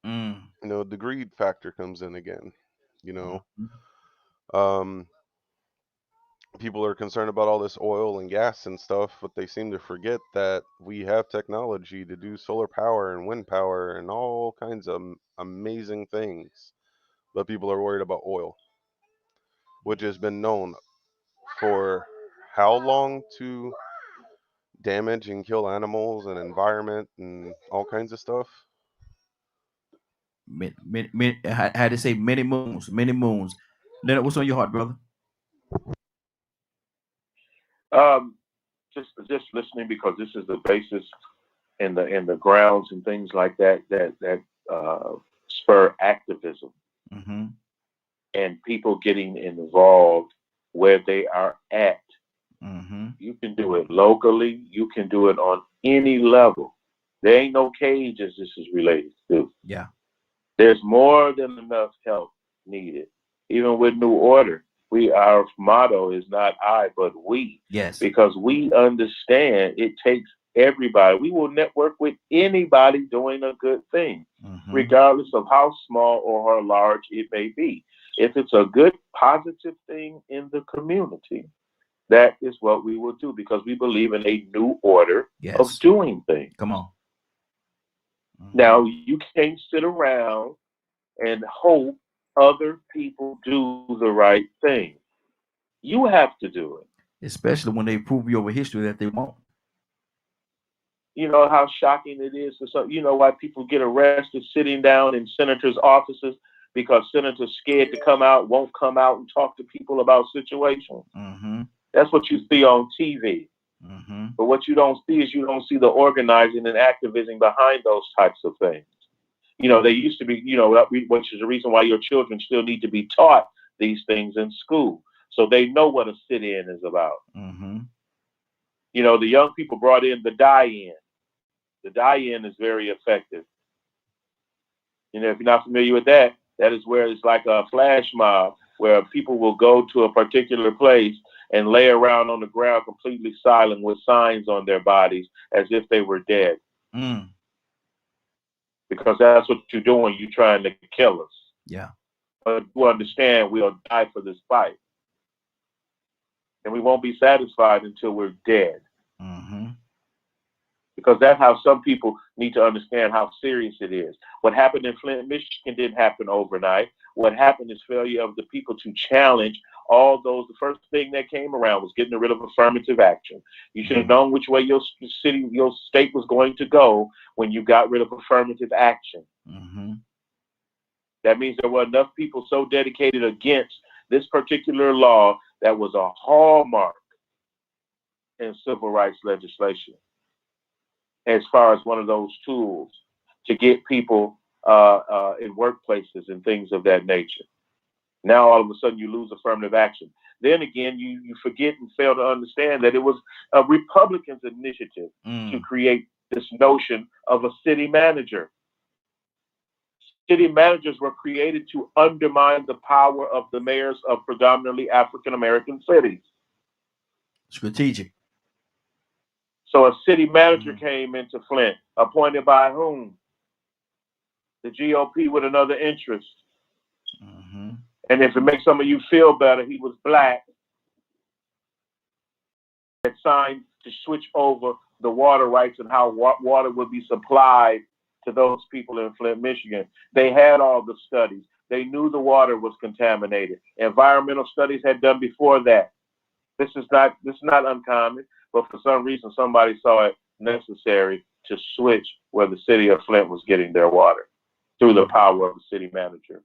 Mm. The greed factor comes in again. Mm-hmm. People are concerned about all this oil and gas and stuff, but they seem to forget that we have technology to do solar power and wind power and all kinds of amazing things. But people are worried about oil, which has been known for how long to damage and kill animals and environment and all kinds of stuff. I had to say many moons, many moons. Leonard, what's on your heart, brother? Just listening because this is the basis and the grounds and things like that spur activism. Mm-hmm. and people getting involved where they are at. Mm-hmm. You can do it locally. You can do it on any level. There ain't no cages this is related to. Yeah. There's more than enough help needed. Even with New Order, our motto is not I, but we. Yes. Because we understand it takes everybody. We will network with anybody doing a good thing, regardless of how small or how large it may be. If it's a good, positive thing in the community, that is what we will do, because we believe in a new order of doing things. Come on. Now, you can't sit around and hope other people do the right thing. You have to do it. Especially when they prove you over history that they won't. You know how shocking it is. You know why people get arrested sitting down in senators' offices? Because senators scared to come out, won't come out and talk to people about situations. Mm-hmm. That's what you see on TV. Mm-hmm. But what you don't see is you don't see the organizing and activism behind those types of things. You know, they used to be, you know, which is the reason why your children still need to be taught these things in school, so they know what a sit-in is about. Mm-hmm. You know, the young people brought in the die-in. The die-in is very effective. You know, if you're not familiar with that, that is where it's like a flash mob, where people will go to a particular place and lay around on the ground completely silent with signs on their bodies as if they were dead. Mm. Because that's what you're doing. You're trying to kill us. Yeah. But you understand we'll die for this fight. And we won't be satisfied until we're dead. Mm-hmm. Because that's how some people need to understand how serious it is. What happened in Flint, Michigan didn't happen overnight. What happened is failure of the people to challenge all those. The first thing that came around was getting rid of affirmative action. You should have known which way your city, your state was going to go when you got rid of affirmative action. Mm-hmm. That means there were enough people so dedicated against this particular law that was a hallmark in civil rights legislation, as far as one of those tools to get people in workplaces and things of that nature. Now, all of a sudden, you lose affirmative action. Then again, you forget and fail to understand that it was a Republicans' initiative to create this notion of a city manager. City managers were created to undermine the power of the mayors of predominantly African-American cities. Strategic. So a city manager came into Flint, appointed by whom? The GOP with another interest. Mm-hmm. And if it makes some of you feel better, he was black. Had signed to switch over the water rights and how water would be supplied to those people in Flint, Michigan. They had all the studies. They knew the water was contaminated. Environmental studies had done before that. This is not uncommon, but for some reason somebody saw it necessary to switch where the city of Flint was getting their water through the power of the city manager.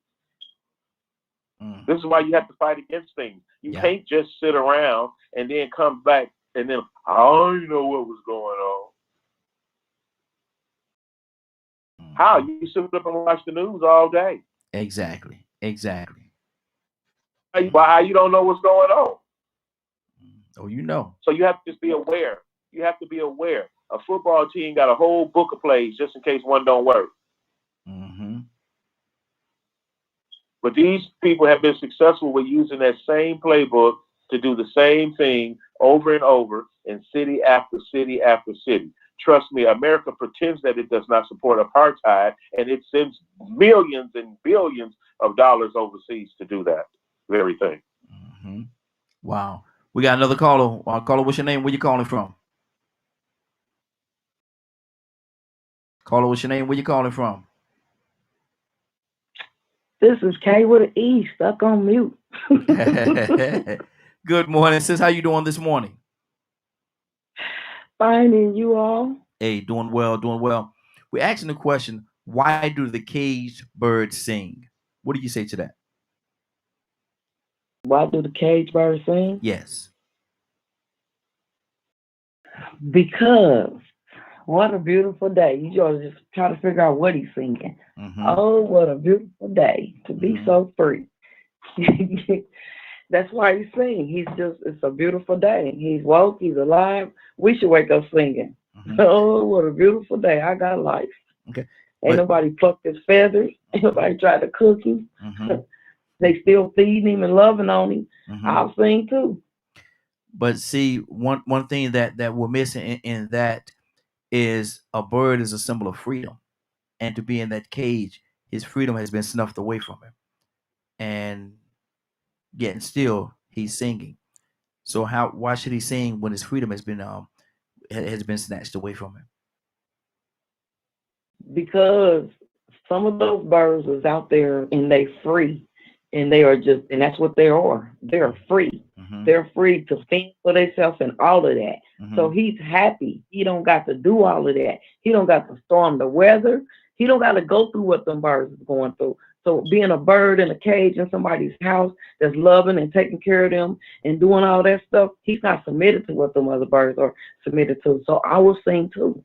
This is why you have to fight against things. You can't just sit around and then come back and then I don't know what was going on. How? You sit up and watch the news all day. Exactly. Why you don't know what's going on? Oh, you know. So you have to just be aware. You have to be aware. A football team got a whole book of plays just in case one don't work. Mm-hmm. But these people have been successful with using that same playbook to do the same thing over and over in city after city after city. Trust me, America pretends that it does not support apartheid, and it sends millions and billions of dollars overseas to do that very thing. Mm-hmm. Wow. We got another caller. Caller, what's your name? Where you calling from? Caller, what's your name? Where you calling from? This is Kay with an E, stuck on mute. Good morning, sis. How you doing this morning? Fine, and you all? Hey, doing well. We're asking the question, why do the caged birds sing? What do you say to that? Why do the caged birds sing? Yes. Because what a beautiful day. You ought to just try to figure out what he's singing. Mm-hmm. Oh, what a beautiful day to be so free. That's why he's singing. It's a beautiful day. He's woke, he's alive. We should wake up singing. Oh, what a beautiful day. I got life. Okay. Ain't But nobody plucked his feathers. Ain't nobody tried to cook him. mhm, They still feeding him and loving on him. mhm. I'll sing too. But see, one thing that we're missing in that is a bird is a symbol of freedom, and to be in that cage, his freedom has been snuffed away from him, and yet still he's singing. So why should he sing when his freedom has been snatched away from him? Because some of those birds is out there and they free. And they are just, and that's what they are. They're free. Mhm, They're free to think for themselves and all of that. So mhm, he's happy. He don't got to do all of that. He don't got to storm the weather. He don't got to go through what them birds is going through. So being a bird in a cage in somebody's house that's loving and taking care of them and doing all that stuff, he's not submitted to what them other birds are submitted to. So I will sing too.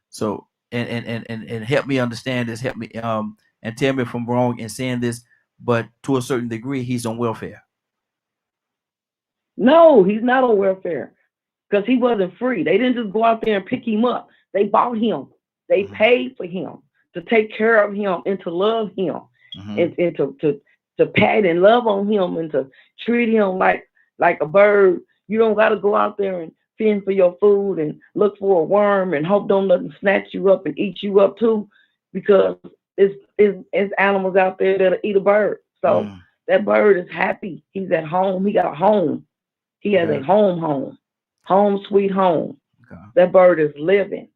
So and help me understand this. Help me and tell me if I'm wrong in saying this. But to a certain degree, he's on welfare. No, he's not on welfare because he wasn't free. They didn't just go out there and pick him up. They bought him. They Mhm, paid for him to take care of him and to love him mhm, and to pat and love on him and to treat him like a bird. You don't got to go out there and fend for your food and look for a worm and hope don't let them snatch you up and eat you up too, because it's animals out there that'll eat a bird. So mm, that bird is happy. He's at home. He got a home. He has a okay, home sweet home. okay. That bird is living.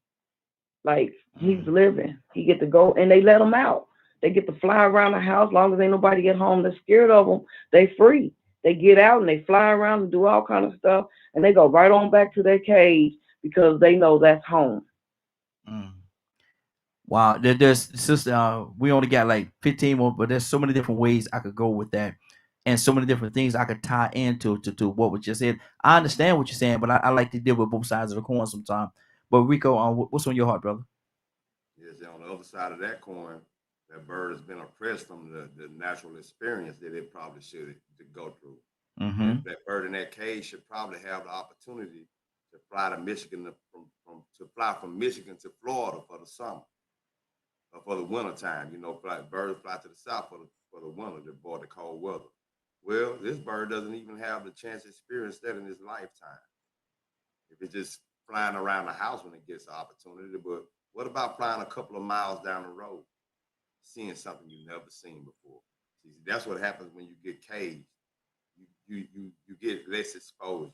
Like he's Mm, living. He get to go and they let him out. They get to fly around the house. Long as ain't nobody at home that's scared of them, they free. They get out and they fly around and do all kind of stuff, and they go right on back to their cage because they know that's home. mm. Wow, there's sister. We only got like 15 more, but there's so many different ways I could go with that, and so many different things I could tie into to what was just said. I understand what you're saying, but I like to deal with both sides of the coin sometimes. But Rico, what's on your heart, brother? Yes, on the other side of that coin, that bird has been oppressed from the natural experience that it probably should to go through. Mm-hmm. That bird in that cage should probably have the opportunity to fly to Michigan to fly from Michigan to Florida for the summer or for the winter time. You know, birds fly to the south for the winter to avoid the cold weather. Well, this bird doesn't even have the chance to experience that in his lifetime. If it's just flying around the house when it gets the opportunity, but what about flying a couple of miles down the road, seeing something you've never seen before? See, that's what happens when you get caged. You get less exposure.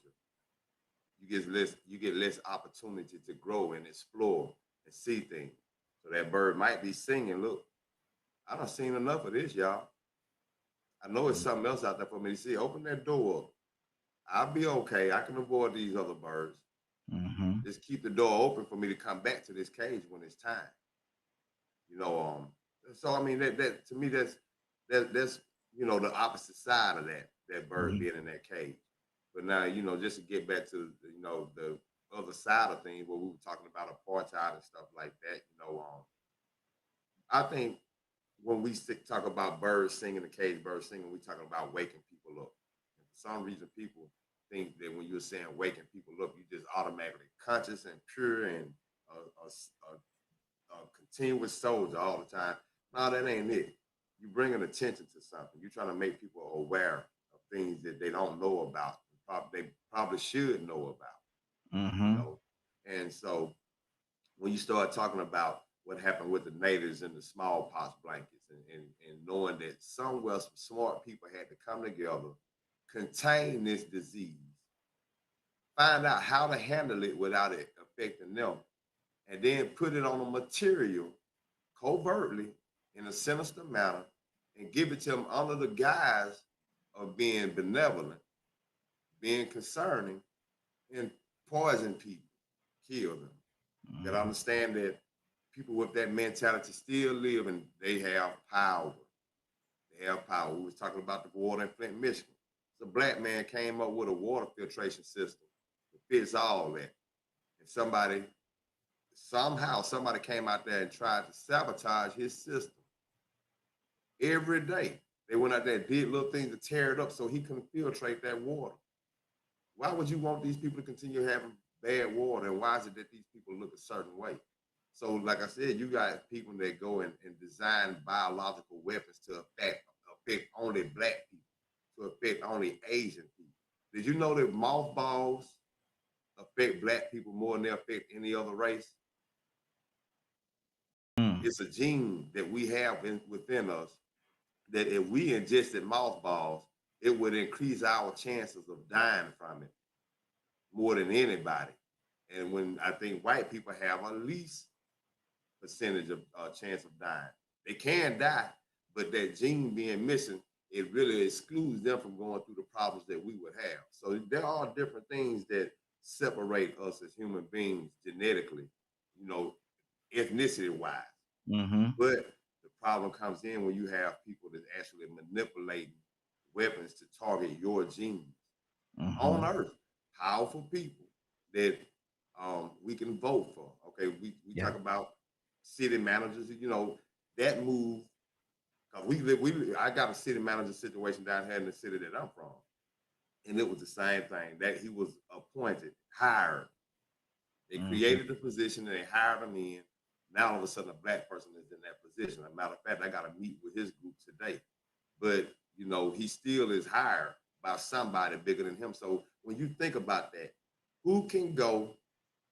You get less opportunity to grow and explore and see things. So that bird might be singing, look, I done seen enough of this, y'all. I know it's something else out there for me to see. Open that door up. I'll be okay. I can avoid these other birds. Mm-hmm. Just keep the door open for me to come back to this cage when it's time. You know, so I mean that to me that's the opposite side of that bird Mm-hmm. being in that cage. But now, just to get back to the other side of things where we were talking about apartheid and stuff like that, I think when we talk about birds singing, the cage birds singing, we're talking about waking people up. And for some reason, people think that when you're saying waking people up, you just automatically conscious and pure and a continuous soldier all the time. No, that ain't it. You bringing attention to something. You're trying to make people aware of things that they don't know about. They probably should know about. You Mm-hmm. know, and so when you start talking about what happened with the natives and the smallpox blankets and knowing that somewhere some smart people had to come together, contain this disease, find out how to handle it without it affecting them, and then put it on a material covertly in a sinister manner and give it to them under the guise of being benevolent, being concerning, and poison people, kill them. That understand that people with that mentality still live and they have power. They have power. We was talking about the water in Flint, Michigan. The black man came up with a water filtration system that fits all that. And somebody came out there and tried to sabotage his system every day. They went out there and did little things to tear it up so he couldn't filtrate that water. Why would you want these people to continue having bad water? And why is it that these people look a certain way? So, like I said, you got people that go and design biological weapons to affect only black people, to affect only Asian people. Did you know that mothballs affect black people more than they affect any other race? It's a gene that we have within us that if we ingested mothballs, it would increase our chances of dying from it more than anybody. And when I think white people have a least percentage of chance of dying. They can die, but that gene being missing, it really excludes them from going through the problems that we would have. So there are different things that separate us as human beings genetically, you know, ethnicity-wise. But the problem comes in when you have people that actually manipulating weapons to target your genes on Earth. Powerful people that we can vote for. Okay, we talk about city managers. You know, that move. I got a city manager situation down here in the city that I'm from, and it was the same thing. That he was appointed, hired. They created the position and they hired him in. Now all of a sudden a black person is in that position. As a matter of fact, I got to meet with his group today. But you know, he still is hired by somebody bigger than him. So when you think about that, who can go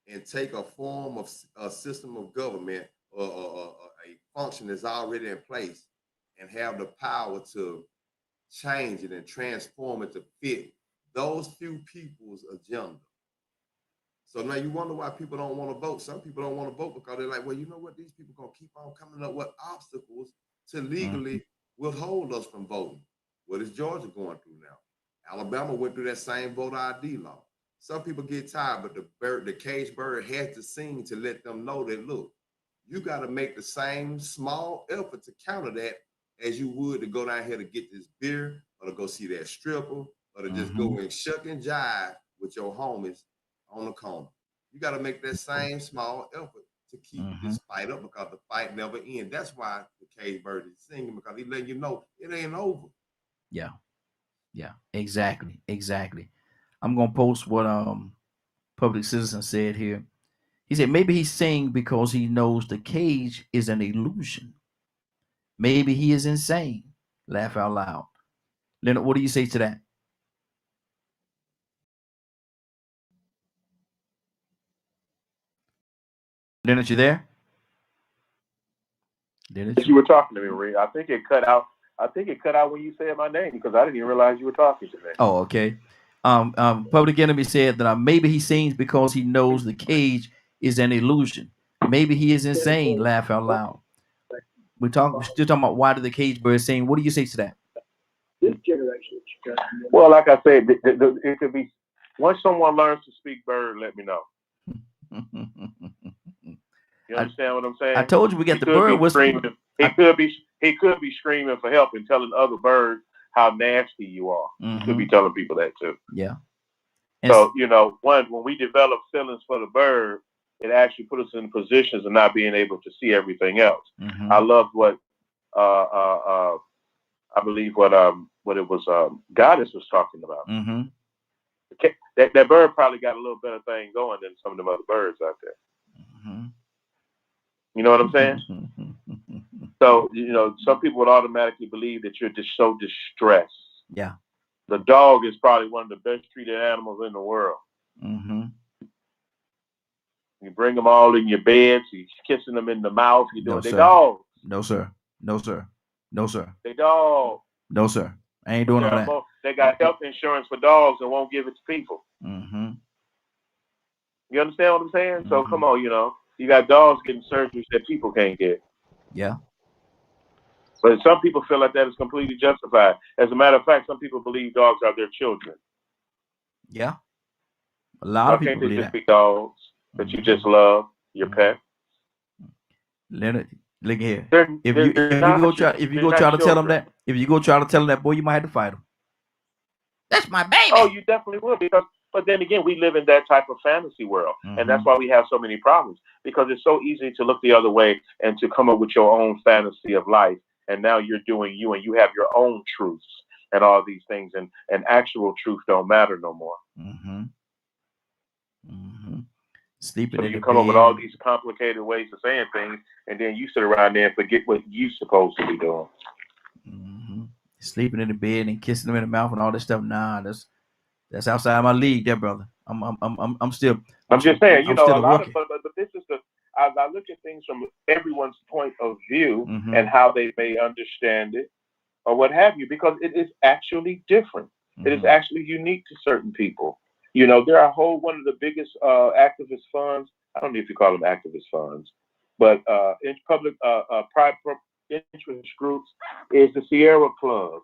and take a form of a system of government or a function that's already in place and have the power to change it and transform it to fit those few people's agenda? So now you wonder why people don't want to vote. Some people don't want to vote because they're like, well, you know what? These people are going to keep on coming up with obstacles to legally withhold us from voting. What is Georgia going through now? Alabama went through that same voter ID law. Some people get tired, but the caged bird has to sing to let them know that, look, you got to make the same small effort to counter that as you would to go down here to get this beer or to go see that stripper or to just go and shuck and jive with your homies on the corner. You got to make that same small effort to keep this fight up because the fight never ends. That's why the caged bird is singing, because he's letting you know it ain't over. Yeah. Exactly. I'm gonna post what Public Citizen said here. He said maybe he's saying because he knows the cage is an illusion. Maybe he is insane. Laugh out loud. Leonard, what do you say to that? Leonard, you there? Leonard, you were talking to me, Marie. I think it cut out. When you said my name because I didn't even realize you were talking to me. Oh, okay. Public Enemy said that maybe he sings because he knows the cage is an illusion. Maybe he is insane. Laugh out loud. We're still talking about why did the cage bird sing. What do you say to that? This generation. Well, like I said, it could be once someone learns to speak bird, let me know. You understand what I'm saying? I told you we got the bird whispering. He could be screaming for help and telling other birds how nasty you are. He could be telling people that too. Yeah. So, you know, when we develop feelings for the bird, it actually puts us in positions of not being able to see everything else. I love what I believe what it was Goddess was talking about. That bird probably got a little better thing going than some of them other birds out there. You know what I'm saying? So, you know, some people would automatically believe that you're just so distressed. Yeah. The dog is probably one of the best treated animals in the world. You bring them all in your beds, you're kissing them in the mouth, you're doing they dogs. No, sir. They dogs. No, sir. I ain't doing all that. They got health insurance for dogs and won't give it to people. You understand what I'm saying? So come on, you know, you got dogs getting surgeries that people can't get. Yeah. But some people feel like that is completely justified. As a matter of fact, some people believe dogs are their children. Yeah. A lot of people believe that. Be dogs that you just love, your pet. Leonard, look here. If you go try to tell them that, boy, you might have to fight them. That's my baby. Oh, you definitely will, but then again, we live in that type of fantasy world, and that's why we have so many problems, because it's so easy to look the other way and to come up with your own fantasy of life and now you're doing you, and you have your own truths and all these things, and actual truth don't matter no more. Mm-hmm. Mm-hmm. Sleeping So in you the come up with all bed. these complicated ways of saying things, and then you sit around there and forget what you supposed to be doing. Mm-hmm. Sleeping in the bed and kissing them in the mouth and all this stuff. Nah, that's outside my league, there, brother. I'm still I'm just saying, I'm a still a lot of, rookie. but this is I look at things from everyone's point of view Mm-hmm. and how they may understand it or what have you, because it is actually different. Mm-hmm. It is actually unique to certain people. There are one of the biggest activist funds. I don't know if you call them activist funds, but in public private interest groups is the Sierra Club.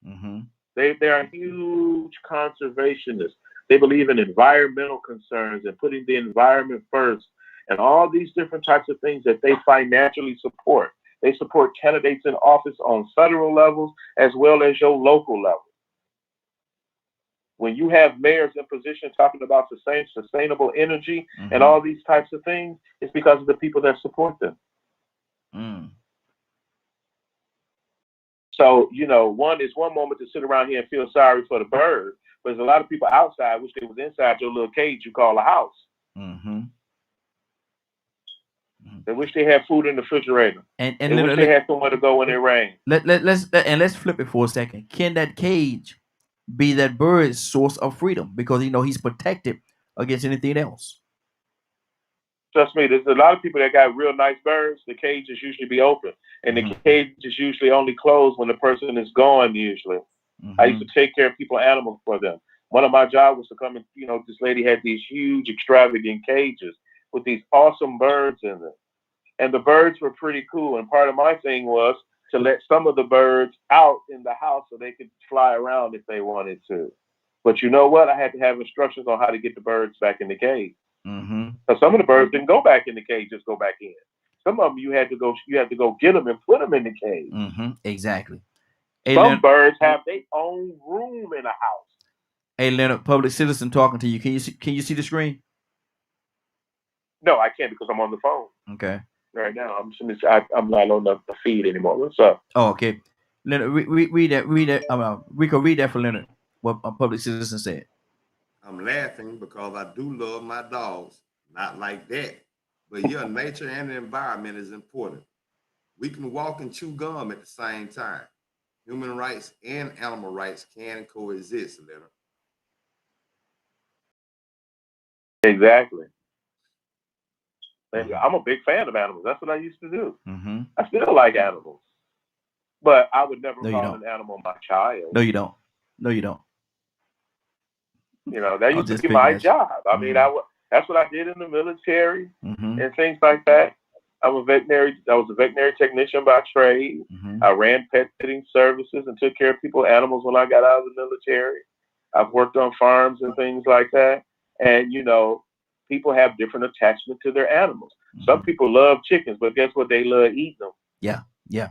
Mm-hmm. They are huge conservationists. They believe in environmental concerns and putting the environment first, and all these different types of things that they financially support. They support candidates in office on federal levels as well as your local level. When you have mayors in position talking about sustainable energy Mm-hmm. and all these types of things, it's because of the people that support them. Mm. So, one moment to sit around here and feel sorry for the bird, but there's a lot of people outside wish they was inside your little cage you call a house. Mm-hmm. They wish they had food in the refrigerator. And they wish they had somewhere to go when it rains. Let's flip it for a second. Can that cage be that bird's source of freedom because he's protected against anything else? Trust me, there's a lot of people that got real nice birds. The cage is usually be open, and the cage is usually only closed when the person is gone. Usually, I used to take care of people's animals for them. One of my jobs was to come and this lady had these huge, extravagant cages with these awesome birds in them, and the birds were pretty cool. And part of my thing was to let some of the birds out in the house so they could fly around if they wanted to. But you know what? I had to have instructions on how to get the birds back in the cage. Mm-hmm. So some of the birds didn't go back in the cage, just go back in. Some of them you had to go get them and put them in the cage. Mm-hmm. Exactly. Some birds have their own room in a house. Hey, Leonard, public citizen talking to you. Can you see the screen? No, I can't because I'm on the phone. Okay. Right now, I'm not on the feed anymore. What's up? Oh, okay. Leonard, read that. Rico, read that for Leonard. What a public citizen said. I'm laughing because I do love my dogs. Not like that. But yeah, nature and the environment is important. We can walk and chew gum at the same time. Human rights and animal rights can coexist, Leonard. Exactly. I'm a big fan of animals. That's what I used to do. Mm-hmm. I still like animals. But I would never call an animal my child. No, you don't. No, you don't. That used to be my job. I mean, that's what I did in the military and things like that. I was a veterinary technician by trade. I ran pet sitting services and took care of people's animals when I got out of the military. I've worked on farms and things like that. And, people have different attachment to their animals. Some people love chickens, but guess what? They love eating them. Yeah, yeah.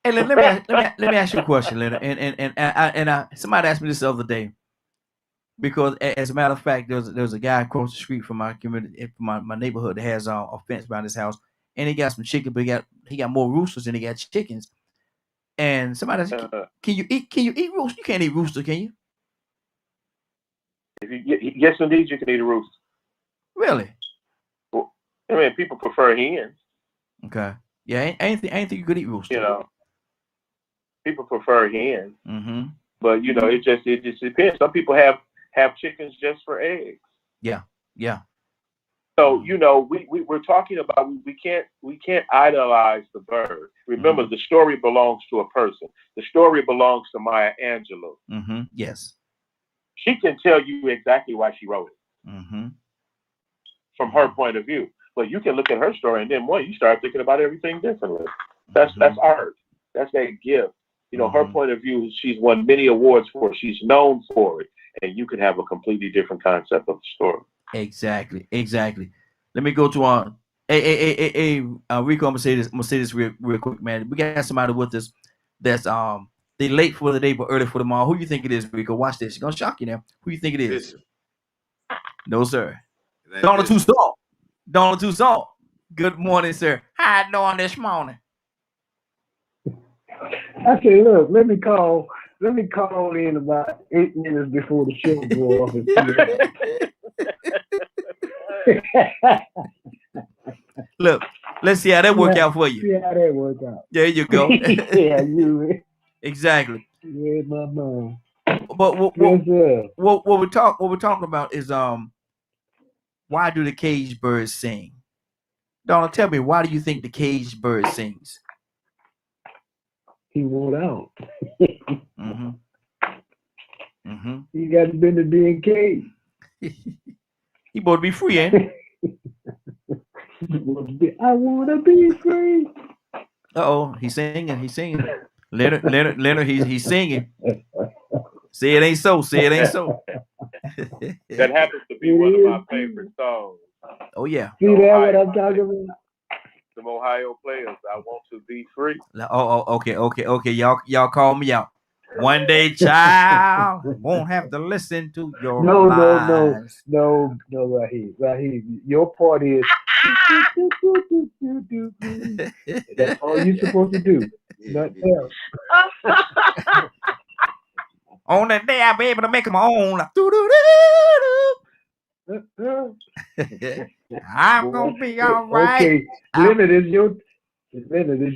Hey, let me ask you a question, Leonard. And somebody asked me this the other day because, as a matter of fact, there's a guy across the street from my community, from my neighborhood, that has a fence around his house, and he got some chicken, but he got more roosters than he got chickens. And somebody asked, can you eat rooster? You can't eat rooster, can you? Yes, indeed, you can eat a rooster. Really? Well, I mean, people prefer hens. Okay. Yeah, I ain't think you could eat rooster. People prefer hens. Mm-hmm. But it just depends. Some people have chickens just for eggs. Yeah, yeah. So we're talking about we can't idolize the bird. Remember, the story belongs to a person. The story belongs to Maya Angelou. Mm-hmm. Yes. She can tell you exactly why she wrote it. Mm-hmm. From her point of view. But you can look at her story and then you start thinking about everything differently. That's art. That's that gift. Her point of view, she's won many awards for it. She's known for it. And you can have a completely different concept of the story. Exactly. Let me go to Rico, I'm gonna say this real quick, man. We got somebody with us that's they late for the day but early for tomorrow. Who you think it is, Rico? Watch this. It's gonna shock you now. Who you think it is? Bishop. No, sir. Donald Tucson. Good morning, sir. How you doing this morning? I said, look, let me call in about 8 minutes before the show go off and Look, let's see how that work out for you. see how that work out. There you go. Yeah, you Exactly. read my mind. But Yes, sir. what we're talking about is why do the caged birds sing? Donald, tell me, why do you think the caged bird sings? He won't out. Mm-hmm. Mm-hmm. He got to been to being caged. He supposed to be free, ain't he? I want to be free. Uh-oh, he's singing. Leonard, he's singing. Say it ain't so. Say it ain't so. That happens to be one of my favorite songs. Oh yeah. See that what I'm talking about? Some Ohio players. I want to be free. Okay. Y'all call me out. One day, child, won't have to listen to your lies. No, Raheem. Your part is that's all you're supposed to do. Nothing else. On that day, I'll be able to make my own. I'm gonna be all right. Okay, Leonard, it's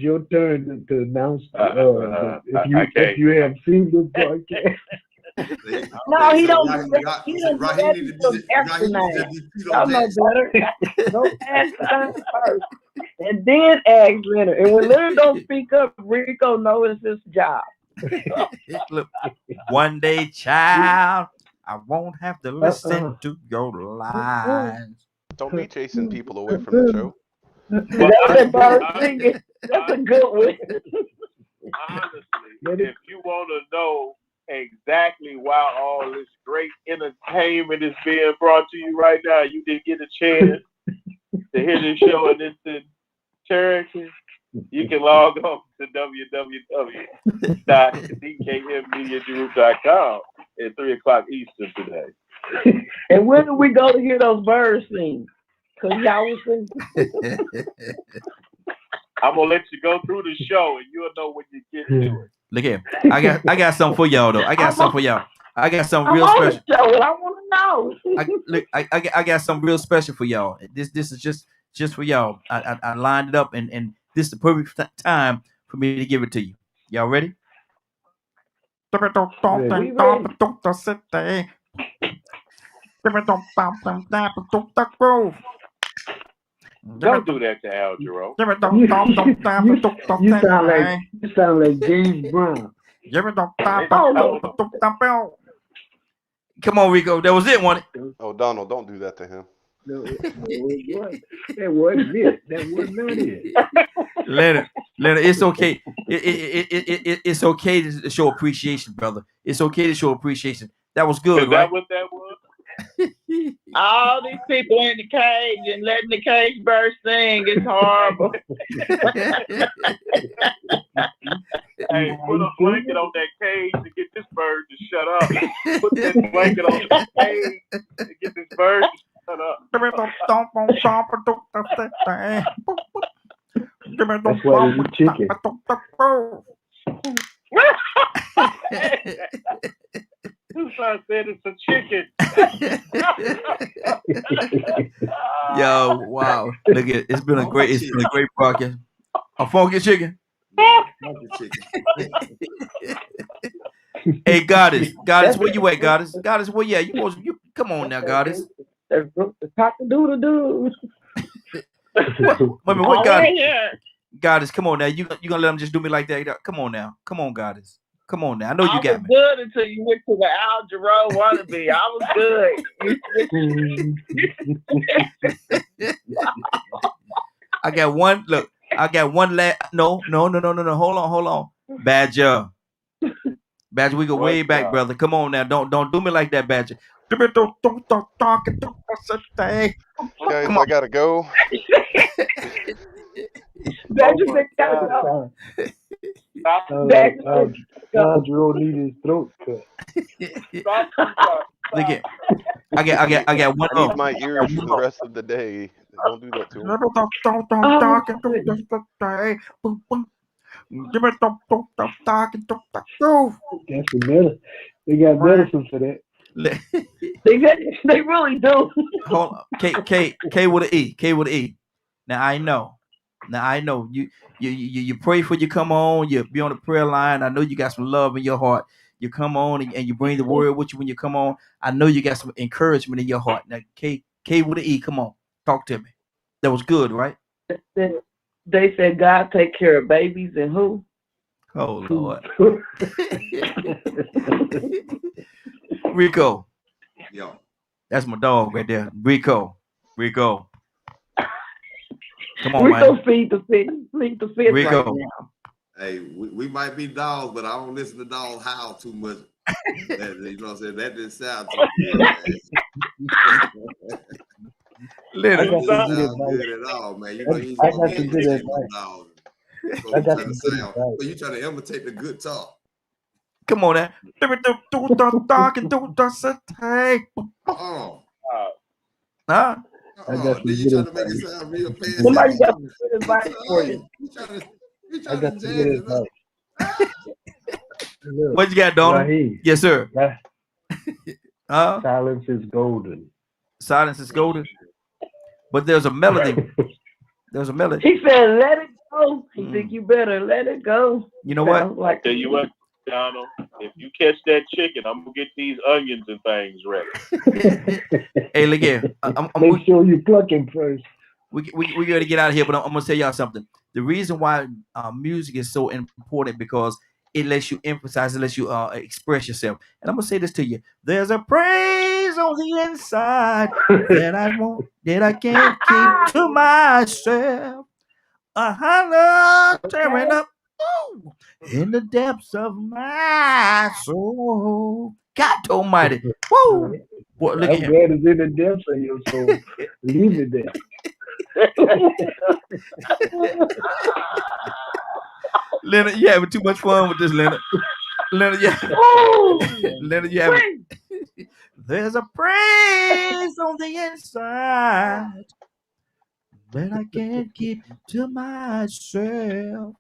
your turn to announce if you have seen the podcast. No, he don't do that. He don't do that. He's some extra name. Y'all know better. Don't ask Don first, and then ask Leonard. And when Leonard don't speak up, Rico knows it's his job. Look, one day, child, I won't have to listen to your lies. Don't be chasing people away from the show. That's a bird singing. That's a good one. Honestly, if you want to know exactly why all this great entertainment is being brought to you right now, you didn't get a chance to hear this show in its entirety, you can log on to www.dkmmediagroup.com at 3 o'clock Eastern today. And when do we go to hear those birds sing? Because y'all was singing. I'm gonna let you go through the show, and you'll know when you get to it. Look here, I got something for y'all though. I got something for y'all. I got something real special. Show, I want to know. I got something real special for y'all. This is just for y'all. I lined it up, and this is the perfect time for me to give it to you. Y'all ready? Don't do that to Al Jarreau. You sound like James Brown. Come on, Rico. That was it, wasn't it? Oh, Donald, don't do that to him. No, that wasn't it. That was not it. Leonard, it's okay. It's okay to show appreciation, brother. It's okay to show appreciation. That was good, Is right? that what that was? All these people in the cage and letting the cage bird sing is horrible. Hey, put a blanket on that cage to get this bird to shut up. Put that blanket on the cage to get this bird to shut up. That's why you eat chicken. Tucson said it's a chicken. Yo, wow! Look at it's been a great podcast. A funky chicken. Hey, Goddess, where you at, Goddess? Goddess, where you at? You come on now, Goddess. Cock-a-doodle-doo. What Goddess? Goddess, come on now. You gonna let them just do me like that? Come on now. Come on, Goddess. Come on now. I know you got me. Good until you went to the Al Jarreau wannabe. I was good. I got one. Look, I got one last. No. Hold on. Badger, we go way back, brother. Come on now. Don't do me like that, Badger. Guys, I gotta go. Al need his throat cut. Look at, I got one. I need my ears for the rest of the day. Don't do that to That's the medicine. They got medicine for that. They really do. Hold on. K with an E. K with an E. Now I know. You pray for you come on. You be on the prayer line. I know you got some love in your heart. You come on and you bring the word with you when you come on. I know you got some encouragement in your heart. Now K with an E. Come on, talk to me. That was good, right? They said God take care of babies and who? Oh Lord. Rico. Yo. That's my dog right there. Rico. Come on, Rico, man. feed the fish Rico. right now. Hey, we might be dogs, but I don't listen to dogs howl too much. That, you know what I'm saying? That didn't sound too good, man. Leonard. That didn't sound good at all, man. You know you ain't supposed to be imitating no dogs. I got some good advice. So you trying to imitate the good talk. Come on now. Oh. Huh? Then you trying to make it sound real fast. Somebody got some good advice for you. You trying to jazz it up. What you got, Donald? Raheem. Yes, sir. Silence is golden. Silence is golden. But there's a melody. There's a melody. He said, "Let it go." He think you better let it go. You know what? Like Tell you what, Donald, if you catch that chicken, I'm gonna get these onions and things ready. Hey, look here. Make sure you pluck him first. We got to get out of here, but I'm gonna tell y'all something. The reason why music is so important because it lets you emphasize, it lets you express yourself. And I'm gonna say this to you: there's a praise on the inside that I can't keep to myself. A holler tearing up in the depths of my soul. God Almighty! Woo! Boy, look I'm at him. glad it's in the depths of your soul. Leave it there. Leonard, you having too much fun with this, Leonard. Leonard, Leonard, you having. There's a praise on the inside that I can't keep to myself.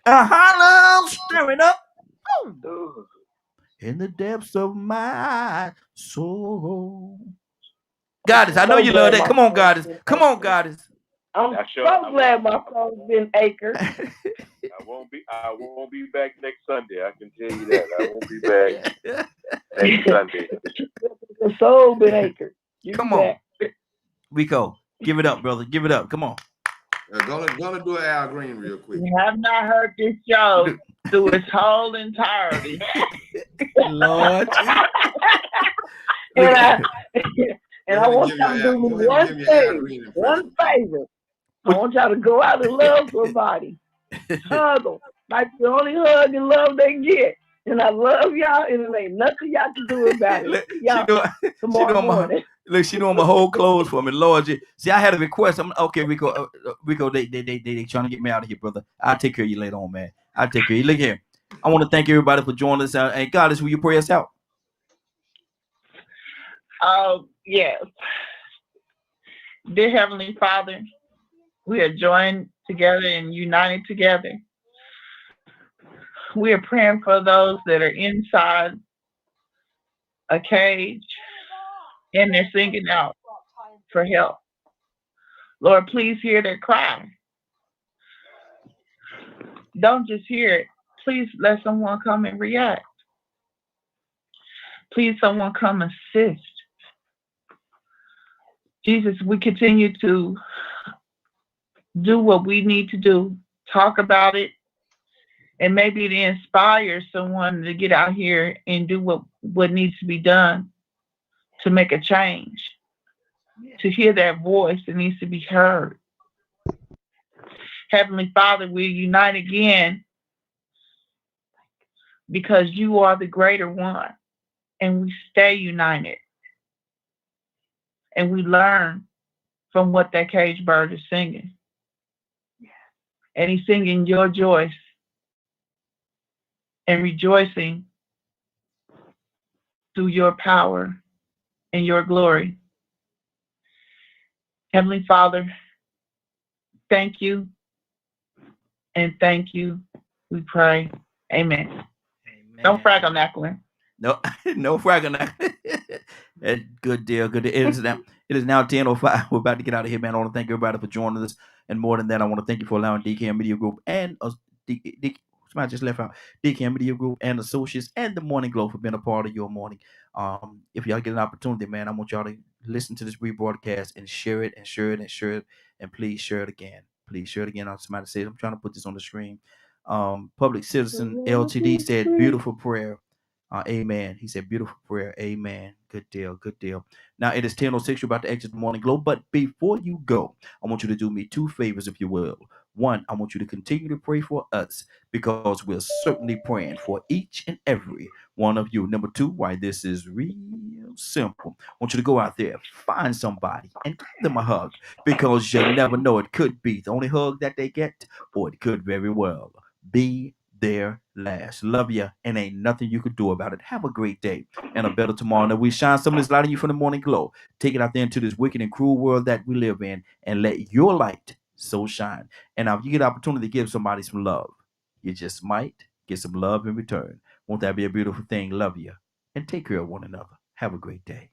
A hollow stirring up in the depths of my soul. Goddess, I know you love that. Come on, Goddess. Come on, Goddess. I'm so glad my phone's been acred. I won't be back next Sunday. I can tell you that. I won't be back next Sunday. The soul been acred. Come on. Rico, give it up, brother. Give it up. Come on. Gonna do an Al Green real quick. You have not heard this show through its whole entirety. Lord. And I want y'all to do me one favor. I want y'all to go out and love somebody. Hug them. Like the only hug and love they get. And I love y'all, and there ain't nothing y'all can do about it. Y'all, she doing my whole clothes for me. Lord, see, I had a request. Okay, Rico, they trying to get me out of here, brother. I'll take care of you later on, man. I'll take care of you. Look here. I want to thank everybody for joining us. And Goddess, will you pray us out? Yes. Dear Heavenly Father, we are joined together and united together. We are praying for those that are inside a cage and they're singing out for help. Lord, please hear their cry. Don't just hear it. Please let someone come and react. Please, someone come assist. Jesus, we continue to do what we need to do, talk about it, and maybe to inspire someone to get out here and do what needs to be done to make a change, to hear that voice that needs to be heard. Heavenly Father, we unite again because you are the greater one, and we stay united. And we learn from what that cage bird is singing. And he's singing your joy and rejoicing through your power and your glory. Heavenly Father, thank you and thank you. We pray. Amen. Amen. No fraggle. No, no fraggle. Good deal. Good deal. It is now 10:05. We're about to get out of here, man. I want to thank everybody for joining us. And more than that, I want to thank you for allowing DKM Media Group and somebody just left out DKM Media Group and Associates and the Morning Glow for being a part of your morning. If y'all get an opportunity, man, I want y'all to listen to this rebroadcast and share it and share it and share it. And please share it again. Please share it again. Somebody said, I'm trying to put this on the screen. Public Citizen LTD said, beautiful prayer. Amen. He said, beautiful prayer. Amen. Good deal. Good deal. Now it is 10:06. You're about to exit the Morning Glow. But before you go, I want you to do me two favors, if you will. One, I want you to continue to pray for us because we're certainly praying for each and every one of you. Number two, why this is real simple. I want you to go out there, find somebody, and give them a hug because you never know. It could be the only hug that they get, or it could very well be their last. Love you, and ain't nothing you could do about it. Have a great day and a better tomorrow. Now we shine some of this light on you from the Morning Glow. Take it out there into this wicked and cruel world that we live in, and let your light so shine. And now if you get an opportunity to give somebody some love, you just might get some love in return. Won't that be a beautiful thing? Love you, and take care of one another. Have a great day.